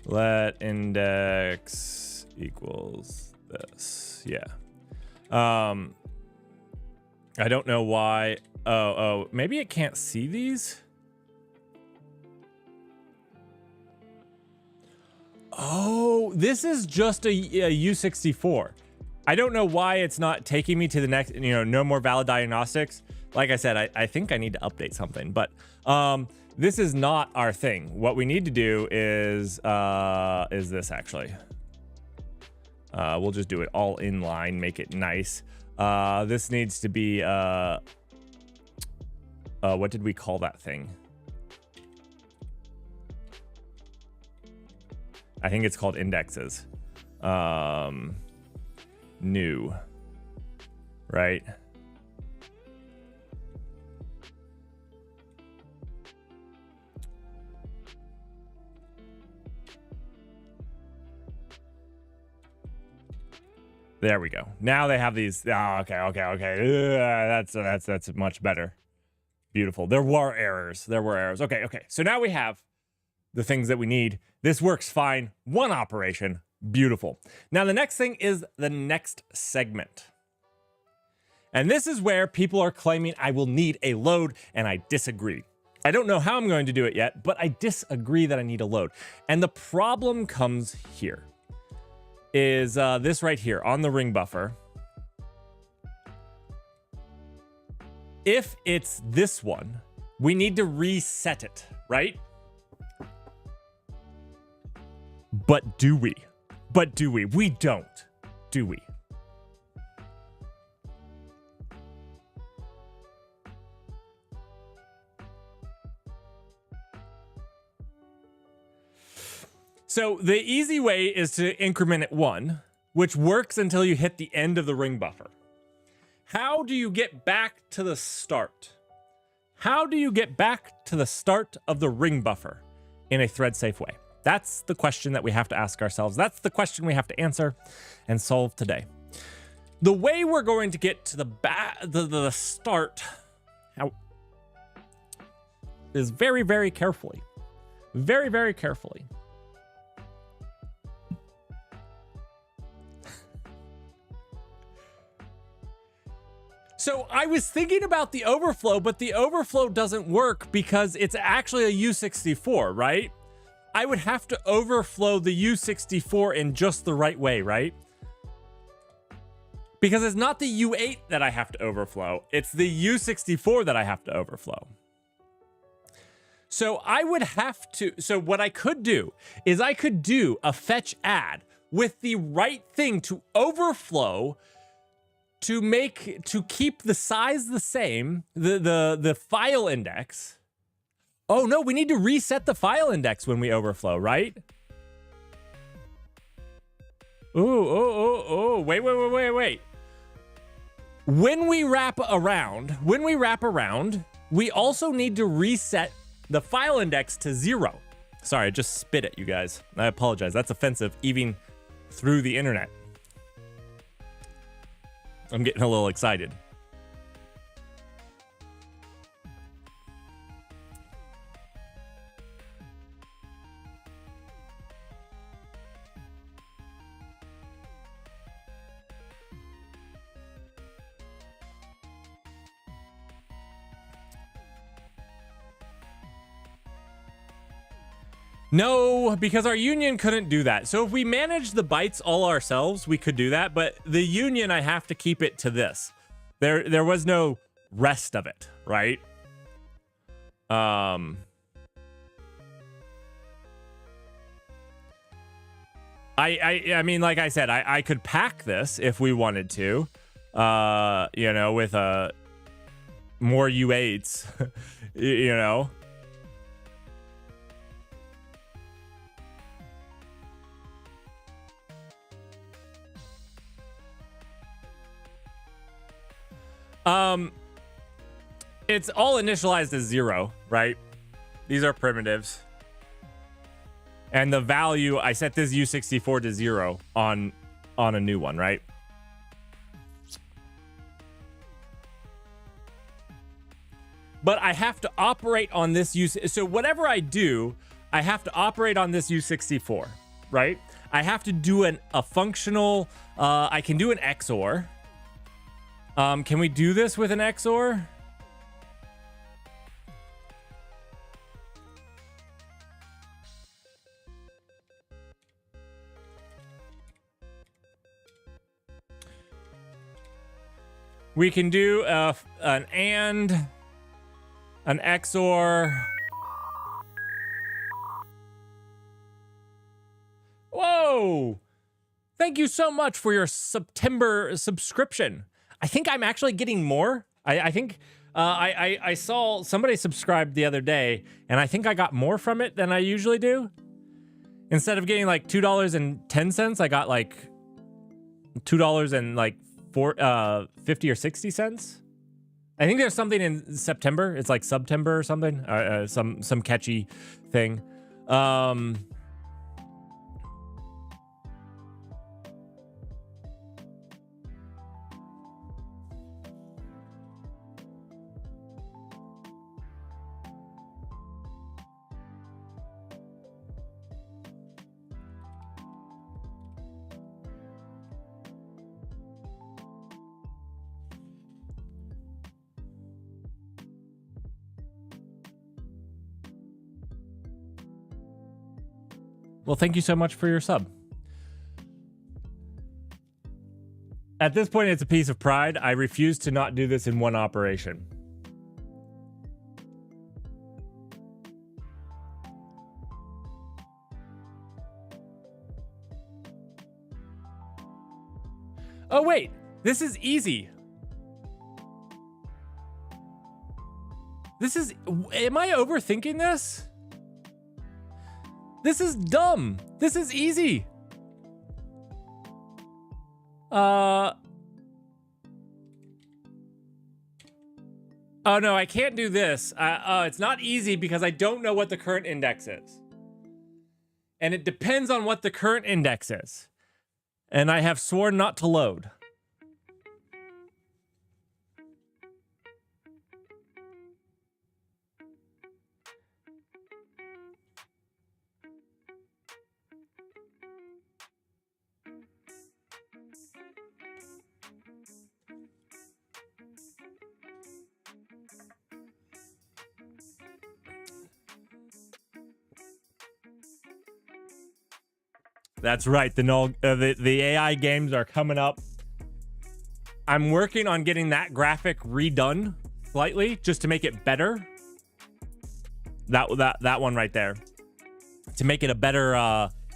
Let index equals this. Yeah. I don't know why. Oh, maybe it can't see these. Oh, this is just a U64. I don't know why it's not taking me to the next, no more valid diagnostics. Like I said, I think I need to update something, but this is not our thing. What we need to do is this actually. We'll just do it all in line, make it nice. This needs to be, what did we call that thing? I think it's called indexes. New, right? There we go. Now they have these. Oh, okay. That's much better. Beautiful. There were errors. Okay. So now we have the things that we need. This works fine. One operation. Beautiful. Now the next thing is the next segment. And this is where people are claiming I will need a load, and I disagree. I don't know how I'm going to do it yet, but I disagree that I need a load. And the problem comes here. Is this right here on the ring buffer. If it's this one, we need to reset it, right? But do we? We don't, do we? So the easy way is to increment it 1, which works until you hit the end of the ring buffer. How do you get back to the start? How do you get back to the start of the ring buffer in a thread safe way? That's the question that we have to ask ourselves. That's the question we have to answer and solve today. The way we're going to get to the start is very, very carefully. Very, very carefully. So I was thinking about the overflow, but the overflow doesn't work because it's actually a U64, right? I would have to overflow the U64 in just the right way, right? Because it's not the U8 that I have to overflow. It's the U64 that I have to overflow. So I would have to, so what I could do is I could do a fetch add with the right thing to overflow to keep the size the same, the file index. Oh no, we need to reset the file index when we overflow, right? Wait. When we wrap around, we also need to reset the file index to 0. Sorry, I just spit at you guys. I apologize. That's offensive, even through the internet. I'm getting a little excited. No, because our union couldn't do that. So if we manage the bytes all ourselves, we could do that. But the union, I have to keep it to this. There was no rest of it, right? I mean, like I said, I could pack this if we wanted to, with more U8s, you know. It's all initialized as 0, right? These are primitives. And the value, I set this U64 to 0 on a new one, right? But I have to operate on this so whatever I do, I have to operate on this U64, right? I have to do a functional, I can do an XOR. Can we do this with an XOR? We can do an AND, an XOR. Whoa! Thank you so much for your September subscription. I think I'm actually getting more. I think I saw somebody subscribed the other day, and I think I got more from it than I usually do. Instead of getting like $2.10, I got like $2 and like 50 or 60 cents. I think there's something in September. It's like September or something. Some catchy thing. Well, thank you so much for your sub. At this point, it's a piece of pride. I refuse to not do this in one operation. Oh, wait. This is easy. Am I overthinking this? This is dumb. This is easy. Oh no, I can't do this. It's not easy because I don't know what the current index is. And it depends on what the current index is. And I have sworn not to load. That's right. The AI games are coming up. I'm working on getting that graphic redone slightly just to make it better. That one right there. To make it a better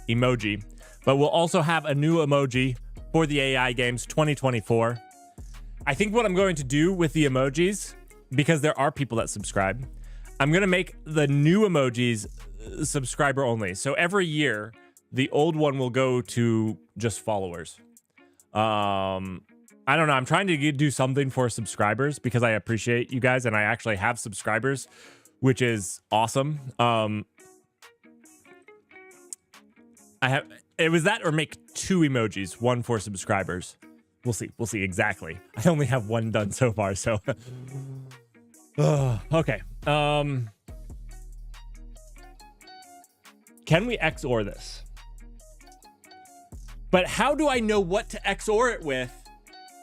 emoji. But we'll also have a new emoji for the AI games 2024. I think what I'm going to do with the emojis, because there are people that subscribe, I'm going to make the new emojis subscriber only. So every year, the old one will go to just followers. I don't know. I'm trying to do something for subscribers because I appreciate you guys and I actually have subscribers, which is awesome. It was that or make 2 emojis, one for subscribers. We'll see. We'll see exactly. I only have one done so far, so. Okay. Can we XOR this? But how do I know what to XOR it with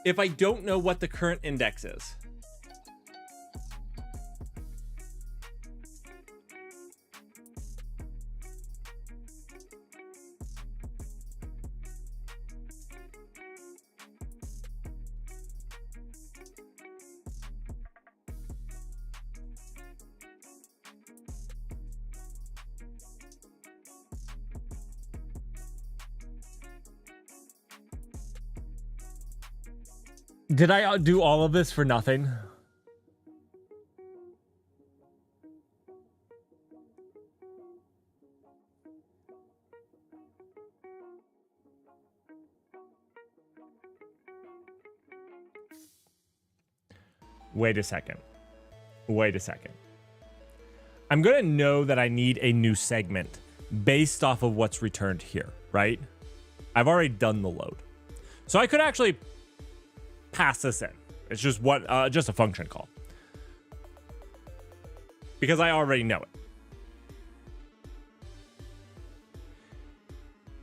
if I don't know what the current index is? Did I do all of this for nothing? Wait a second. I'm going to know that I need a new segment based off of what's returned here, right? I've already done the load. So I could actually pass this in. It's just just a function call. Because I already know it.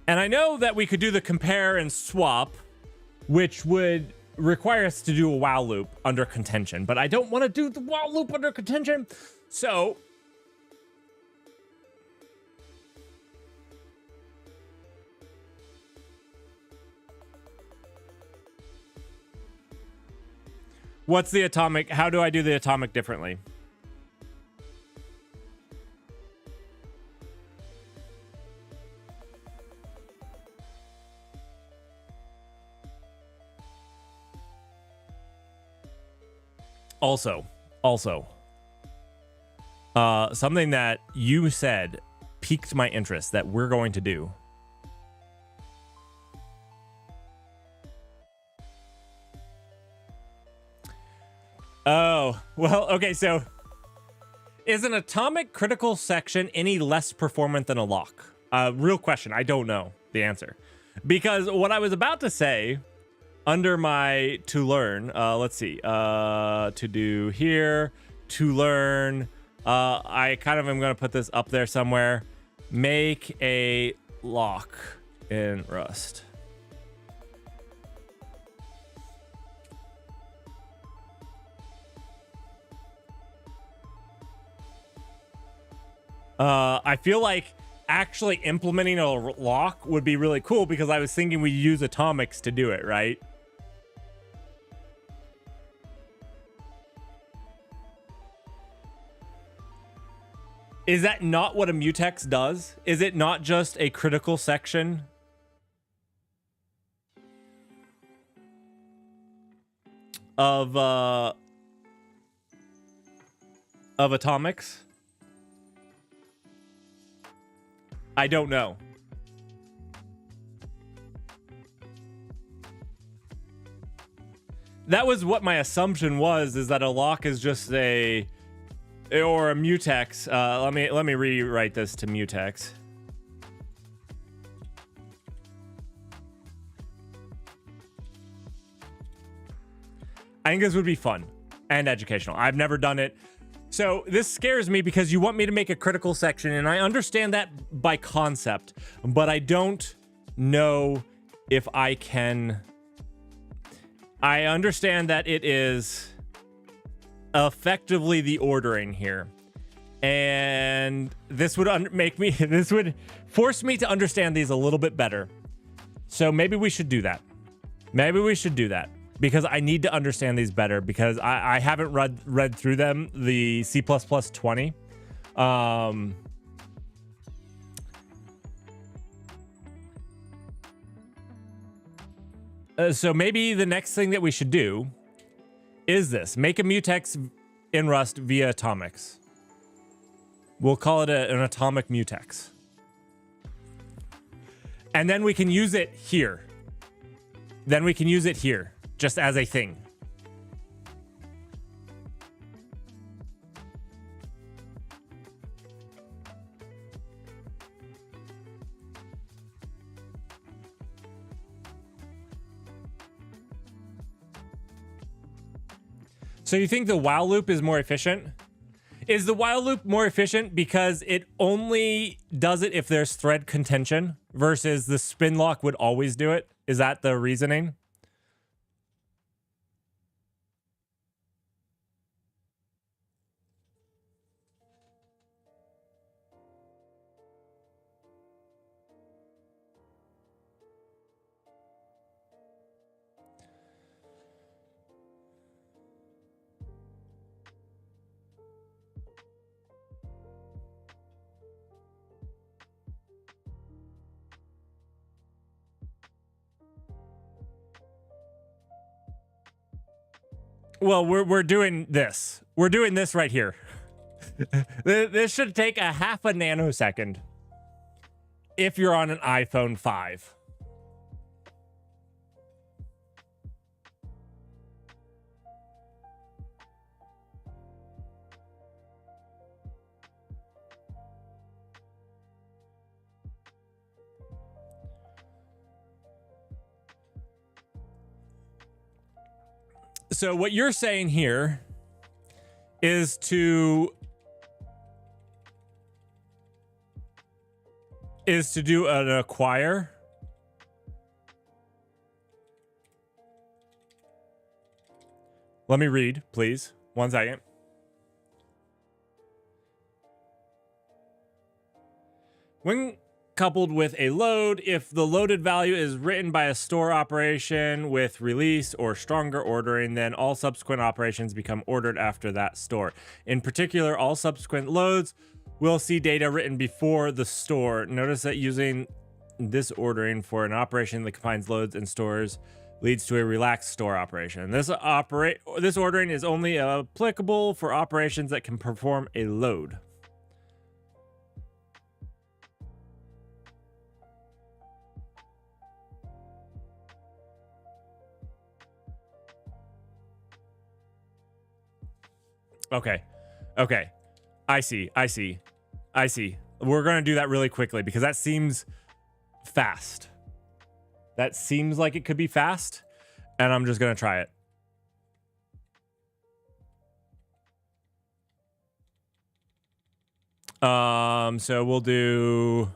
And I know that we could do the compare and swap, which would require us to do a while loop under contention, but I don't want to do the while loop under contention. So what's the atomic? How do I do the atomic differently? Also, something that you said piqued my interest that we're going to do. Oh, well, okay, so is an atomic critical section any less performant than a lock? Real question. I don't know the answer. Because what I was about to say under my to learn, let's see, to do here, to learn, I kind of am going to put this up there somewhere. Make a lock in Rust. I feel like actually implementing a lock would be really cool because I was thinking we use atomics to do it, right? Is that not what a mutex does? Is it not just a critical section of atomics? I don't know. That was what my assumption was, is that a lock is just a or a mutex. Let me rewrite this to mutex. I think this would be fun and educational. I've never done it. So this scares me because you want me to make a critical section, and I understand that by concept, but I don't know if I can. I understand that it is effectively the ordering here, and this would this would force me to understand these a little bit better. So maybe we should do that. Maybe we should do that because I need to understand these better because I haven't read through them, the C++ 20. So maybe the next thing that we should do is this. Make a mutex in Rust via atomics. We'll call it an atomic mutex. And then we can use it here. Then we can use it here, just as a thing. So you think the while loop is more efficient? Is the while loop more efficient because it only does it if there's thread contention versus the spin lock would always do it? Is that the reasoning? Well, we're doing this. We're doing this right here. This should take a half a nanosecond if you're on an iPhone 5. So what you're saying here is to do an acquire. Let me read, please. 1 second. When coupled with a load, if the loaded value is written by a store operation with release or stronger ordering, then all subsequent operations become ordered after that store. In particular, all subsequent loads will see data written before the store. Notice that using this ordering for an operation that combines loads and stores leads to a relaxed store operation. This ordering is only applicable for operations that can perform a load. Okay. I see. We're going to do that really quickly because that seems fast. That seems like it could be fast, and I'm just going to try it. So we'll do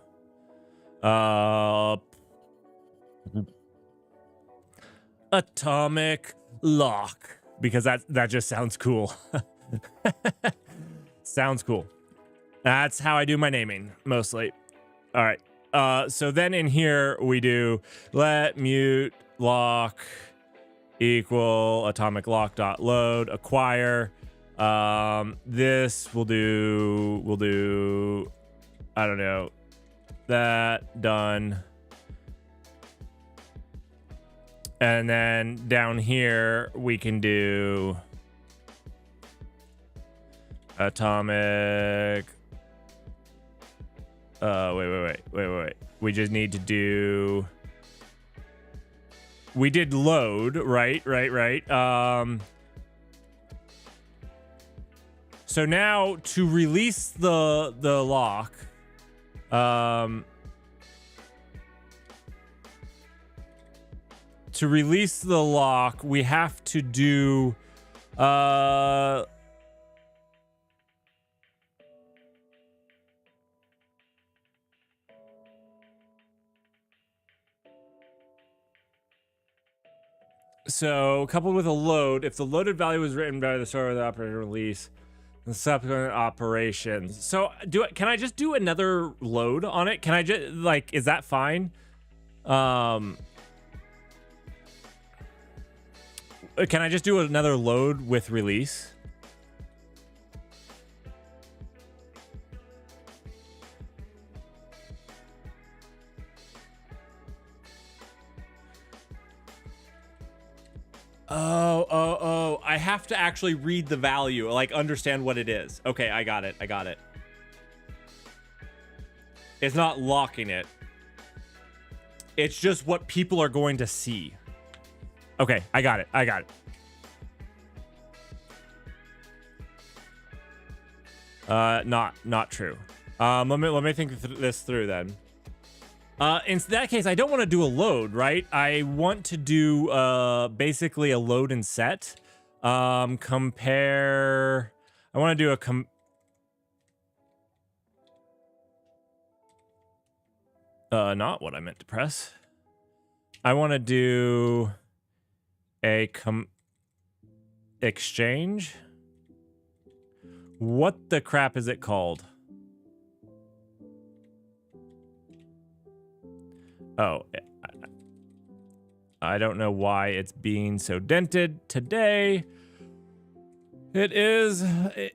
atomic lock because that just sounds cool. Sounds cool. That's how I do my naming mostly. All right. So then in here we do let mute lock equal atomic lock dot load acquire. This we'll do I don't know, that done. And then down here we can do atomic wait. We just need to do, we did load, right. So now to release the lock, we have to do so coupled with a load, if the loaded value was written by the store of the operator release, the subsequent operations. So can I just do another load on it? Can I just, like, is that fine? Can I just do another load with release? Oh, I have to actually read the value, like understand what it is. Okay, I got it. It's not locking it. It's just what people are going to see. Okay, I got it. Not true. Let me think this through then. In that case, I don't want to do a load, right? I want to do basically a load and set. Compare. I want to do a not what I meant to press. I want to do a exchange. What the crap is it called? Oh, I don't know why it's being so dented today. It is,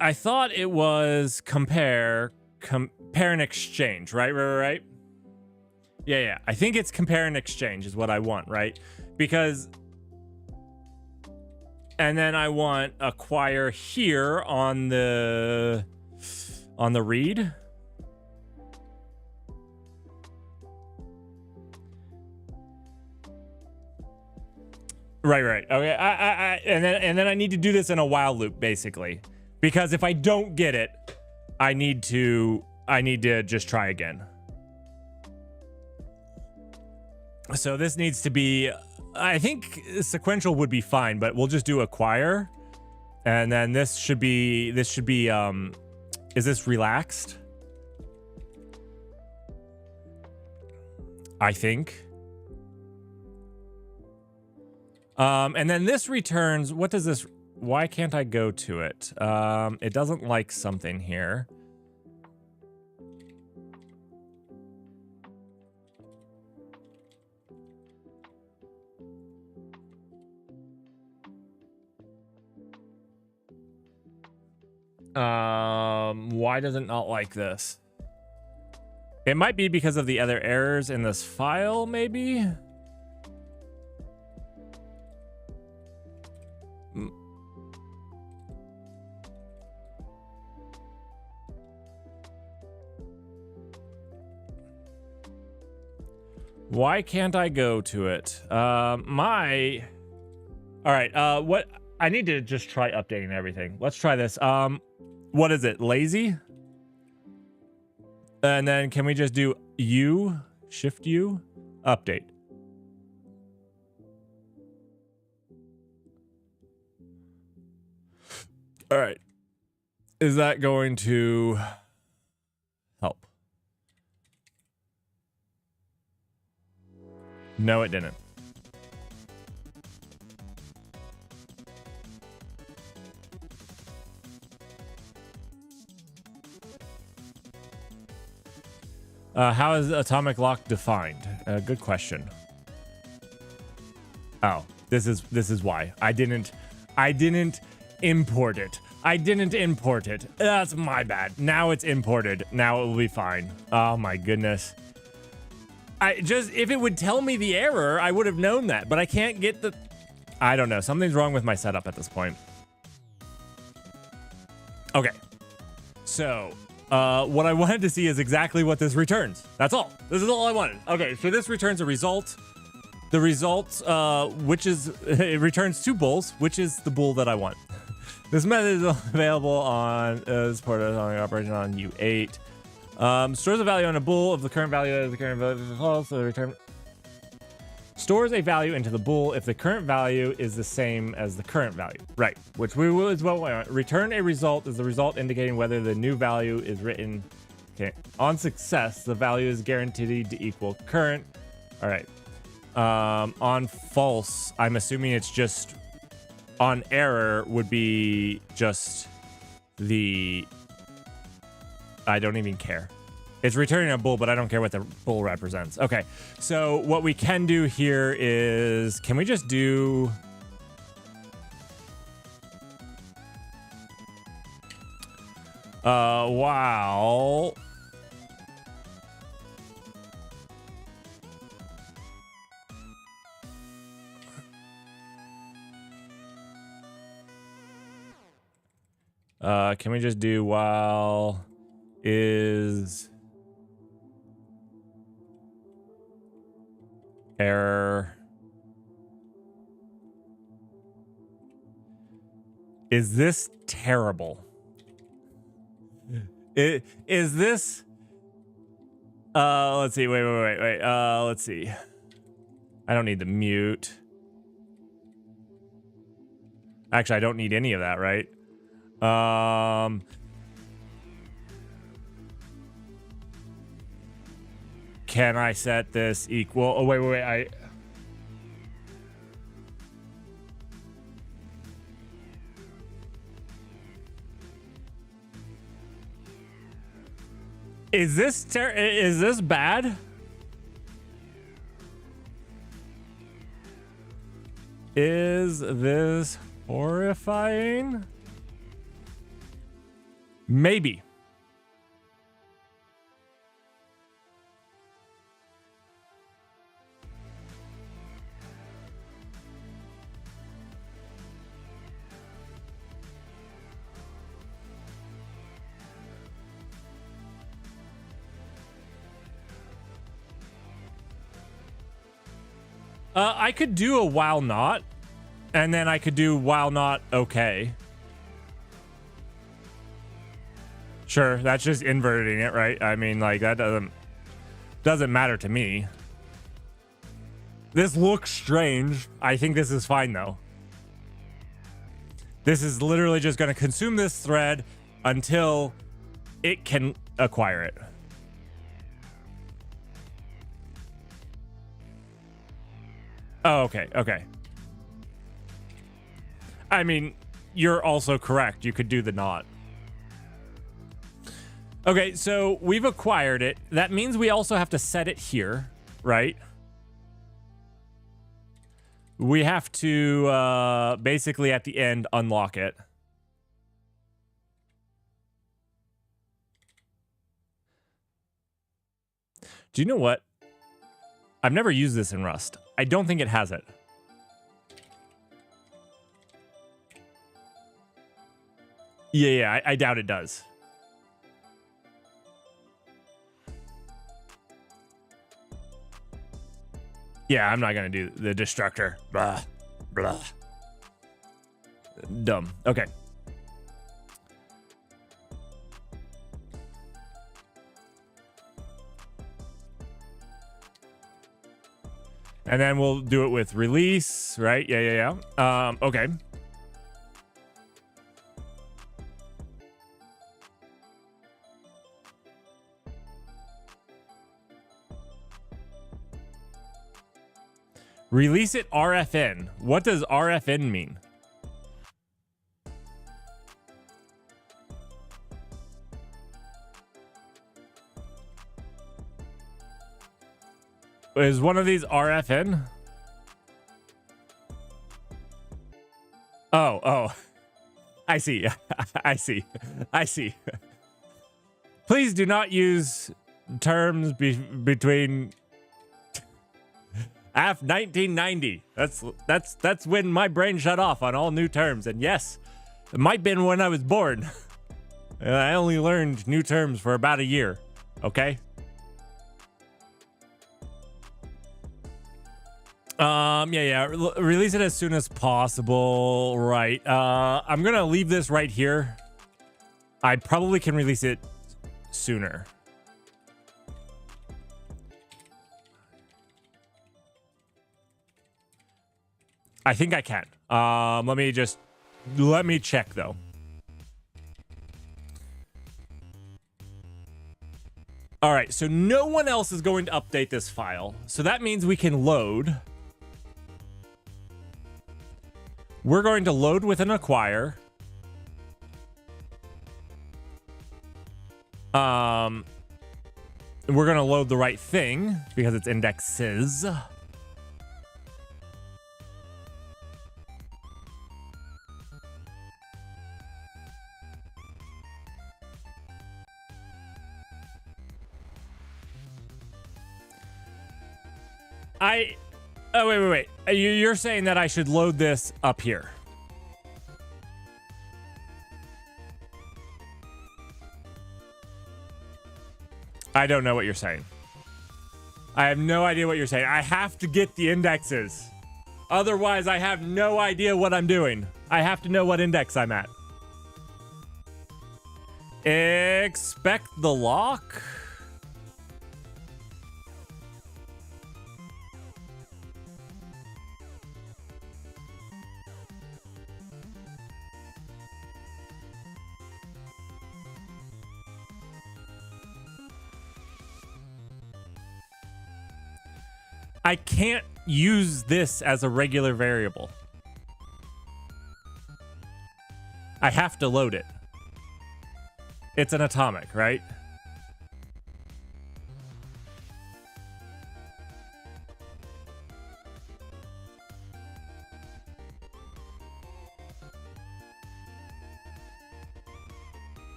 I thought it was compare and exchange, right? Yeah. I think it's compare and exchange is what I want, right? Because, and then I want acquire here on the read. Right. Okay. And then I need to do this in a while loop, basically, because if I don't get it, I need to just try again. So this needs to be I think sequential would be fine, but we'll just do acquire. And then this should be, is this relaxed? I think. And then this returns, what does this, why can't I go to it? It doesn't like something here. Why does it not like this? It might be because of the other errors in this file, maybe? Why can't I go to it? All right, what? I need to just try updating everything. Let's try this. What is it? Lazy? And then can we just do U, Shift U, update? All right. Is that going to help? No, it didn't. How is atomic lock defined? Good question. Oh, this is why I didn't import it. I didn't import it. That's my bad. Now it's imported. Now it will be fine. Oh my goodness. If it would tell me the error, I would have known that, but I can't get the, I don't know. Something's wrong with my setup at this point. Okay. So, what I wanted to see is exactly what this returns. That's all. This is all I wanted. Okay, so this returns a result. The result, which is, it returns 2 bulls, which is the bull that I want. This method is available on, supported on operation on U8. Stores a value on a bool of the current value of the current value, so the return. Stores a value into the bool if the current value is the same as the current value. Right, which we will as well want. Return a result is the result indicating whether the new value is written. Okay. On success, the value is guaranteed to equal current. All right. On false, I'm assuming it's just on error would be just the, I don't even care. It's returning a bull, but I don't care what the bull represents. Okay, so what we can do here is, can we just do... wow. Can we just do while is error? Is this terrible? Is this let's see, wait. Let's see. I don't need the mute. Actually, I don't need any of that, right? Can I set this equal? Oh, wait. Is this bad? Is this horrifying? Maybe. I could do a while not, and then I could do while not okay. Sure, that's just inverting it, right? I mean, like, that doesn't matter to me. This looks strange. I think this is fine, though. This is literally just going to consume this thread until it can acquire it. Oh, okay, okay. I mean, you're also correct. You could do the not. Okay, so we've acquired it. That means we also have to set it here, right? We have to basically at the end unlock it. Do you know what? I've never used this in Rust. I don't think it has it. Yeah, I doubt it does. Yeah, I'm not gonna do the destructor. Blah, blah. Dumb. Okay. And then we'll do it with release, right? Yeah. Okay. Release it RFN. What does RFN mean? Is one of these RFN? Oh. I see. I see. Please do not use terms between after 1990. That's when my brain shut off on all new terms. And yes, it might have been when I was born. I only learned new terms for about a year. Okay. Release it as soon as possible. Right. I'm gonna leave this right here. I probably can release it sooner. I think I can. Let me check though. All right, so no one else is going to update this file. So that means we can load. We're going to load with an acquire. We're going to load the right thing because it's indexes. Oh, wait. You're saying that I should load this up here. I don't know what you're saying. I have no idea what you're saying. I have to get the indexes. Otherwise, I have no idea what I'm doing. I have to know what index I'm at. Expect the lock. I can't use this as a regular variable. I have to load it. It's an atomic, right?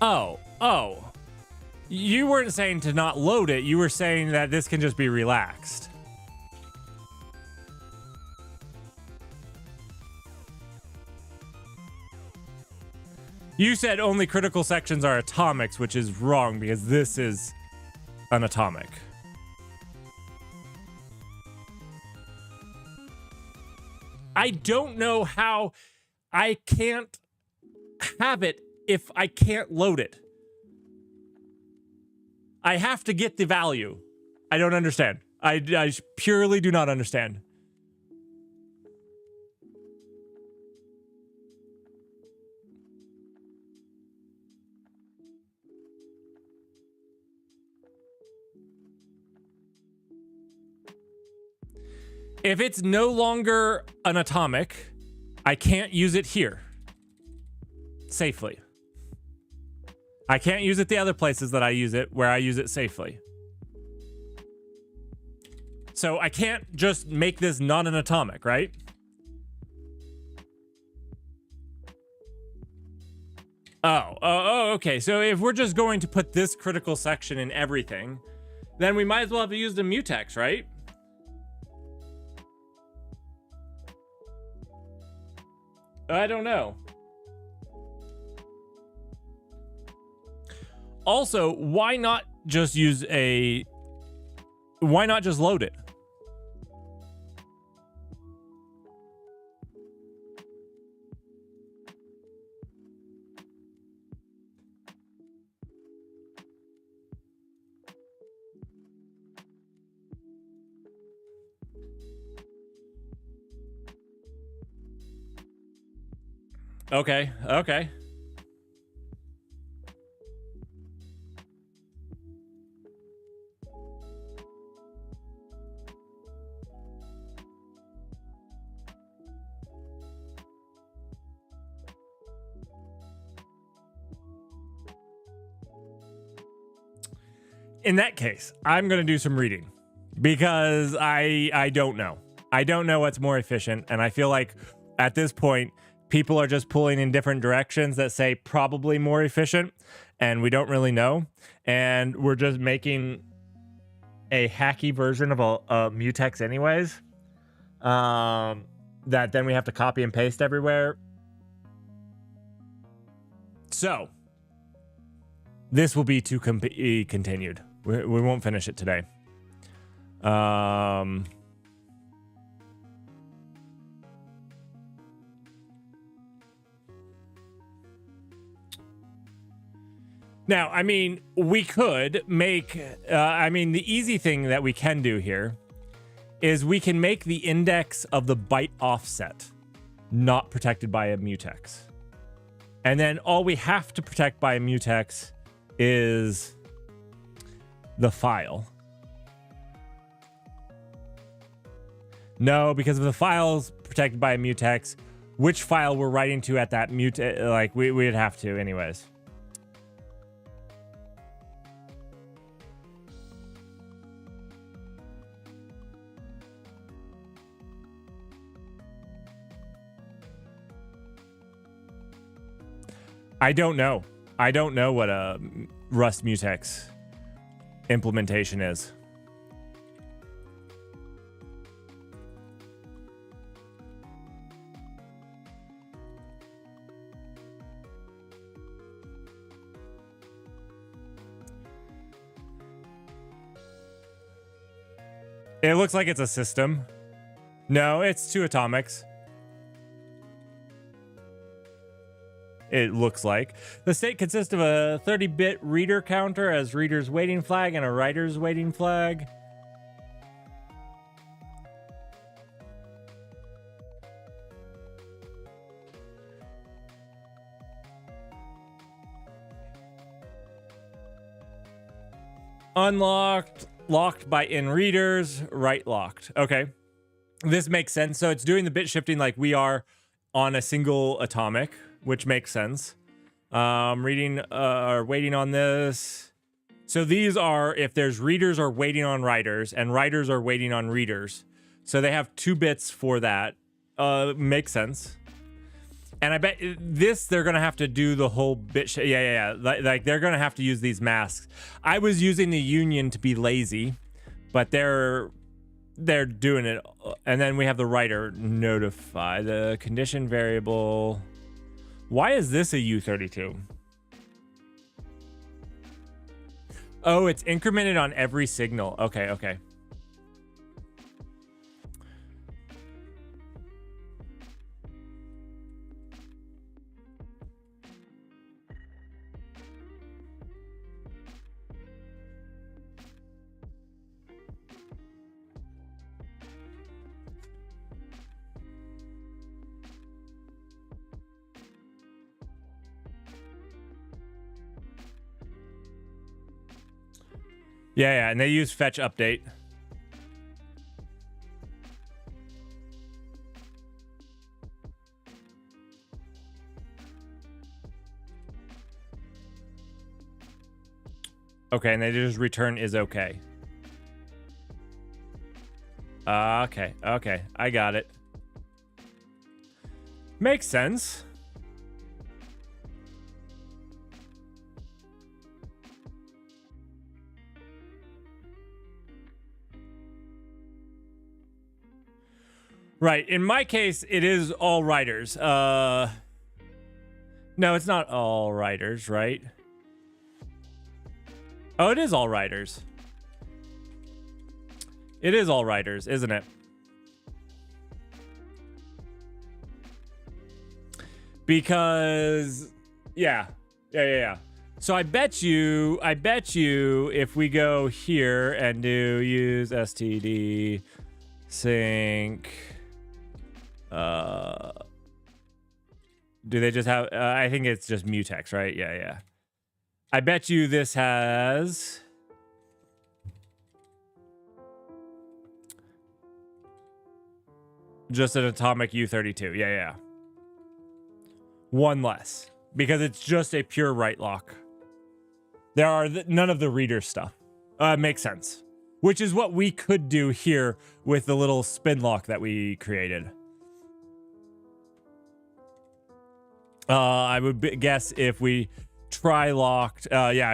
Oh. You weren't saying to not load it. You were saying that this can just be relaxed. You said only critical sections are atomics, which is wrong because this is an atomic. I don't know how I can't have it if I can't load it? I have to get the value. I don't understand. I purely do not understand. If it's no longer an atomic, I can't use it here safely. I can't use it the other places that I use it where I use it safely. So I can't just make this not an atomic, right? Oh, okay. So if we're just going to put this critical section in everything, then we might as well have used a mutex, right? I don't know. Also, why not just use a... Why not just load it? Okay. In that case, I'm going to do some reading because I don't know. I don't know what's more efficient, and I feel like at this point people are just pulling in different directions that say probably more efficient, and we don't really know. And we're just making a hacky version of a mutex anyways. That then we have to copy and paste everywhere. So this will be to be continued. We won't finish it today. Now, I mean, we could make, the easy thing that we can do here is we can make the index of the byte offset not protected by a mutex. And then all we have to protect by a mutex is the file. No, because if the file's protected by a mutex, which file we're writing to at that like we'd have to anyways. I don't know. I don't know what a Rust mutex implementation is. It looks like it's a system. No, it's 2 atomics. It looks like. The state consists of a 30-bit reader counter as reader's waiting flag and a writer's waiting flag. Unlocked, locked by in readers, write locked. Okay. This makes sense. So it's doing the bit shifting like we are on a single atomic, which makes sense. Reading or waiting on this. So these are if there's readers are waiting on writers and writers are waiting on readers. So they have 2 bits for that. Makes sense. And I bet this they're gonna have to do the whole bit. Yeah. Like they're gonna have to use these masks. I was using the union to be lazy, but they're doing it. And then we have the writer notify the condition variable. Why is this a U32? Oh, it's incremented on every signal. Okay. Yeah, and they use fetch update. Okay, and they just return is okay. Okay, I got it. Makes sense. Right. In my case, it is all writers. No, it's not all writers, right? Oh, it is all writers. It is all writers, isn't it? Because, yeah. So I bet you, if we go here and do use std sync, do they just have, I think it's just mutex, right? Yeah. I bet you this has just an atomic U32. Yeah. One less, because it's just a pure write lock. There are none of the reader stuff. Makes sense. Which is what we could do here with the little spin lock that we created. I would guess if we try locked,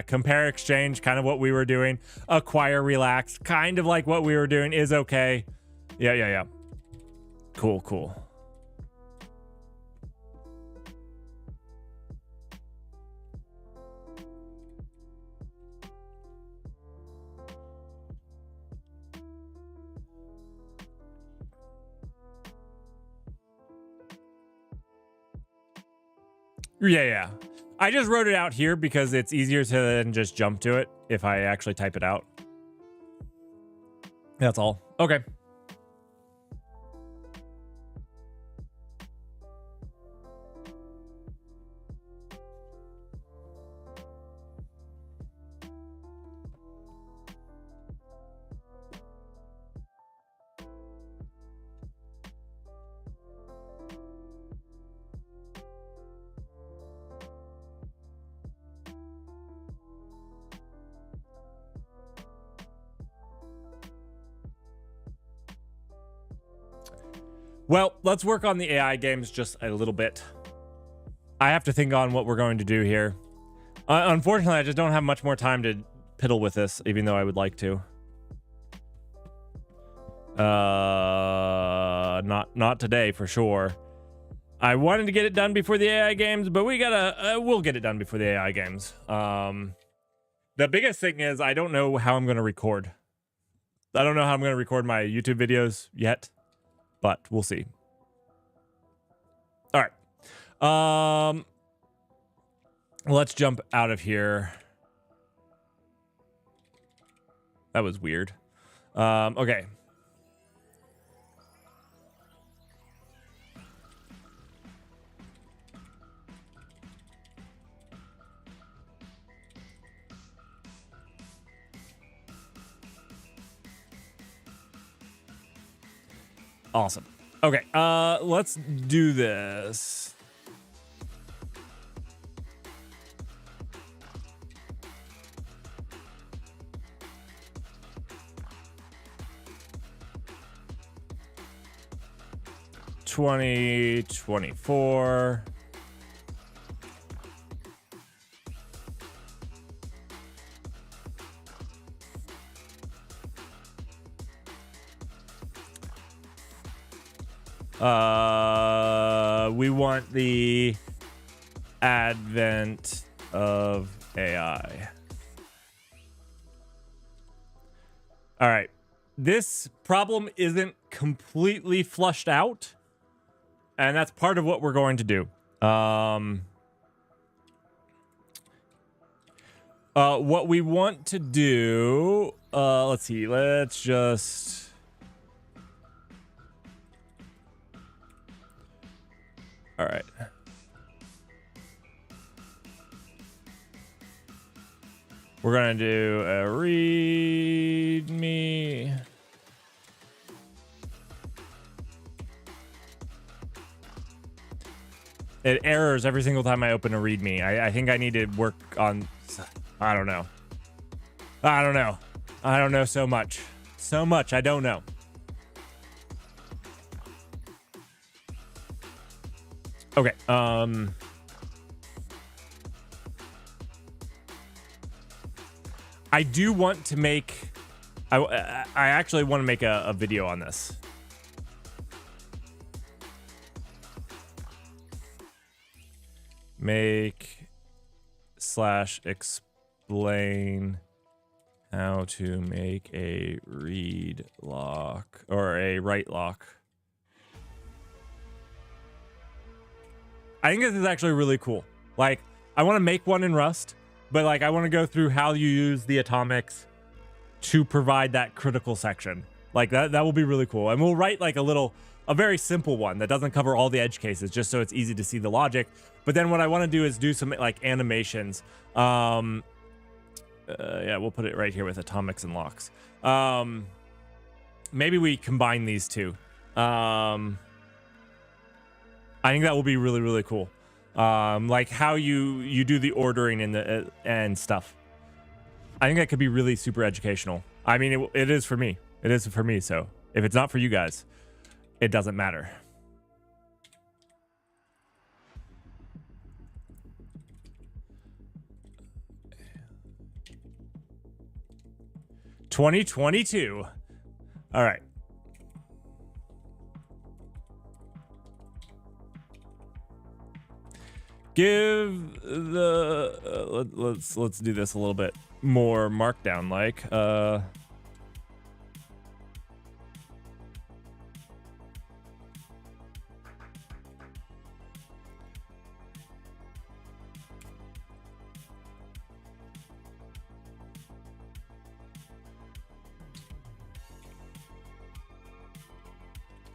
compare exchange, kind of what we were doing. Acquire relax, kind of like what we were doing, is okay. Yeah. Cool. Yeah. I just wrote it out here because it's easier to then just jump to it if I actually type it out. That's all. Okay. Well, let's work on the AI games just a little bit. I have to think on what we're going to do here. Unfortunately, I just don't have much more time to piddle with this, even though I would like to. Not today for sure. I wanted to get it done before the AI games, but we'll get it done before the AI games. The biggest thing is I don't know how I'm going to record. I don't know how I'm going to record my YouTube videos yet. But we'll see. All right. Let's jump out of here. That was weird. Okay. Awesome. Okay, let's do this. $20.24. We want the advent of AI. All right. This problem isn't completely flushed out, and that's part of what we're going to do. What we want to do, let's see, let's just... All right. We're gonna do a read me. It errors every single time I open a readme. I think I need to work on, I don't know. I don't know. I don't know so much. So much I don't know. Okay. I do want to make, I actually want to make a video on this. Explain how to make a read lock or a write lock. I think this is actually really cool. Like, I want to make one in Rust, but like I want to go through how you use the atomics to provide that critical section. Like that will be really cool. And we'll write like a very simple one that doesn't cover all the edge cases, just so it's easy to see the logic. But then what I want to do is do some like animations. Yeah, we'll put it right here with atomics and locks. Maybe we combine these two. I think that will be really, really cool. Like how you do the ordering and stuff. I think that could be really super educational. I mean, it is for me. It is for me. So if it's not for you guys, it doesn't matter. $2022. All right. Give the let's do this a little bit more markdown like.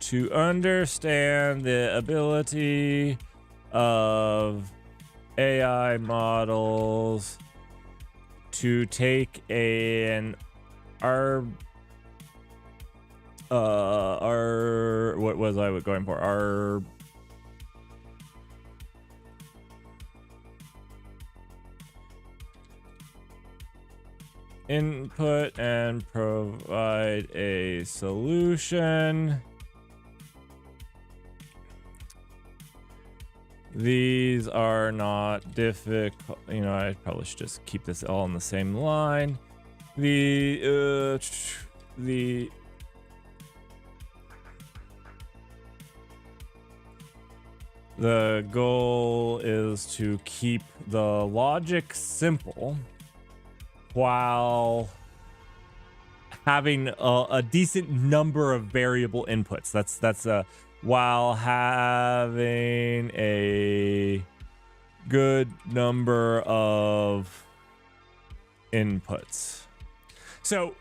To understand the ability of AI models to take what was I going for? Input and provide a solution. These are not difficult. You know, I probably should just keep this all on the same line. The goal is to keep the logic simple while having a decent number of variable inputs. That's while having a good number of inputs. So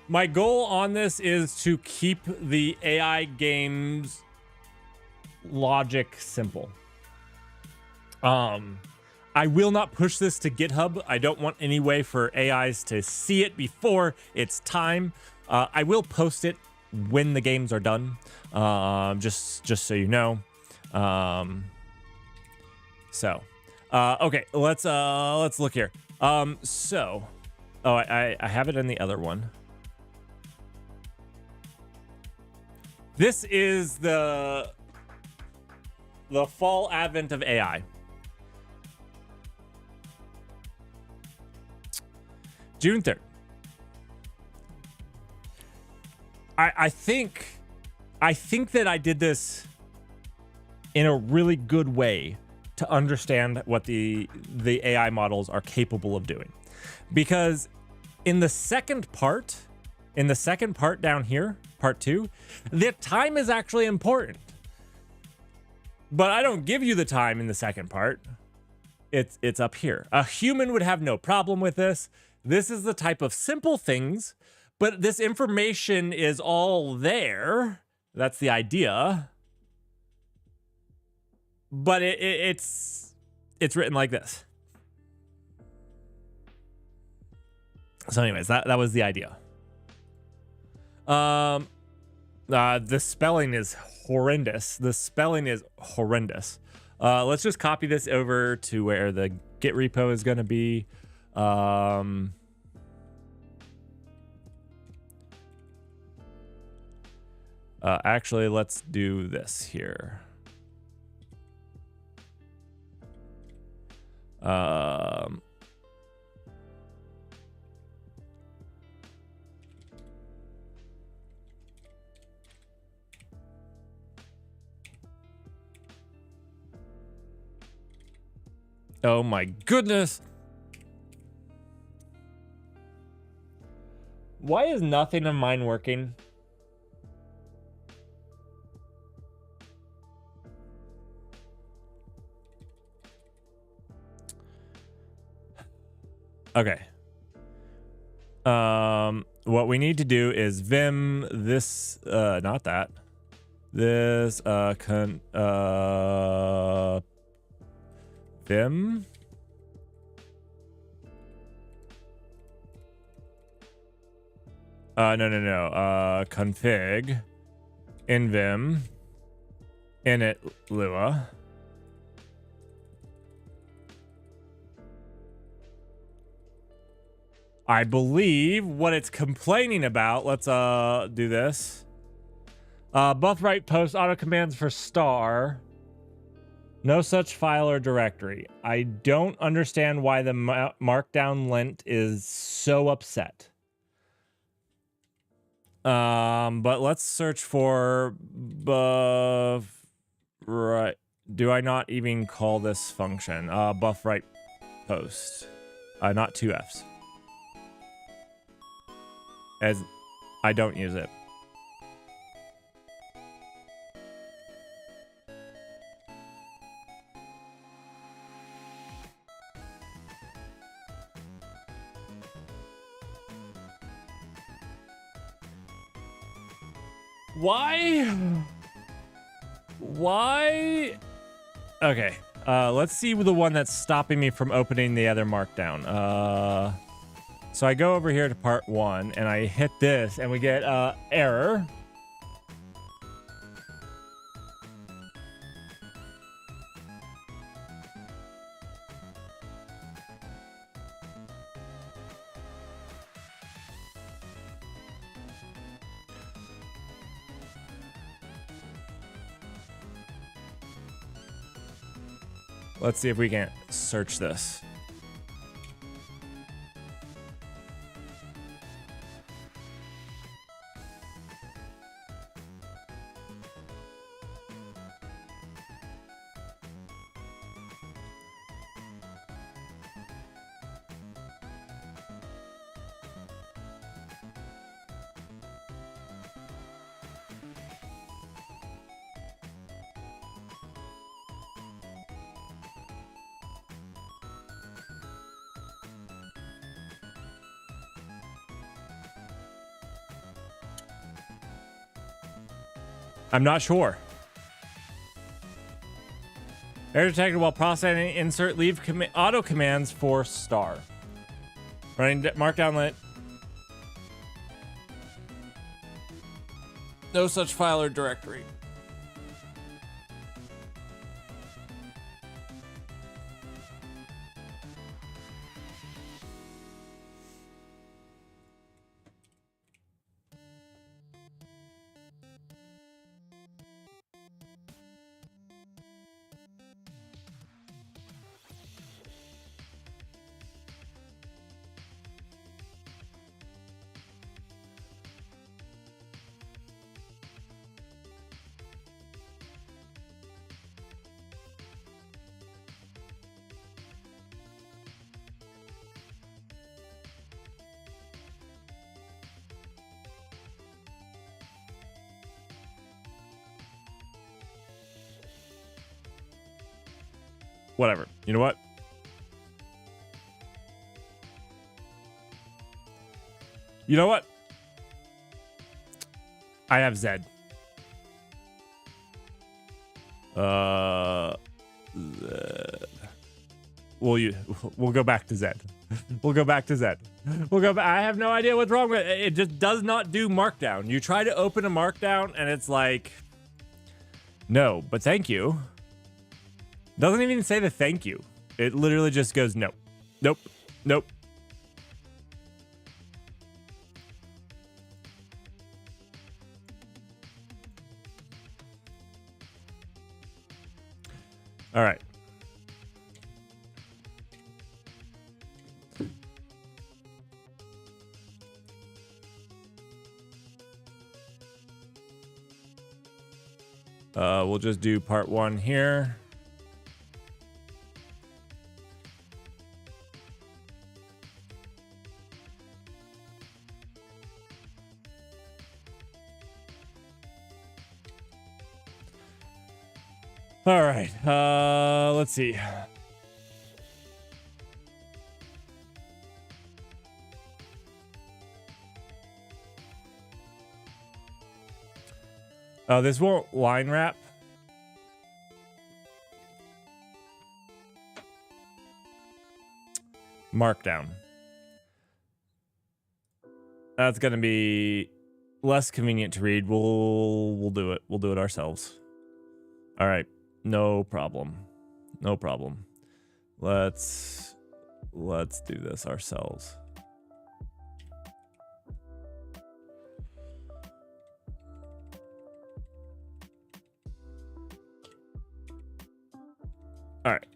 my goal on this is to keep the AI games logic simple. I will not push this to GitHub. I don't want any way for AIs to see it before it's time. I will post it when the games are done, just so you know. Okay, let's look here. I have it in the other one. This is the fall advent of AI. June 3rd. I think that I did this in a really good way to understand what the AI models are capable of doing. Because in the second part down here, part 2, the time is actually important. But I don't give you the time in the second part. It's up here. A human would have no problem with this. This is the type of simple things, but this information is all there. That's the idea. But it's written like this. So anyways, that was the idea. The spelling is horrendous. Let's just copy this over to where the Git repo is going to be. Actually, let's do this here. Oh my goodness. Why is nothing of mine working? Okay. What we need to do is vim this, not that. This, vim. No. Config in vim init lua. I believe what it's complaining about. Let's do this. Buff right post auto commands for star. No such file or directory. I don't understand why the markdown lint is so upset. But let's search for buff right. Do I not even call this function? Buff right post. Not two Fs. As I don't use it. Why? Okay. Let's see the one that's stopping me from opening the other markdown. So I go over here to part 1 and I hit this and we get error. Let's see if we can search this. I'm not sure. Error detected while processing insert leave auto commands for star. Running markdown lint. No such file or directory. Whatever. You know what? You know what? I have Zed. Zed. We'll go back to Zed. We'll go back to Zen. We'll go back. I have no idea what's wrong with it. It just does not do Markdown. You try to open a Markdown and it's like, no, but thank you. Doesn't even say the thank you. It literally just goes, nope, nope, nope. All right. We'll just do part 1 here. All right, let's see. This won't line wrap. Markdown. That's gonna be less convenient to read. We'll do it. We'll do it ourselves. All right. No problem. No problem. Let's do this ourselves. All right.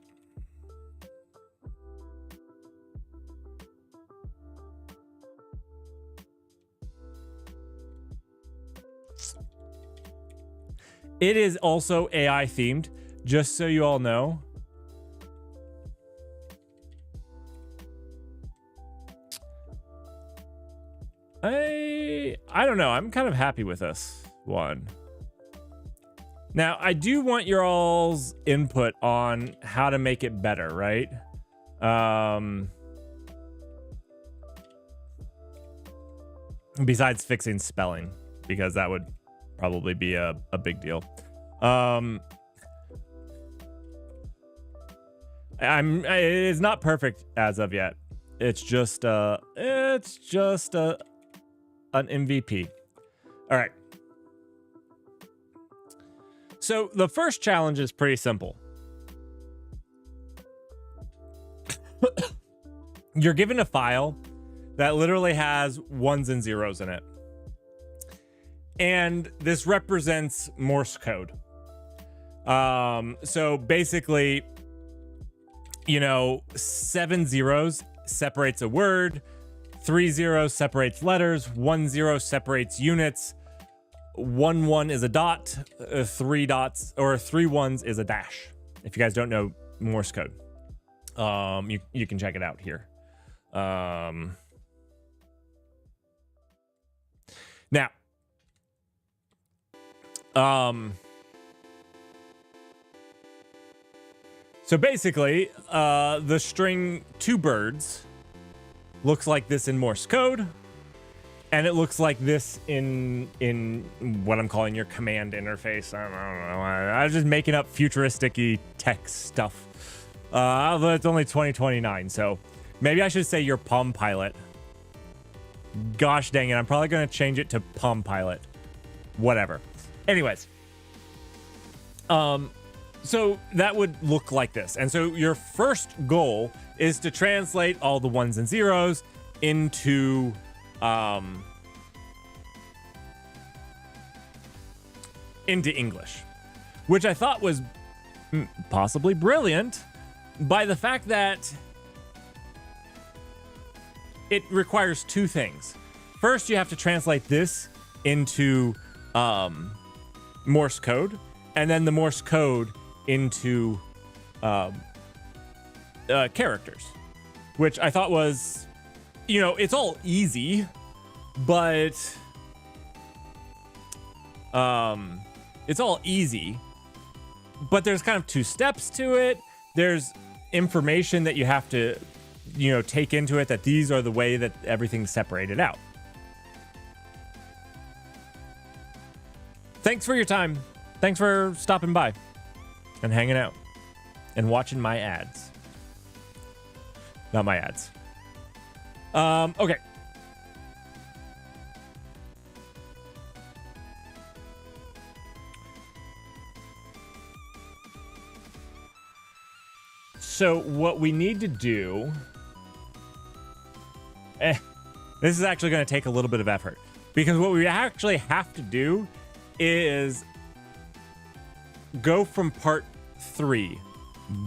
It is also AI themed, just so you all know. I don't know. I'm kind of happy with this one. Now, I do want your all's input on how to make it better, right? Besides fixing spelling, because that would probably be a big deal. It's not perfect as of yet. It's just an MVP. All right. So the first challenge is pretty simple. You're given a file that literally has ones and zeros in it. And this represents Morse code. So basically, 7 zeros separates a word, 3 zeros separates letters, 1 0 separates units, 1 1 is a dot, 3 dots or 3 ones is a dash. If you guys don't know Morse code, you can check it out here. Now, so basically, the string 2 birds looks like this in Morse code, and it looks like this in what I'm calling your command interface. I don't know. I was just making up futuristic-y tech stuff. Although it's only 2029, so maybe I should say your Palm Pilot. Gosh dang it, I'm probably going to change it to Palm Pilot. Whatever. Anyways. So that would look like this. And so your first goal is to translate all the ones and zeros into English, which I thought was possibly brilliant by the fact that it requires 2 things. First, you have to translate this into Morse code, and then the Morse code into characters, which I thought was, it's all easy, but it's all easy, but there's kind of 2 steps to it. There's information that you have to, take into it, that these are the way that everything's separated out. Thanks for your time. Thanks for stopping by and hanging out and watching my ads. Not my ads. Okay. So what we need to do, this is actually going to take a little bit of effort, because what we actually have to do is go from part 3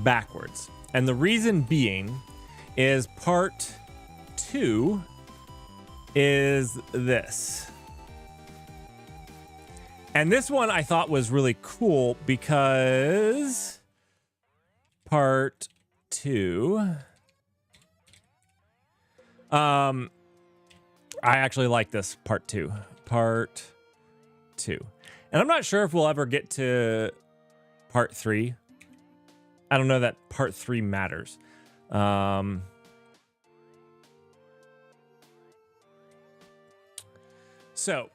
backwards. And the reason being is part 2 is this. And this one I thought was really cool because part 2, I actually like this part 2. Part 2. And I'm not sure if we'll ever get to part 3. I don't know that part 3 matters. So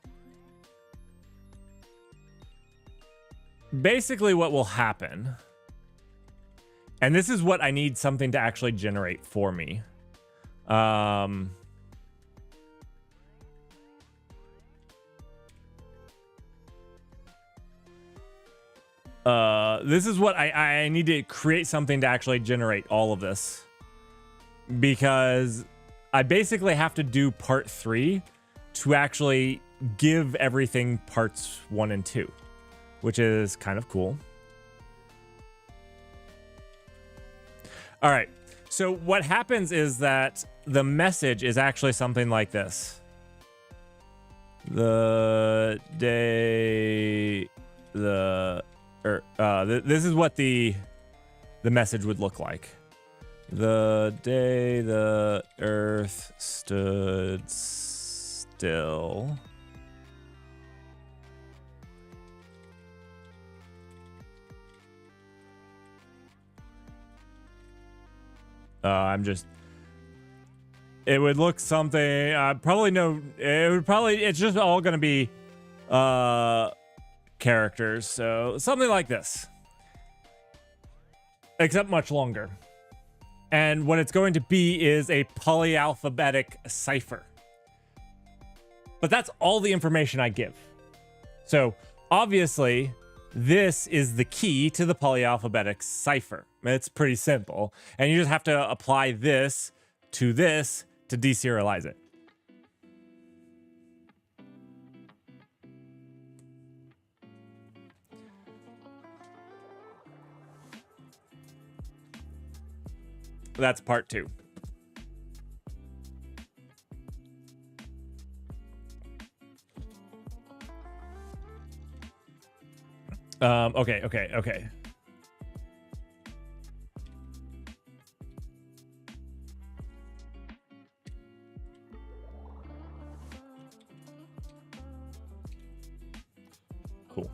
basically what will happen, and this is what I need something to actually generate for me. This is what I need to create something to actually generate all of this, because I basically have to do part 3 to actually give everything parts 1 and 2, which is kind of cool. All right. So what happens is that the message is actually something like this. The day this is what the message would look like. The day the earth stood still. It would look something, it's just all going to be characters. So something like this, except much longer. And what it's going to be is a polyalphabetic cipher. But that's all the information I give. So obviously, this is the key to the polyalphabetic cipher. It's pretty simple. And you just have to apply this to deserialize it. That's part 2. Okay. Cool.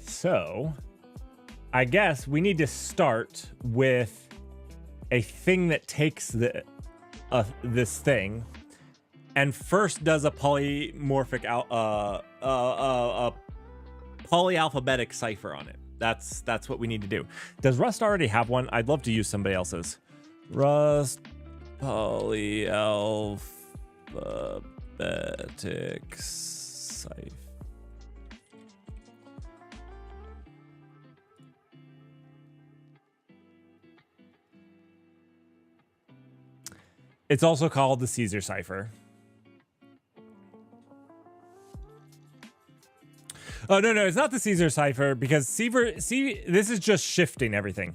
So I guess we need to start with a thing that takes this thing and first does a polyalphabetic cipher on it. That's what we need to do. Does Rust already have one? I'd love to use somebody else's. Rust polyalphabetic cipher. It's also called the Caesar cipher. Oh, no, it's not the Caesar cipher, because this is just shifting everything.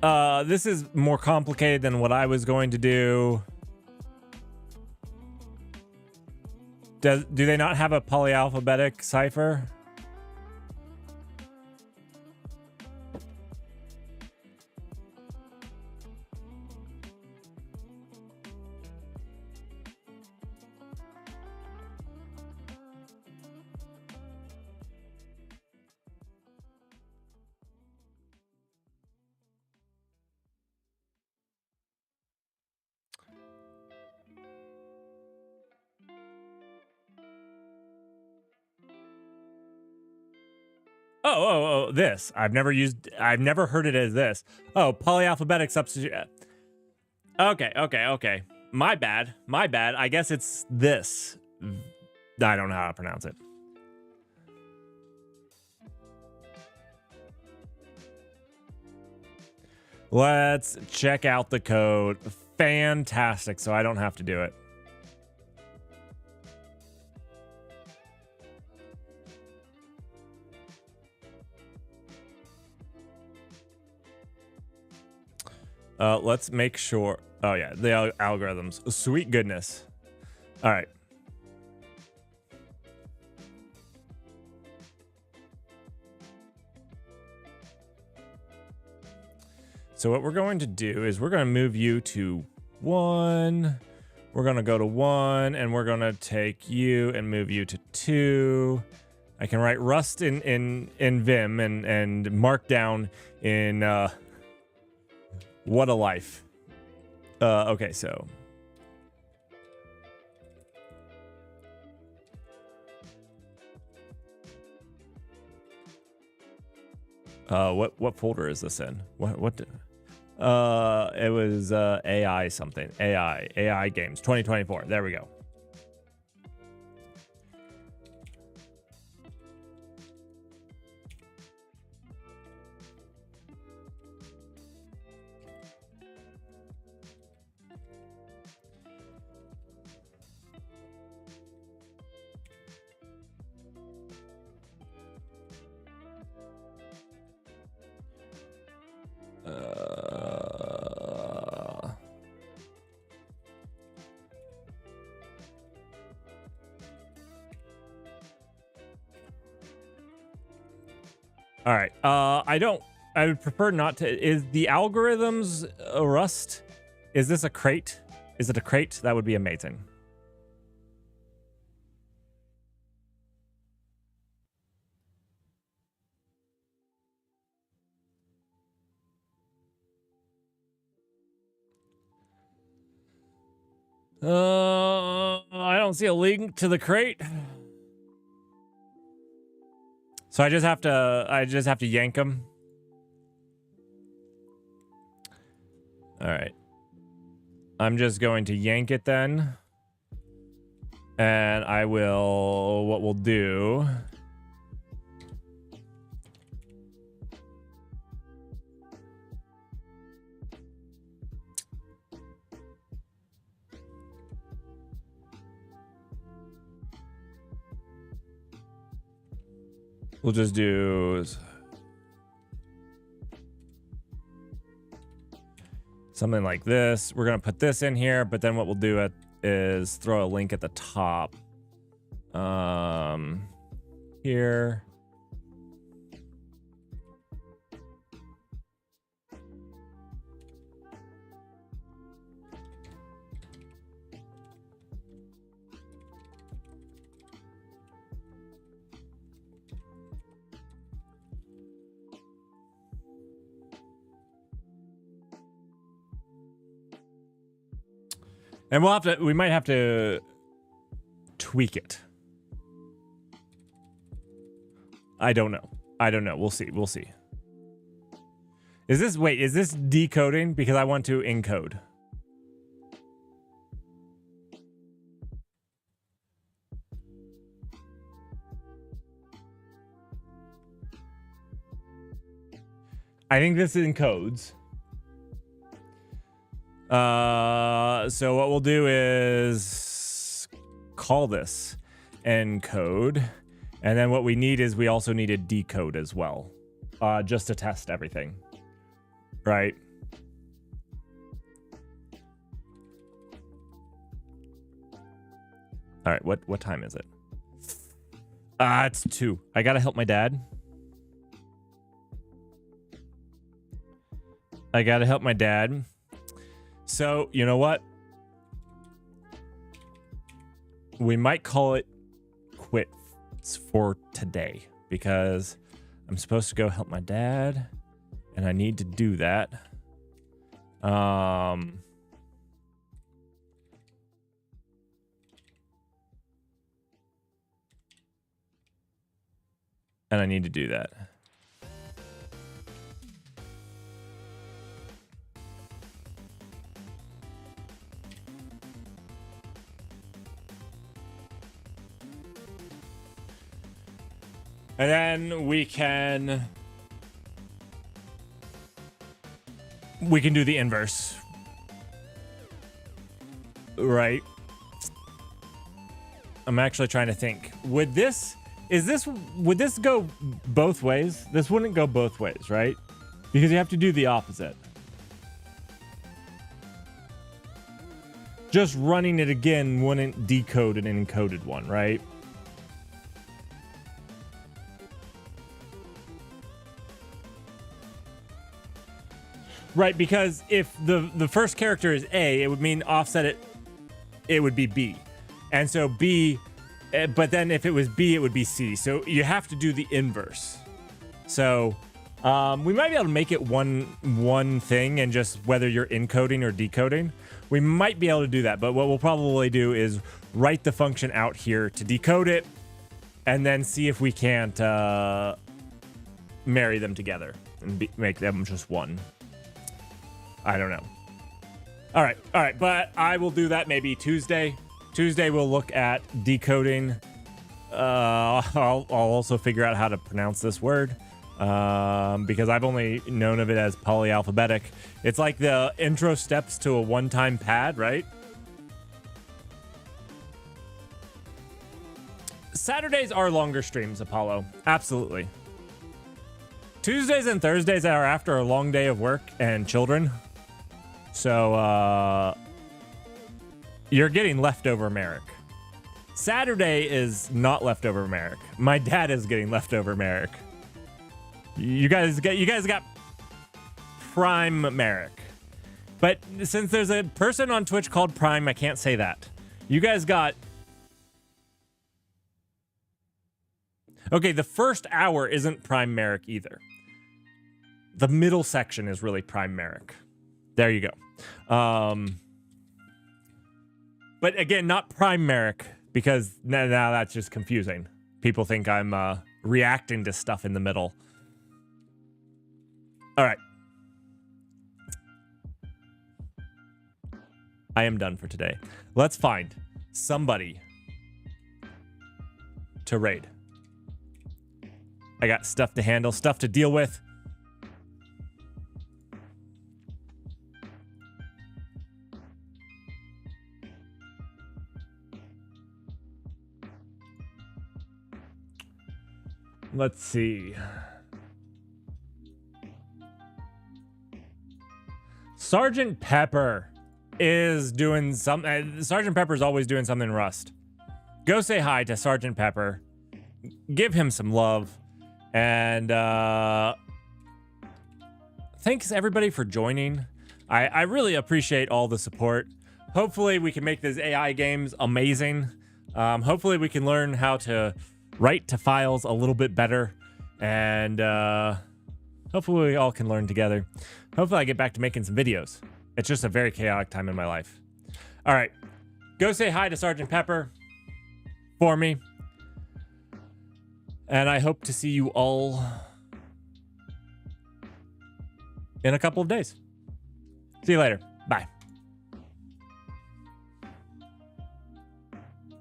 This is more complicated than what I was going to do. Do they not have a polyalphabetic cipher? This. I've never heard it as this. Oh, polyalphabetic substitute. Okay. My bad. I guess it's this. I don't know how to pronounce it. Let's check out the code. Fantastic, so I don't have to do it. Let's make sure. Oh, yeah, the algorithms. Sweet goodness. All right. So what we're going to do is we're going to move you to 1. We're going to go to 1, and we're going to take you and move you to 2. I can write Rust in Vim and Markdown in What a Life. Okay, so what folder is this in? It was AI something. AI games 2024. There we go. All right. I would prefer not to. Is the algorithms Rust? Is this a crate? Is it a crate? That would be amazing. I don't see a link to the crate. So I just have to yank them. All right. I'm just going to yank it then. And what we'll do we'll just do something like this. We're going to put this in here, but then what we'll do is throw a link at the top. Here. And we might have to tweak it. I don't know. We'll see. Is this decoding? Because I want to encode. I think this encodes. So what we'll do is call this encode, and then what we need is we also need a decode as well, just to test everything, right? All right, what time is it? It's 2. I gotta help my dad. So, you know what? We might call it quits for today because I'm supposed to go help my dad and I need to do that. And I need to do that. And then we can do the inverse. Right. I'm actually trying to think. Would this go both ways? This wouldn't go both ways, right? Because you have to do the opposite. Just running it again wouldn't decode an encoded one, right? Right, because if the first character is A, it would mean offset it would be B. And so B, but then if it was B, it would be C. So you have to do the inverse. So we might be able to make it one thing, and just whether you're encoding or decoding, we might be able to do that. But what we'll probably do is write the function out here to decode it, and then see if we can't marry them together and make them just one. I don't know. All right. But I will do that maybe Tuesday. Tuesday we'll look at decoding. I'll also figure out how to pronounce this word because I've only known of it as polyalphabetic. It's like the intro steps to a one-time pad, right? Saturdays are longer streams, Apollo. Absolutely. Tuesdays and Thursdays are after a long day of work and children. So, you're getting leftover Merrick. Saturday is not leftover Merrick. My dad is getting leftover Merrick. You guys got prime Merrick. But since there's a person on Twitch called Prime, I can't say that. You guys got... Okay, the first hour isn't prime Merrick either. The middle section is really prime Merrick. There you go. But again, not prime Merrick, because now that's just confusing. People think I'm reacting to stuff in the middle. All right. I am done for today. Let's find somebody to raid. I got stuff to handle, stuff to deal with. Let's see. Sergeant Pepper is doing something. Sergeant Pepper's always doing something Rust. Go say hi to Sergeant Pepper. Give him some love. And thanks everybody for joining. I really appreciate all the support. Hopefully we can make these AI games amazing. Hopefully we can learn how to write to files a little bit better, and hopefully we all can learn together. Hopefully I get back to making some videos. It's just a very chaotic time in my life. All right, go say hi to Sergeant Pepper for me, and I hope to see you all in a couple of days. See you later. Bye.